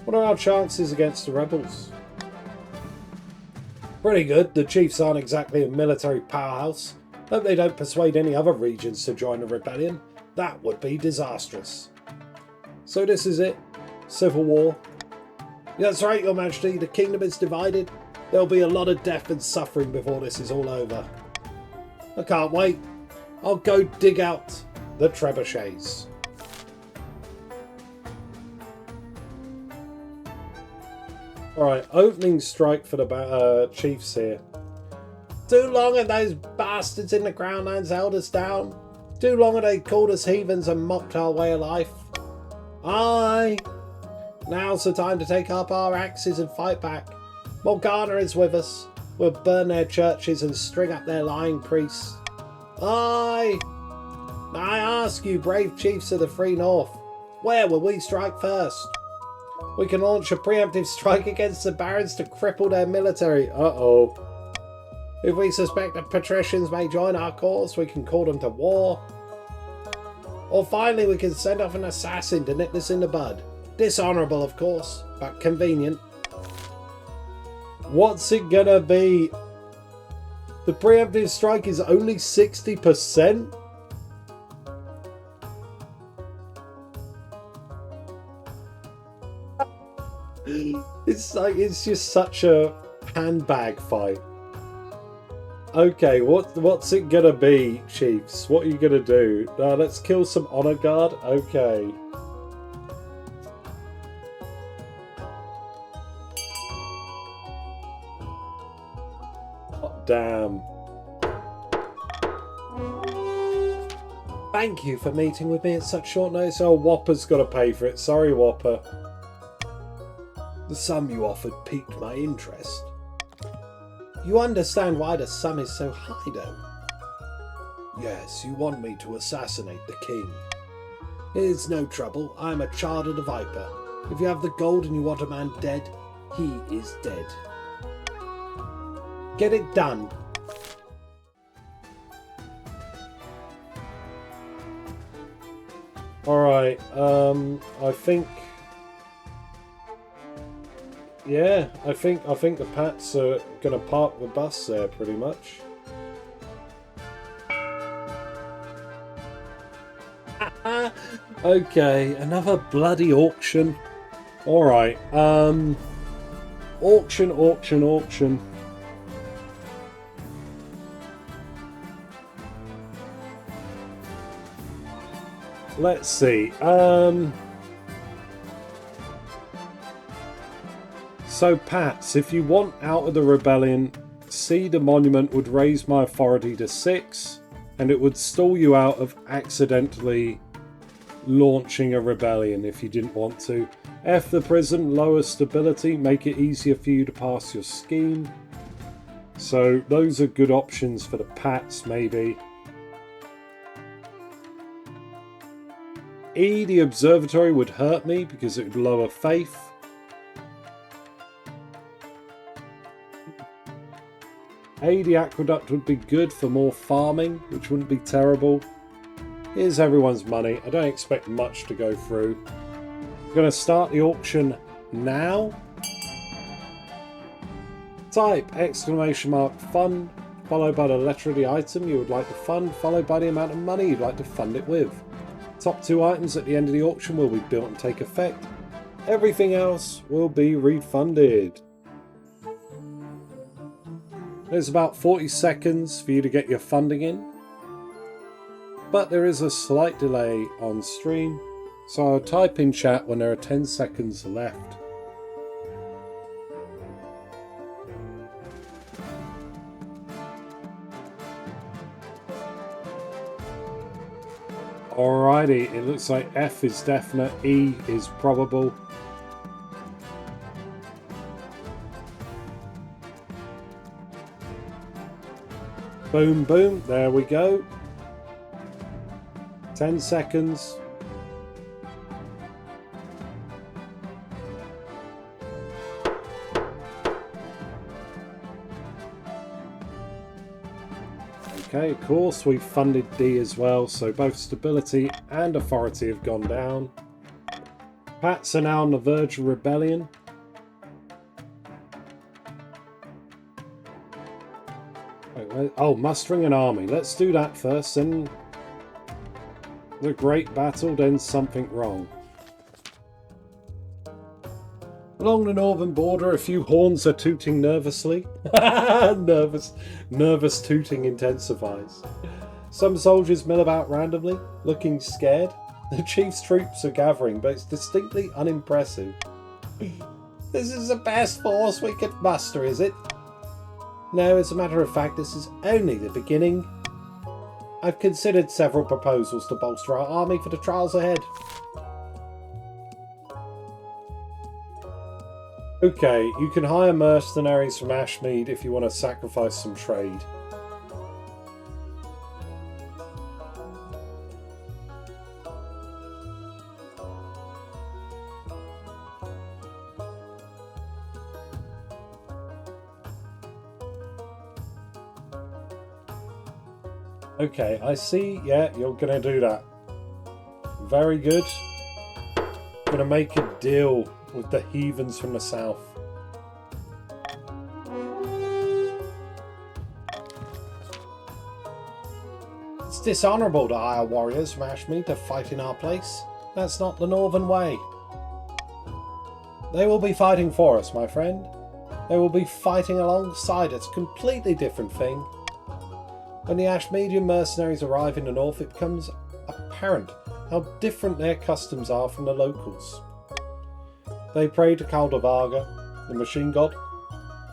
What are our chances against the rebels? Pretty good, the chiefs aren't exactly a military powerhouse. Hope they don't persuade any other regions to join the rebellion. That would be disastrous. So this is it? Civil war? That's right, Your Majesty, the kingdom is divided. There'll be a lot of death and suffering before this is all over. I can't wait. I'll go dig out the trebuchets. Alright, opening strike for the chiefs here. Too long have those bastards in the Crown Lands held us down. Too long have they called us heathens and mocked our way of life. Aye! Now's the time to take up our axes and fight back. Morgana is with us. We'll burn their churches and string up their lying priests. Aye! I ask you, brave chiefs of the Free North, where will we strike first? We can launch a preemptive strike against the barons to cripple their military. Uh-oh. If we suspect that patricians may join our cause, we can call them to war. Or finally, we can send off an assassin to nip this in the bud. Dishonourable, of course, but convenient. What's it gonna be? The preemptive strike is only 60%? It's just such a handbag fight. Okay, what's it gonna be, chiefs? What are you gonna do? Let's kill some honor guard. Okay. Oh, damn. Thank you for meeting with me at such short notice. Oh, Whopper's got to pay for it. Sorry, Whopper. The sum you offered piqued my interest. You understand why the sum is so high, though? Yes, you want me to assassinate the king. It's no trouble. I'm a child of the Viper. If you have the gold and you want a man dead, he is dead. Get it done. Alright, I think... Yeah, I think the Pats are going to park the bus there, pretty much. Okay, another bloody auction. Alright, auction. Let's see, so Pats, if you want out of the rebellion, see the monument would raise my authority to 6, and it would stall you out of accidentally launching a rebellion if you didn't want to. F the prison, lower stability, make it easier for you to pass your scheme. So those are good options for the Pats, maybe. E, the observatory would hurt me because it would lower faith. A, the aqueduct would be good for more farming, which wouldn't be terrible. Here's everyone's money. I don't expect much to go through. I'm going to start the auction now. Type exclamation mark fund, followed by the letter of the item you would like to fund, followed by the amount of money you'd like to fund it with. Top 2 items at the end of the auction will be built and take effect. Everything else will be refunded. There's about 40 seconds for you to get your funding in, but there is a slight delay on stream, so I'll type in chat when there are 10 seconds left. Alrighty, it looks like F is definite, E is probable. Boom, boom, there we go. 10 seconds. Okay, of course, we've funded D as well, so both stability and authority have gone down. Pats are now on the verge of rebellion. Wait, oh, mustering an army. Let's do that first, then the great battle, then something wrong. Along the northern border, a few horns are tooting nervously. Nervous tooting intensifies. Some soldiers mill about randomly, looking scared. The chief's troops are gathering, but it's distinctly unimpressive. This is the best force we could muster, is it? No, as a matter of fact, this is only the beginning. I've considered several proposals to bolster our army for the trials ahead. Okay, you can hire mercenaries from Ashmead if you want to sacrifice some trade. Okay, I see. Yeah, you're going to do that. Very good. Going to make a deal with the heathens from the south. It's dishonourable to hire warriors from Ashmead to fight in our place. That's not the northern way. They will be fighting for us, my friend. They will be fighting alongside us. Completely different thing. When the Ashmeadian mercenaries arrive in the north, it becomes apparent how different their customs are from the locals. They pray to Kaldavaga, the machine god,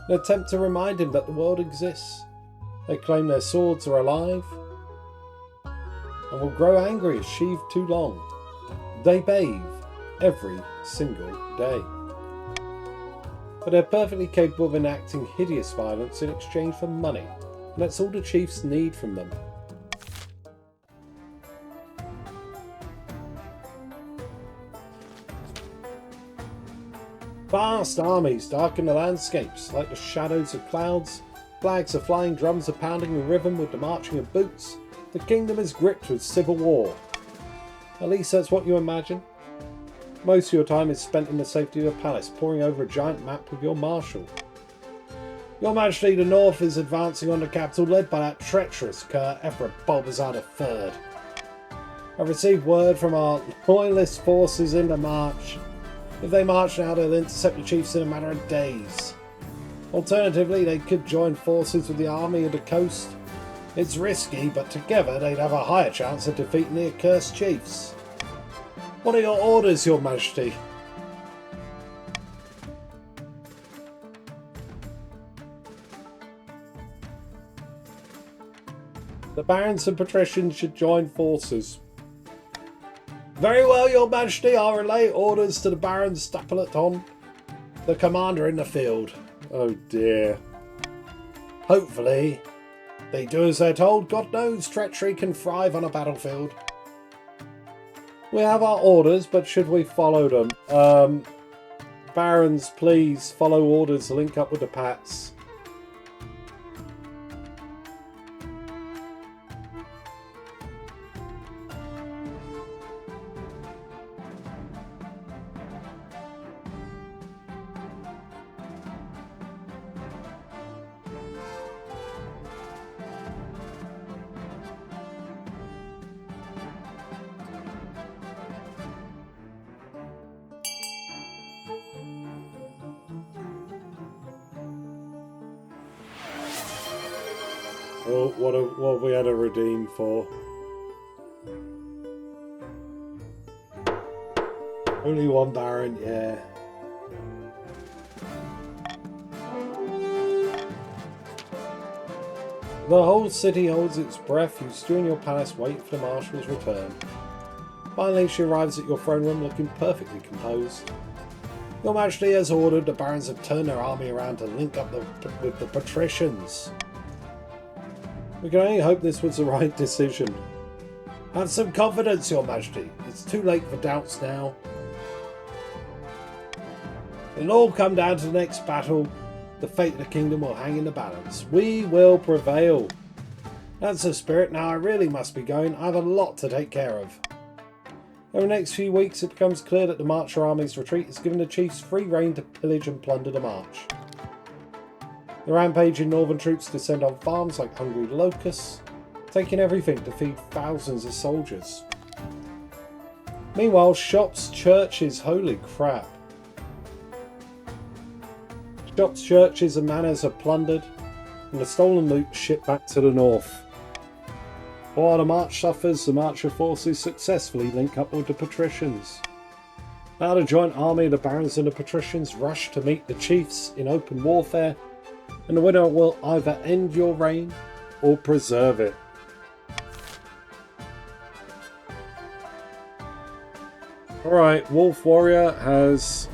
and attempt to remind him that the world exists. They claim their swords are alive and will grow angry if sheathed too long. They bathe every single day. But they're perfectly capable of enacting hideous violence in exchange for money. And that's all the chiefs need from them. Vast armies darken the landscapes like the shadows of clouds. Flags are flying, drums are pounding in rhythm with the marching of boots. The kingdom is gripped with civil war. At least that's what you imagine. Most of your time is spent in the safety of your palace, poring over a giant map with your marshal. Your Majesty, the North is advancing on the capital, led by that treacherous cur, Emperor Bulbasaur III. I've received word from our loyalist forces in the march. If they march now, they'll intercept the chiefs in a matter of days. Alternatively, they could join forces with the army of the coast. It's risky, but together they'd have a higher chance of defeating the accursed chiefs. What are your orders, Your Majesty? The barons and patricians should join forces. Very well, Your Majesty. I'll relay orders to the Baron Stapleton, the commander in the field. Oh dear. Hopefully, they do as they're told. God knows treachery can thrive on a battlefield. We have our orders, but should we follow them? Barons, please follow orders. Link up with the Pats. Oh, what have we had to redeem for? Only one Baron, yeah. The whole city holds its breath. You stew in your palace, wait for the Marshal's return. Finally, she arrives at your throne room looking perfectly composed. Your Majesty has ordered. The Barons have turned their army around to link up with the patricians. We can only hope this was the right decision. Have some confidence, Your Majesty. It's too late for doubts now. It'll all come down to the next battle. The fate of the kingdom will hang in the balance. We will prevail. That's the spirit. Now I really must be going. I have a lot to take care of. Over the next few weeks, it becomes clear that the Marcher Army's retreat has given the chiefs free rein to pillage and plunder the march. The rampaging northern troops descend on farms like hungry locusts, taking everything to feed thousands of soldiers. Meanwhile, shops, churches, holy crap. Shops, churches and manors are plundered, and the stolen loot shipped back to the north. While the march suffers, the Marcher forces successfully link up with the patricians. Now the joint army of the barons and the patricians rush to meet the chiefs in open warfare, and the winner will either end your reign or preserve it. Alright, Wolf Warrior has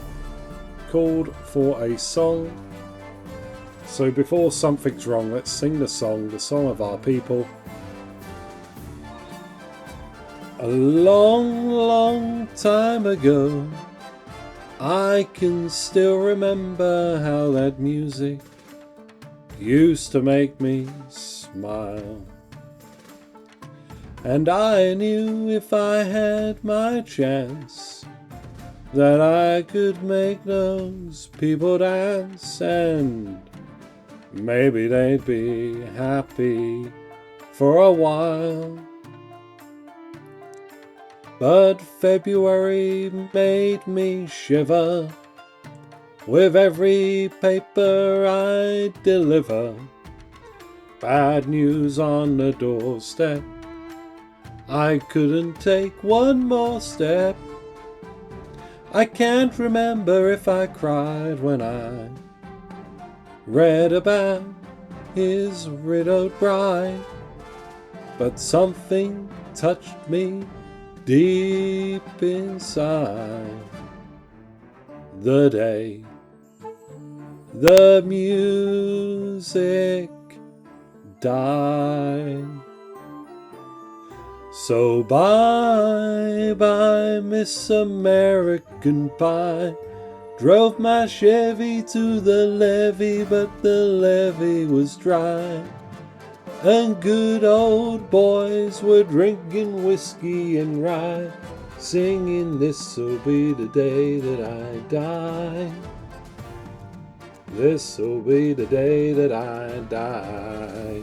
called for a song. So before something's wrong, let's sing the song of our people. A long, long time ago, I can still remember how that music used to make me smile. And I knew if I had my chance that I could make those people dance, and maybe they'd be happy for a while. But February made me shiver with every paper I deliver. Bad news on the doorstep. I couldn't take one more step. I can't remember if I cried when I read about his widowed bride, but something touched me deep inside the day the music died. So bye bye Miss American Pie. Drove my Chevy to the levee, but the levee was dry, and good old boys were drinking whiskey and rye, singing this'll be the day that I die. This'll be the day that I die.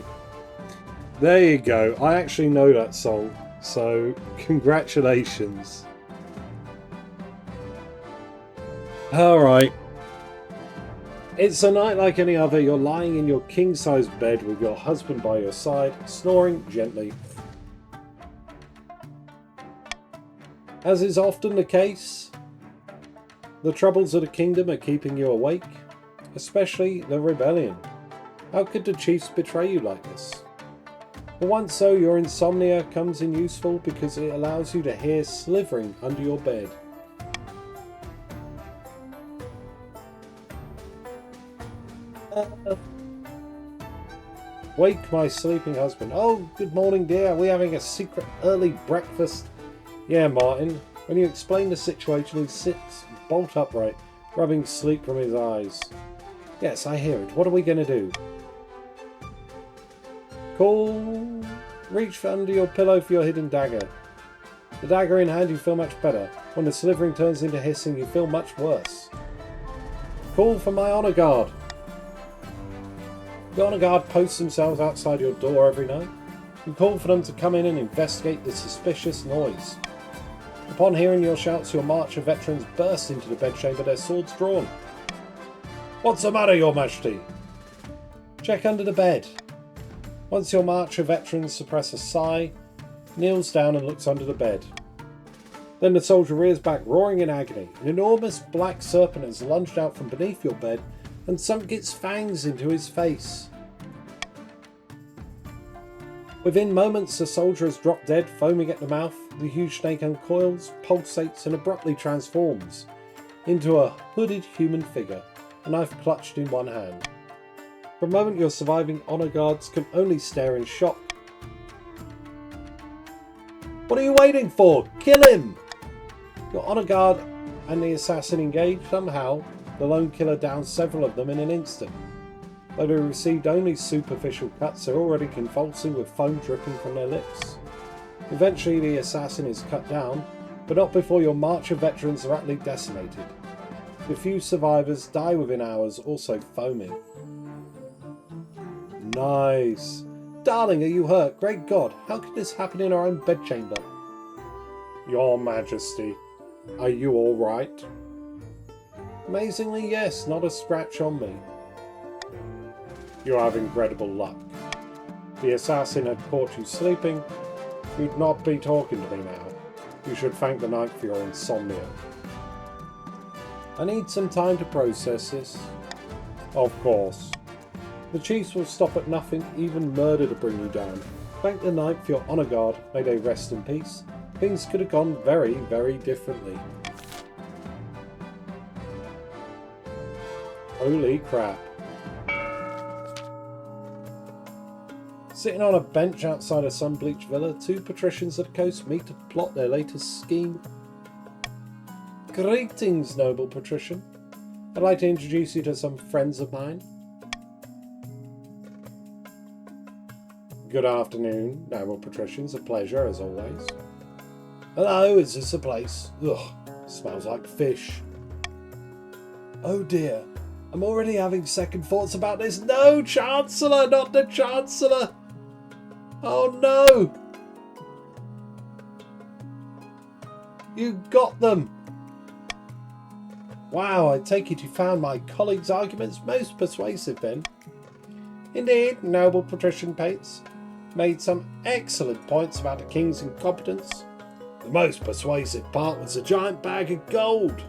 There you go. I actually know that song, so congratulations. Alright. It's a night like any other. You're lying in your king-size bed with your husband by your side, snoring gently. As is often the case, the troubles of the kingdom are keeping you awake, especially the rebellion. How could the chiefs betray you like this? For once though, your insomnia comes in useful because it allows you to hear slithering under your bed. Wake my sleeping husband. Oh, good morning, dear. Are we having a secret early breakfast? Yeah, Martin. When you explain the situation, he sits bolt upright, rubbing sleep from his eyes. Yes, I hear it. What are we going to do? Cool. Reach under your pillow for your hidden dagger. The dagger in hand, you feel much better. When the slithering turns into hissing, you feel much worse. Call for my honor guard. The honor guard posts themselves outside your door every night. You call for them to come in and investigate the suspicious noise. Upon hearing your shouts, your marcher veterans burst into the bedchamber, their swords drawn. What's the matter, your majesty? Check under the bed. Once your marcher veterans suppress a sigh, kneels down and looks under the bed. Then the soldier rears back, roaring in agony. An enormous black serpent has lunged out from beneath your bed and sunk its fangs into his face. Within moments, the soldier has dropped dead, foaming at the mouth. The huge snake uncoils, pulsates, and abruptly transforms into a hooded human figure, a knife clutched in one hand. For a moment, your surviving honor guards can only stare in shock. What are you waiting for? Kill him! Your honor guard and the assassin engage. Somehow, the lone killer downs several of them in an instant. Though they received only superficial cuts, they're already convulsing with foam dripping from their lips. Eventually the assassin is cut down, but not before your march of veterans are utterly decimated. The few survivors die within hours, also foaming. Nice. Darling, are you hurt? Great God, how could this happen in our own bedchamber? Your Majesty, are you all right? Amazingly, yes, not a scratch on me. You have incredible luck. If the assassin had caught you sleeping, you'd not be talking to me now. You should thank the night for your insomnia. I need some time to process this. Of course. The chiefs will stop at nothing, even murder to bring you down. Thank the night for your honour guard. May they rest in peace. Things could have gone very, very differently. Holy crap. Sitting on a bench outside a sun-bleached villa, two patricians of the coast meet to plot their latest scheme. Greetings, noble patrician. I'd like to introduce you to some friends of mine. Good afternoon, noble patricians. A pleasure, as always. Hello, is this the place? Ugh, smells like fish. Oh dear, I'm already having second thoughts about this. No, Chancellor, not the Chancellor! Oh no! You got them! Wow, I take it you found my colleague's arguments most persuasive then. Indeed, noble patrician Pates made some excellent points about the king's incompetence. The most persuasive part was the giant bag of gold.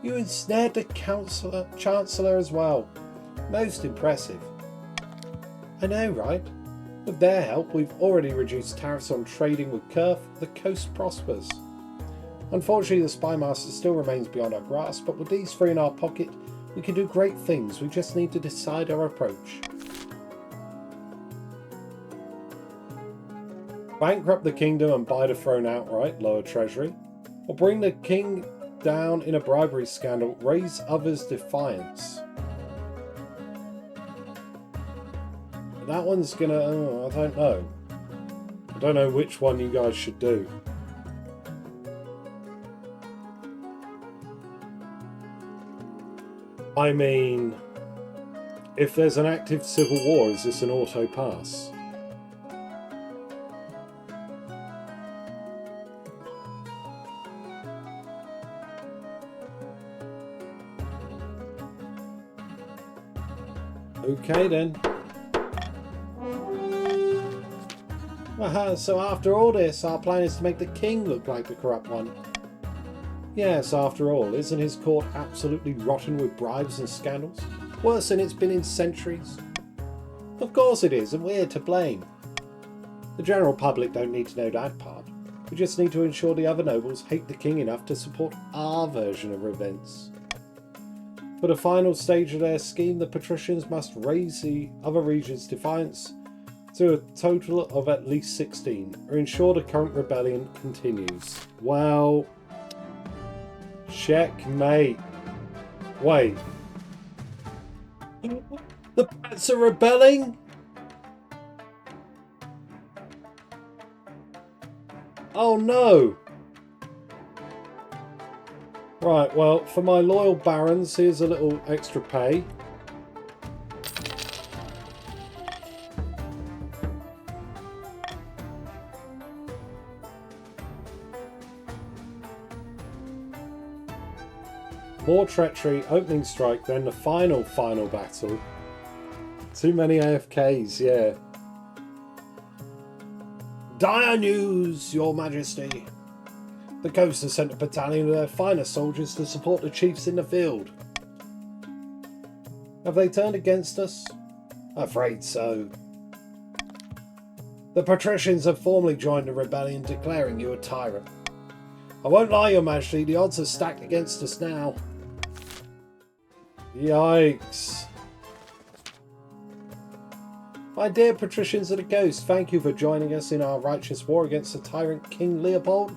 You ensnared the Chancellor as well. Most impressive. I know, right? With their help, we've already reduced tariffs on trading with Kurth. The coast prospers. Unfortunately, the Spymaster still remains beyond our grasp, but with these three in our pocket, we can do great things. We just need to decide our approach. Bankrupt the kingdom and buy the throne outright, lower treasury. Or bring the king down in a bribery scandal, raise others' defiance. That one's gonna... oh, I don't know. I don't know which one you guys should do. I mean, if there's an active civil war, is this an auto pass? Okay then. Aha, so after all this, our plan is to make the king look like the corrupt one. Yes, after all, isn't his court absolutely rotten with bribes and scandals? Worse than it's been in centuries. Of course it is, and we're to blame. The general public don't need to know that part. We just need to ensure the other nobles hate the king enough to support our version of events. For the final stage of their scheme, the patricians must raise the other regions' defiance to a total of at least 16, or ensure the current rebellion continues. Well... checkmate. Wait. The Pats are rebelling? Oh no! Right, well, for my loyal barons, here's a little extra pay. More treachery, opening strike, then the final battle. Too many AFKs, yeah. Dire news, Your Majesty. The coast has sent a battalion of their finest soldiers to support the chiefs in the field. Have they turned against us? Afraid so. The patricians have formally joined the rebellion, declaring you a tyrant. I won't lie, Your Majesty, the odds are stacked against us now. Yikes. My dear patricians of the coast, thank you for joining us in our righteous war against the tyrant King Leopold.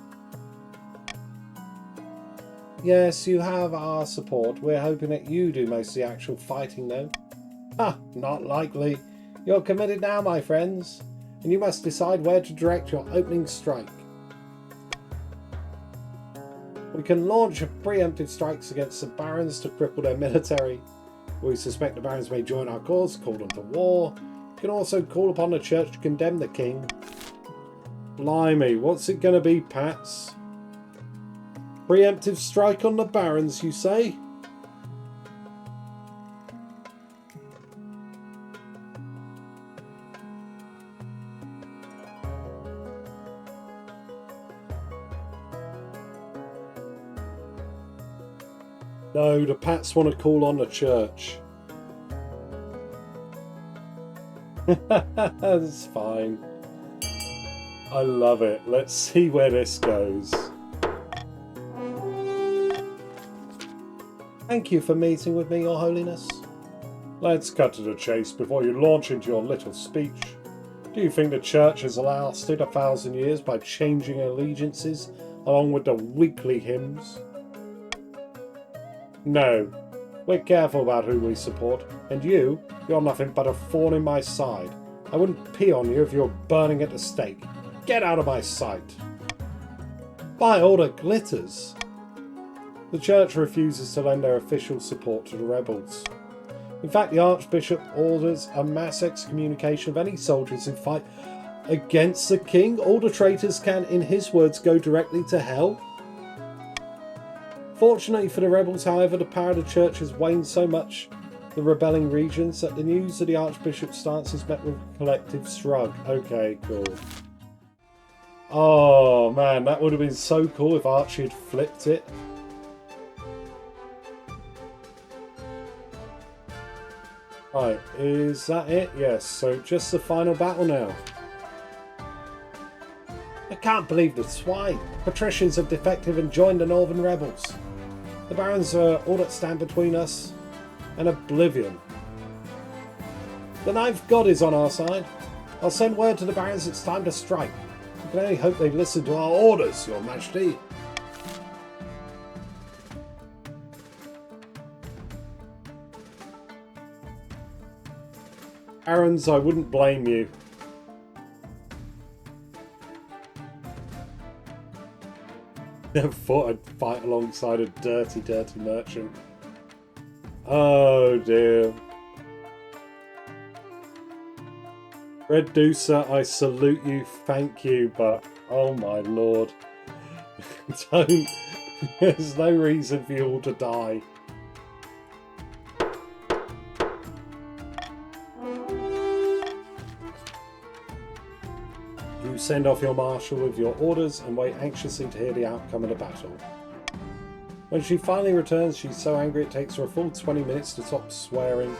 Yes, you have our support. We're hoping that you do most of the actual fighting though. Ha! Not likely. You're committed now, my friends, and you must decide where to direct your opening strike. We can launch preemptive strikes against the barons to cripple their military. We suspect the barons may join our cause, call them to war. We can also call upon the church to condemn the king. Blimey, what's it going to be, Pats? Preemptive strike on the barons, you say? No, the Pats want to call on the church. That's fine. I love it. Let's see where this goes. Thank you for meeting with me, Your Holiness. Let's cut to the chase before you launch into your little speech. Do you think the church has lasted 1,000 years by changing allegiances along with the weekly hymns? No. We're careful about who we support, and you're nothing but a thorn in my side. I wouldn't pee on you if you were burning at the stake. Get out of my sight. By all that glitters. The church refuses to lend their official support to the rebels. In fact, the Archbishop orders a mass excommunication of any soldiers who fight against the king. All the traitors can, in his words, go directly to hell. Fortunately for the rebels, however, the power of the church has waned so much the rebelling regions that the news of the Archbishop's stance is met with a collective shrug. Okay, cool. Oh man, that would have been so cool if Archie had flipped it. Right, is that it? Yes, so just the final battle now. I can't believe the swine. Patricians have defected and joined the Northern rebels. The barons are all that stand between us and oblivion. The ninth god is on our side. I'll send word to the barons it's time to strike. We can only hope they listen to our orders, Your Majesty. Barons, I wouldn't blame you. Never thought I'd fight alongside a dirty, dirty merchant. Oh dear. Red Deucer, I salute you, thank you, but oh my lord. Don't. There's no reason for you all to die. You send off your marshal with your orders and wait anxiously to hear the outcome of the battle. When she finally returns, she's so angry it takes her a full 20 minutes to stop swearing,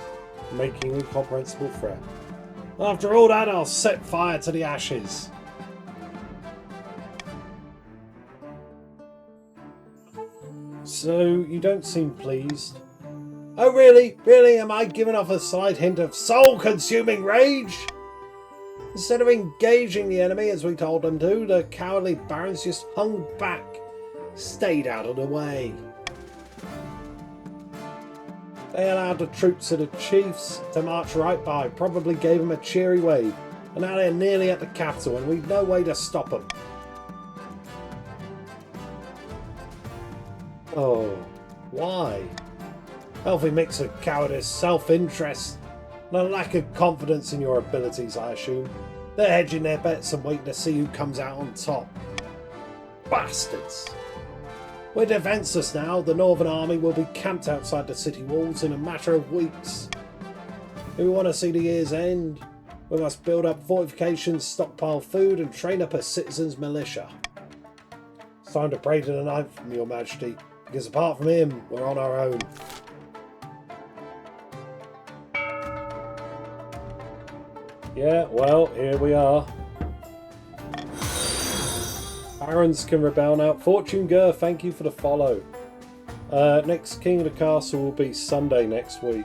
making an incomprehensible threat. After all that, I'll set fire to the ashes. So, you don't seem pleased. Oh really? Really? Am I giving off a slight hint of soul-consuming rage? Instead of engaging the enemy as we told them to, the cowardly barons just hung back, stayed out of the way. They allowed the troops of the chiefs to march right by, probably gave them a cheery wave, and now they're nearly at the capital and we've no way to stop them. Oh, why? Healthy mix of cowardice, self-interest, and a lack of confidence in your abilities, I assume. They're hedging their bets and waiting to see who comes out on top. Bastards! We're defenceless now. The Northern Army will be camped outside the city walls in a matter of weeks. If we want to see the year's end, we must build up fortifications, stockpile food, and train up a citizens' militia. It's time to pray to the Ninth, Your Majesty, because apart from him, we're on our own. Yeah, well, here we are. Barons can rebel now. Fortune Gur, thank you for the follow. Next King of the Castle will be Sunday next week.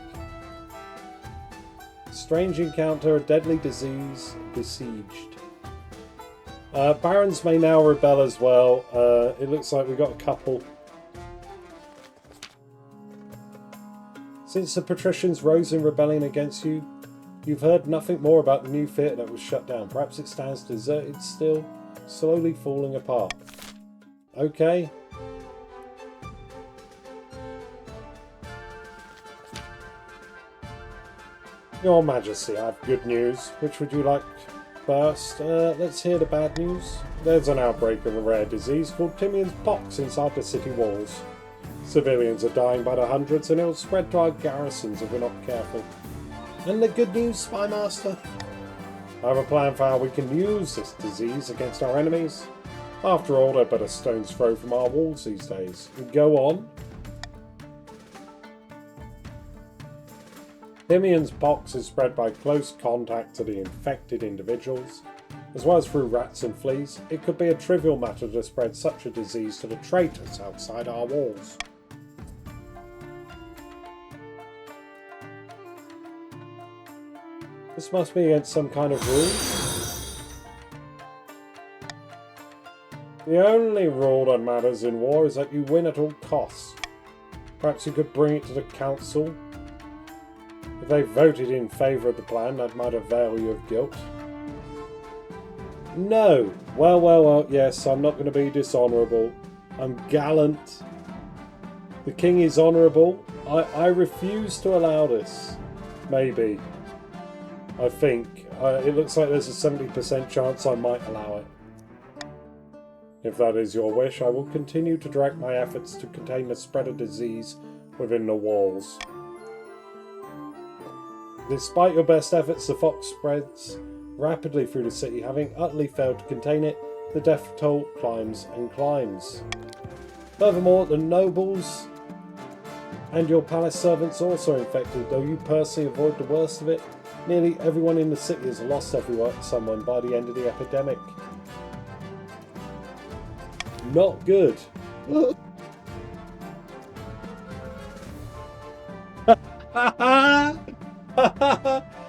Strange encounter, a deadly disease, besieged. Barons may now rebel as well. It looks like we've got a couple. Since the patricians rose in rebellion against you, you've heard nothing more about the new theatre that was shut down. Perhaps it stands deserted still, slowly falling apart. Okay. Your Majesty, I have good news. Which would you like first? Let's hear the bad news. There's an outbreak of a rare disease called Timian's pox inside the city walls. Civilians are dying by the hundreds and it will spread to our garrisons if we're not careful. And the good news, Spy Master? I have a plan for how we can use this disease against our enemies. After all, they're but a stone's throw from our walls these days. Go on. Timian's pox is spread by close contact to the infected individuals, as well as through rats and fleas. It could be a trivial matter to spread such a disease to the traitors outside our walls. This must be against some kind of rule. The only rule that matters in war is that you win at all costs. Perhaps you could bring it to the council. If they voted in favour of the plan, that might avail you of guilt. No. Well, yes, I'm not going to be dishonourable. I'm gallant. The king is honourable. I refuse to allow this. Maybe. I think. It looks like there's a 70% chance I might allow it. If that is your wish, I will continue to direct my efforts to contain the spread of disease within the walls. Despite your best efforts, the fox spreads rapidly through the city. Having utterly failed to contain it, the death toll climbs and climbs. Furthermore, the nobles and your palace servants are also infected, though you personally avoid the worst of it. Nearly everyone in the city has lost someone by the end of the epidemic. Not good.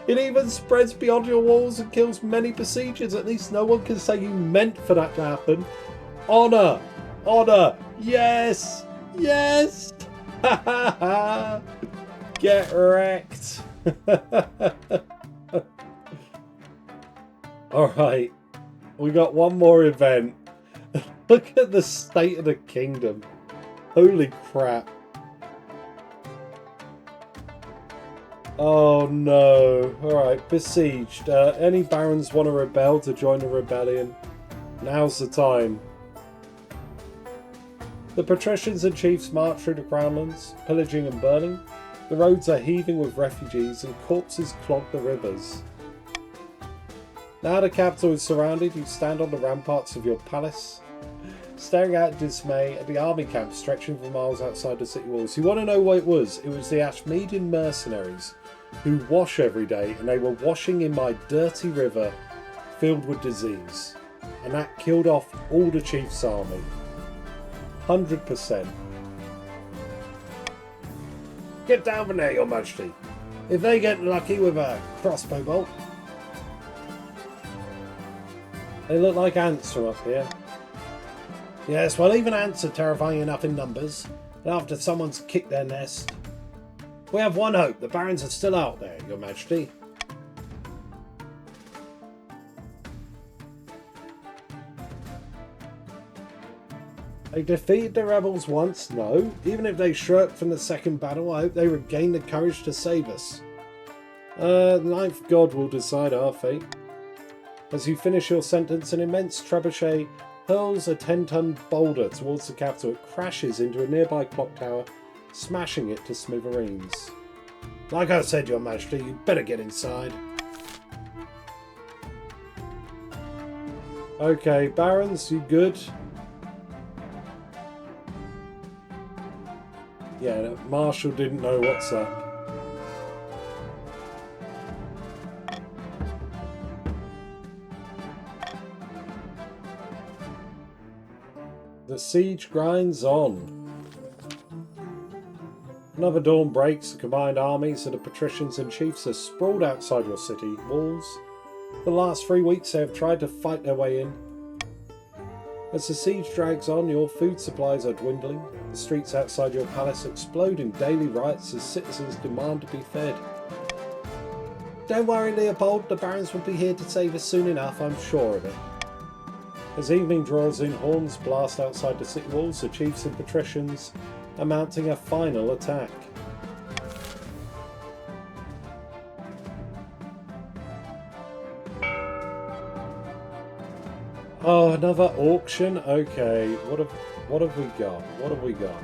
It even spreads beyond your walls and kills many besiegers. At least no one can say you meant for that to happen. Honour! Honour! Yes! Yes! Get wrecked! Alright, we got one more event. Look at the state of the kingdom. Holy crap. Oh no. Alright, besieged. Any barons want to rebel to join the rebellion? Now's the time. The patricians and chiefs march through the crownlands, pillaging and burning. The roads are heaving with refugees and corpses clog the rivers. Now the capital is surrounded, you stand on the ramparts of your palace, staring out in dismay at the army camp stretching for miles outside the city walls. You want to know what it was? It was the Ashmedian mercenaries who wash every day, and they were washing in my dirty river filled with disease. And that killed off all the chief's army. 100%. Get down from there, your majesty. If they get lucky with a crossbow bolt. They look like ants from up here. Yes, well, even ants are terrifying enough in numbers. And after someone's kicked their nest. We have one hope. The barons are still out there, your majesty. They defeated the rebels once? No. Even if they shirked from the second battle, I hope they regain the courage to save us. The ninth god will decide our fate. As you finish your sentence, an immense trebuchet hurls a 10-ton boulder towards the capital. It crashes into a nearby clock tower, smashing it to smithereens. Like I said, your majesty, you'd better get inside. Okay, barons, you good? Yeah, Marshall didn't know what's up. The siege grinds on. Another dawn breaks. The combined armies of the patricians and chiefs are sprawled outside your city walls. For the last 3 weeks they have tried to fight their way in. As the siege drags on, your food supplies are dwindling. The streets outside your palace explode in daily riots as citizens demand to be fed. Don't worry, Leopold, the barons will be here to save us soon enough, I'm sure of it. As evening draws in, horns blast outside the city walls. The chiefs and patricians are mounting a final attack. Oh, another auction? Okay, what have we got? What have we got?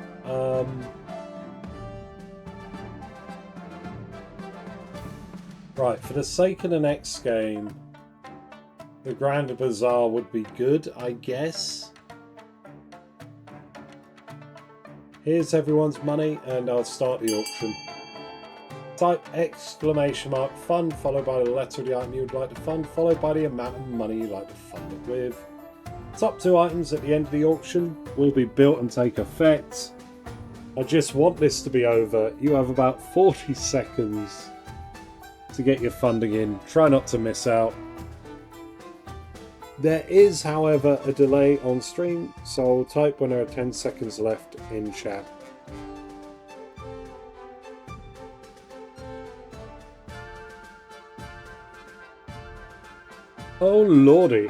Right, for the sake of the next game, the Grand Bazaar would be good, I guess. Here's everyone's money, and I'll start the auction. Type exclamation mark fund followed by the letter of the item you would like to fund, followed by the amount of money you'd like to fund it with. Top 2 items at the end of the auction will be built and take effect. I just want this to be over. You have about 40 seconds to get your funding in. Try not to miss out. There is, however, a delay on stream, so I'll type when there are 10 seconds left in chat. Oh lordy.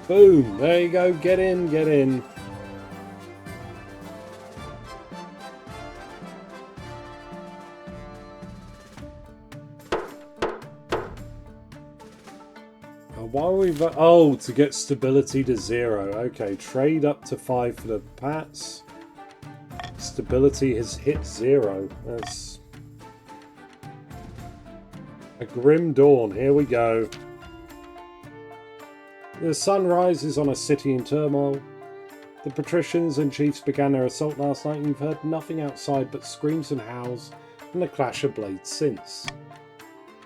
Boom, there you go, get in, get in. Why are we... Oh, to get stability to 0. Okay, trade up to 5 for the Pats. Stability has hit 0. That's... a grim dawn, here we go. The sun rises on a city in turmoil. The patricians and chiefs began their assault last night, and you've heard nothing outside but screams and howls and the clash of blades since.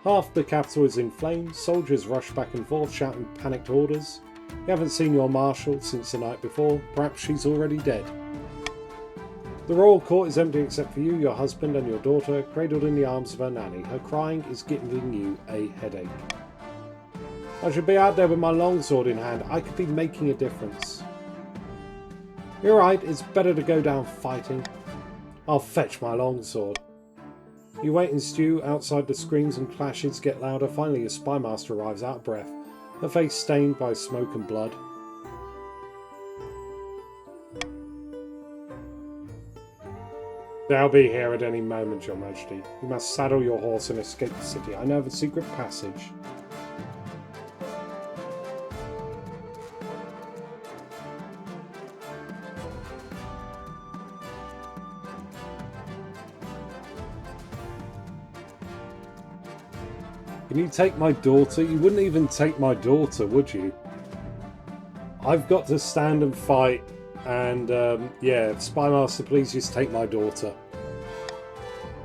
Half the capital is in flames. Soldiers rush back and forth, shouting panicked orders. You haven't seen your marshal since the night before. Perhaps she's already dead. The royal court is empty except for you, your husband and your daughter, cradled in the arms of her nanny. Her crying is giving you a headache. I should be out there with my longsword in hand. I could be making a difference. You're right, it's better to go down fighting. I'll fetch my longsword. You wait and stew. Outside the screams and clashes get louder. Finally a spy master arrives out of breath, her face stained by smoke and blood. They'll be here at any moment, your majesty. You must saddle your horse and escape the city. I know of a secret passage. Can you take my daughter? You wouldn't even take my daughter, would you? I've got to stand and fight, and yeah, Spymaster, please just take my daughter.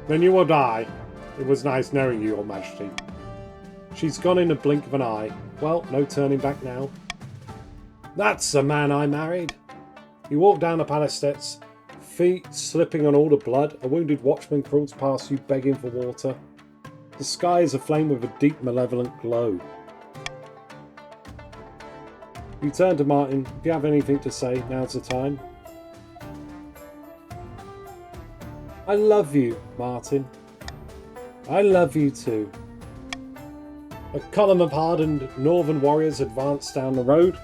Then you will die. It was nice knowing you, your majesty. She's gone in a blink of an eye. Well, no turning back now. That's the man I married. You walk down the palace steps, feet slipping on all the blood. A wounded watchman crawls past you, begging for water. The sky is aflame with a deep, malevolent glow. You turn to Martin. If you have anything to say, now's the time. I love you, Martin. I love you too. A column of hardened northern warriors advance down the road,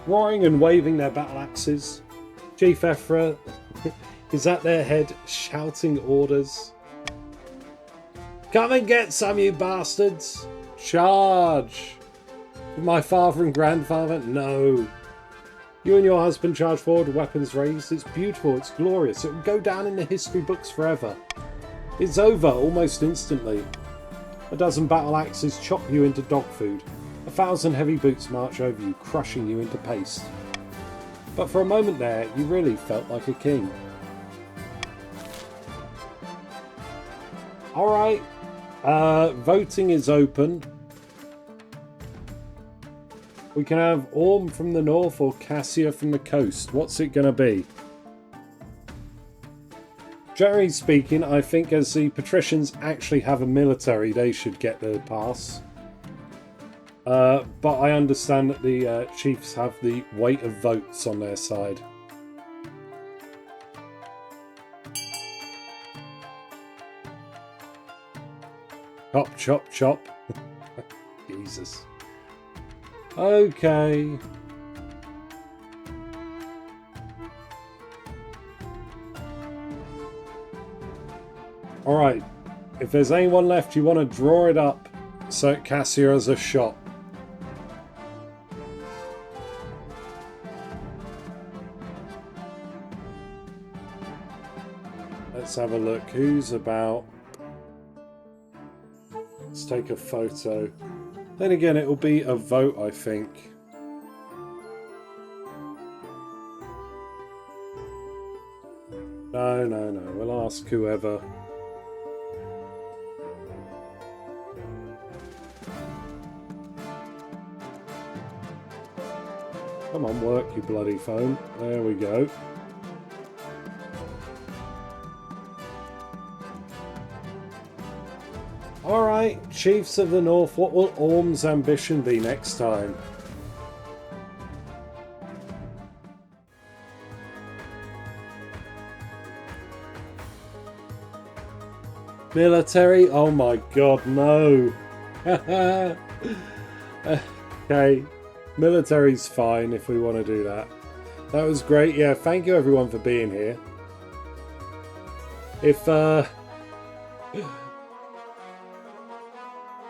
roaring and waving their battle axes. Chief Ephra is at their head, shouting orders. Come and get some, you bastards! Charge! My father and grandfather? No. You and your husband charge forward, weapons raised. It's beautiful, it's glorious. It will go down in the history books forever. It's over almost instantly. A dozen battle axes chop you into dog food. 1,000 heavy boots march over you, crushing you into paste. But for a moment there, you really felt like a king. Alright. Voting is open. We can have Orm from the north or Cassia from the coast. What's it going to be? Generally speaking, I think as the patricians actually have a military, they should get the pass. But I understand that the chiefs have the weight of votes on their side. Chop, chop, chop. Jesus. Okay. Alright. If there's anyone left, you want to draw it up so Cassio has a shot. Let's have a look. Who's about? Let's take a photo. Then again, it will be a vote, I think. No. We'll ask whoever. Come on, work, you bloody phone. There we go. Alright, Chiefs of the North, what will Orm's ambition be next time? Military? Oh my god, no. Okay, military's fine if we want to do that. That was great. Yeah, thank you everyone for being here.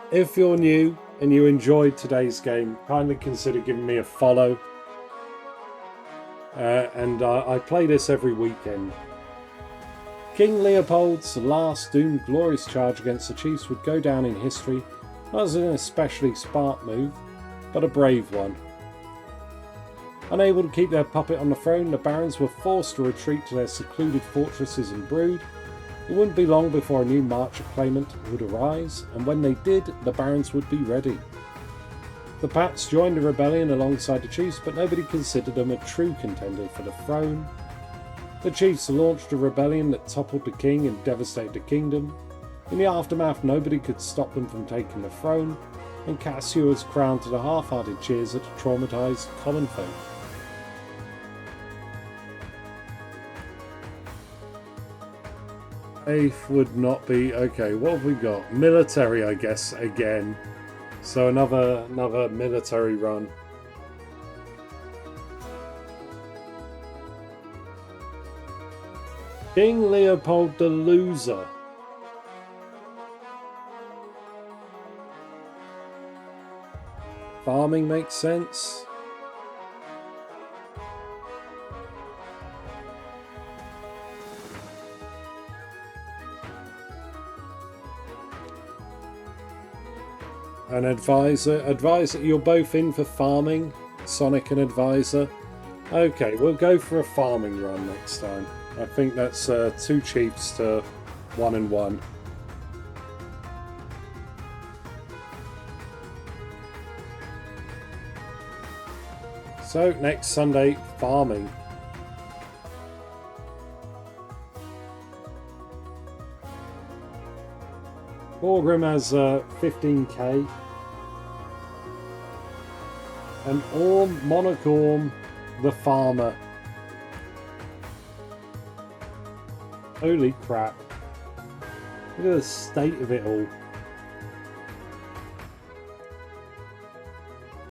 If you're new and you enjoyed today's game, kindly consider giving me a follow. I play this every weekend. King Leopold's last doomed glorious charge against the Chiefs would go down in history not as an especially smart move, but a brave one. Unable to keep their puppet on the throne, the barons were forced to retreat to their secluded fortresses in Brood. It wouldn't be long before a new march of claimant would arise, and when they did, the barons would be ready. The Pats joined the rebellion alongside the Chiefs, but nobody considered them a true contender for the throne. The Chiefs launched a rebellion that toppled the king and devastated the kingdom. In the aftermath, nobody could stop them from taking the throne, and Cassio was crowned to the half-hearted cheers of the traumatised common folk. Eighth would not be... Okay, what have we got? Military, I guess, again. So another military run. King Leopold the Loser. Farming makes sense. An advisor. Advisor, you're both in for farming. Sonic and advisor. Okay, we'll go for a farming run next time. I think that's 2 chiefs to 1 and 1. So, next Sunday, farming. Morgrim has 15k. And Orm, Monarch Orm, the farmer. Holy crap. Look at the state of it all.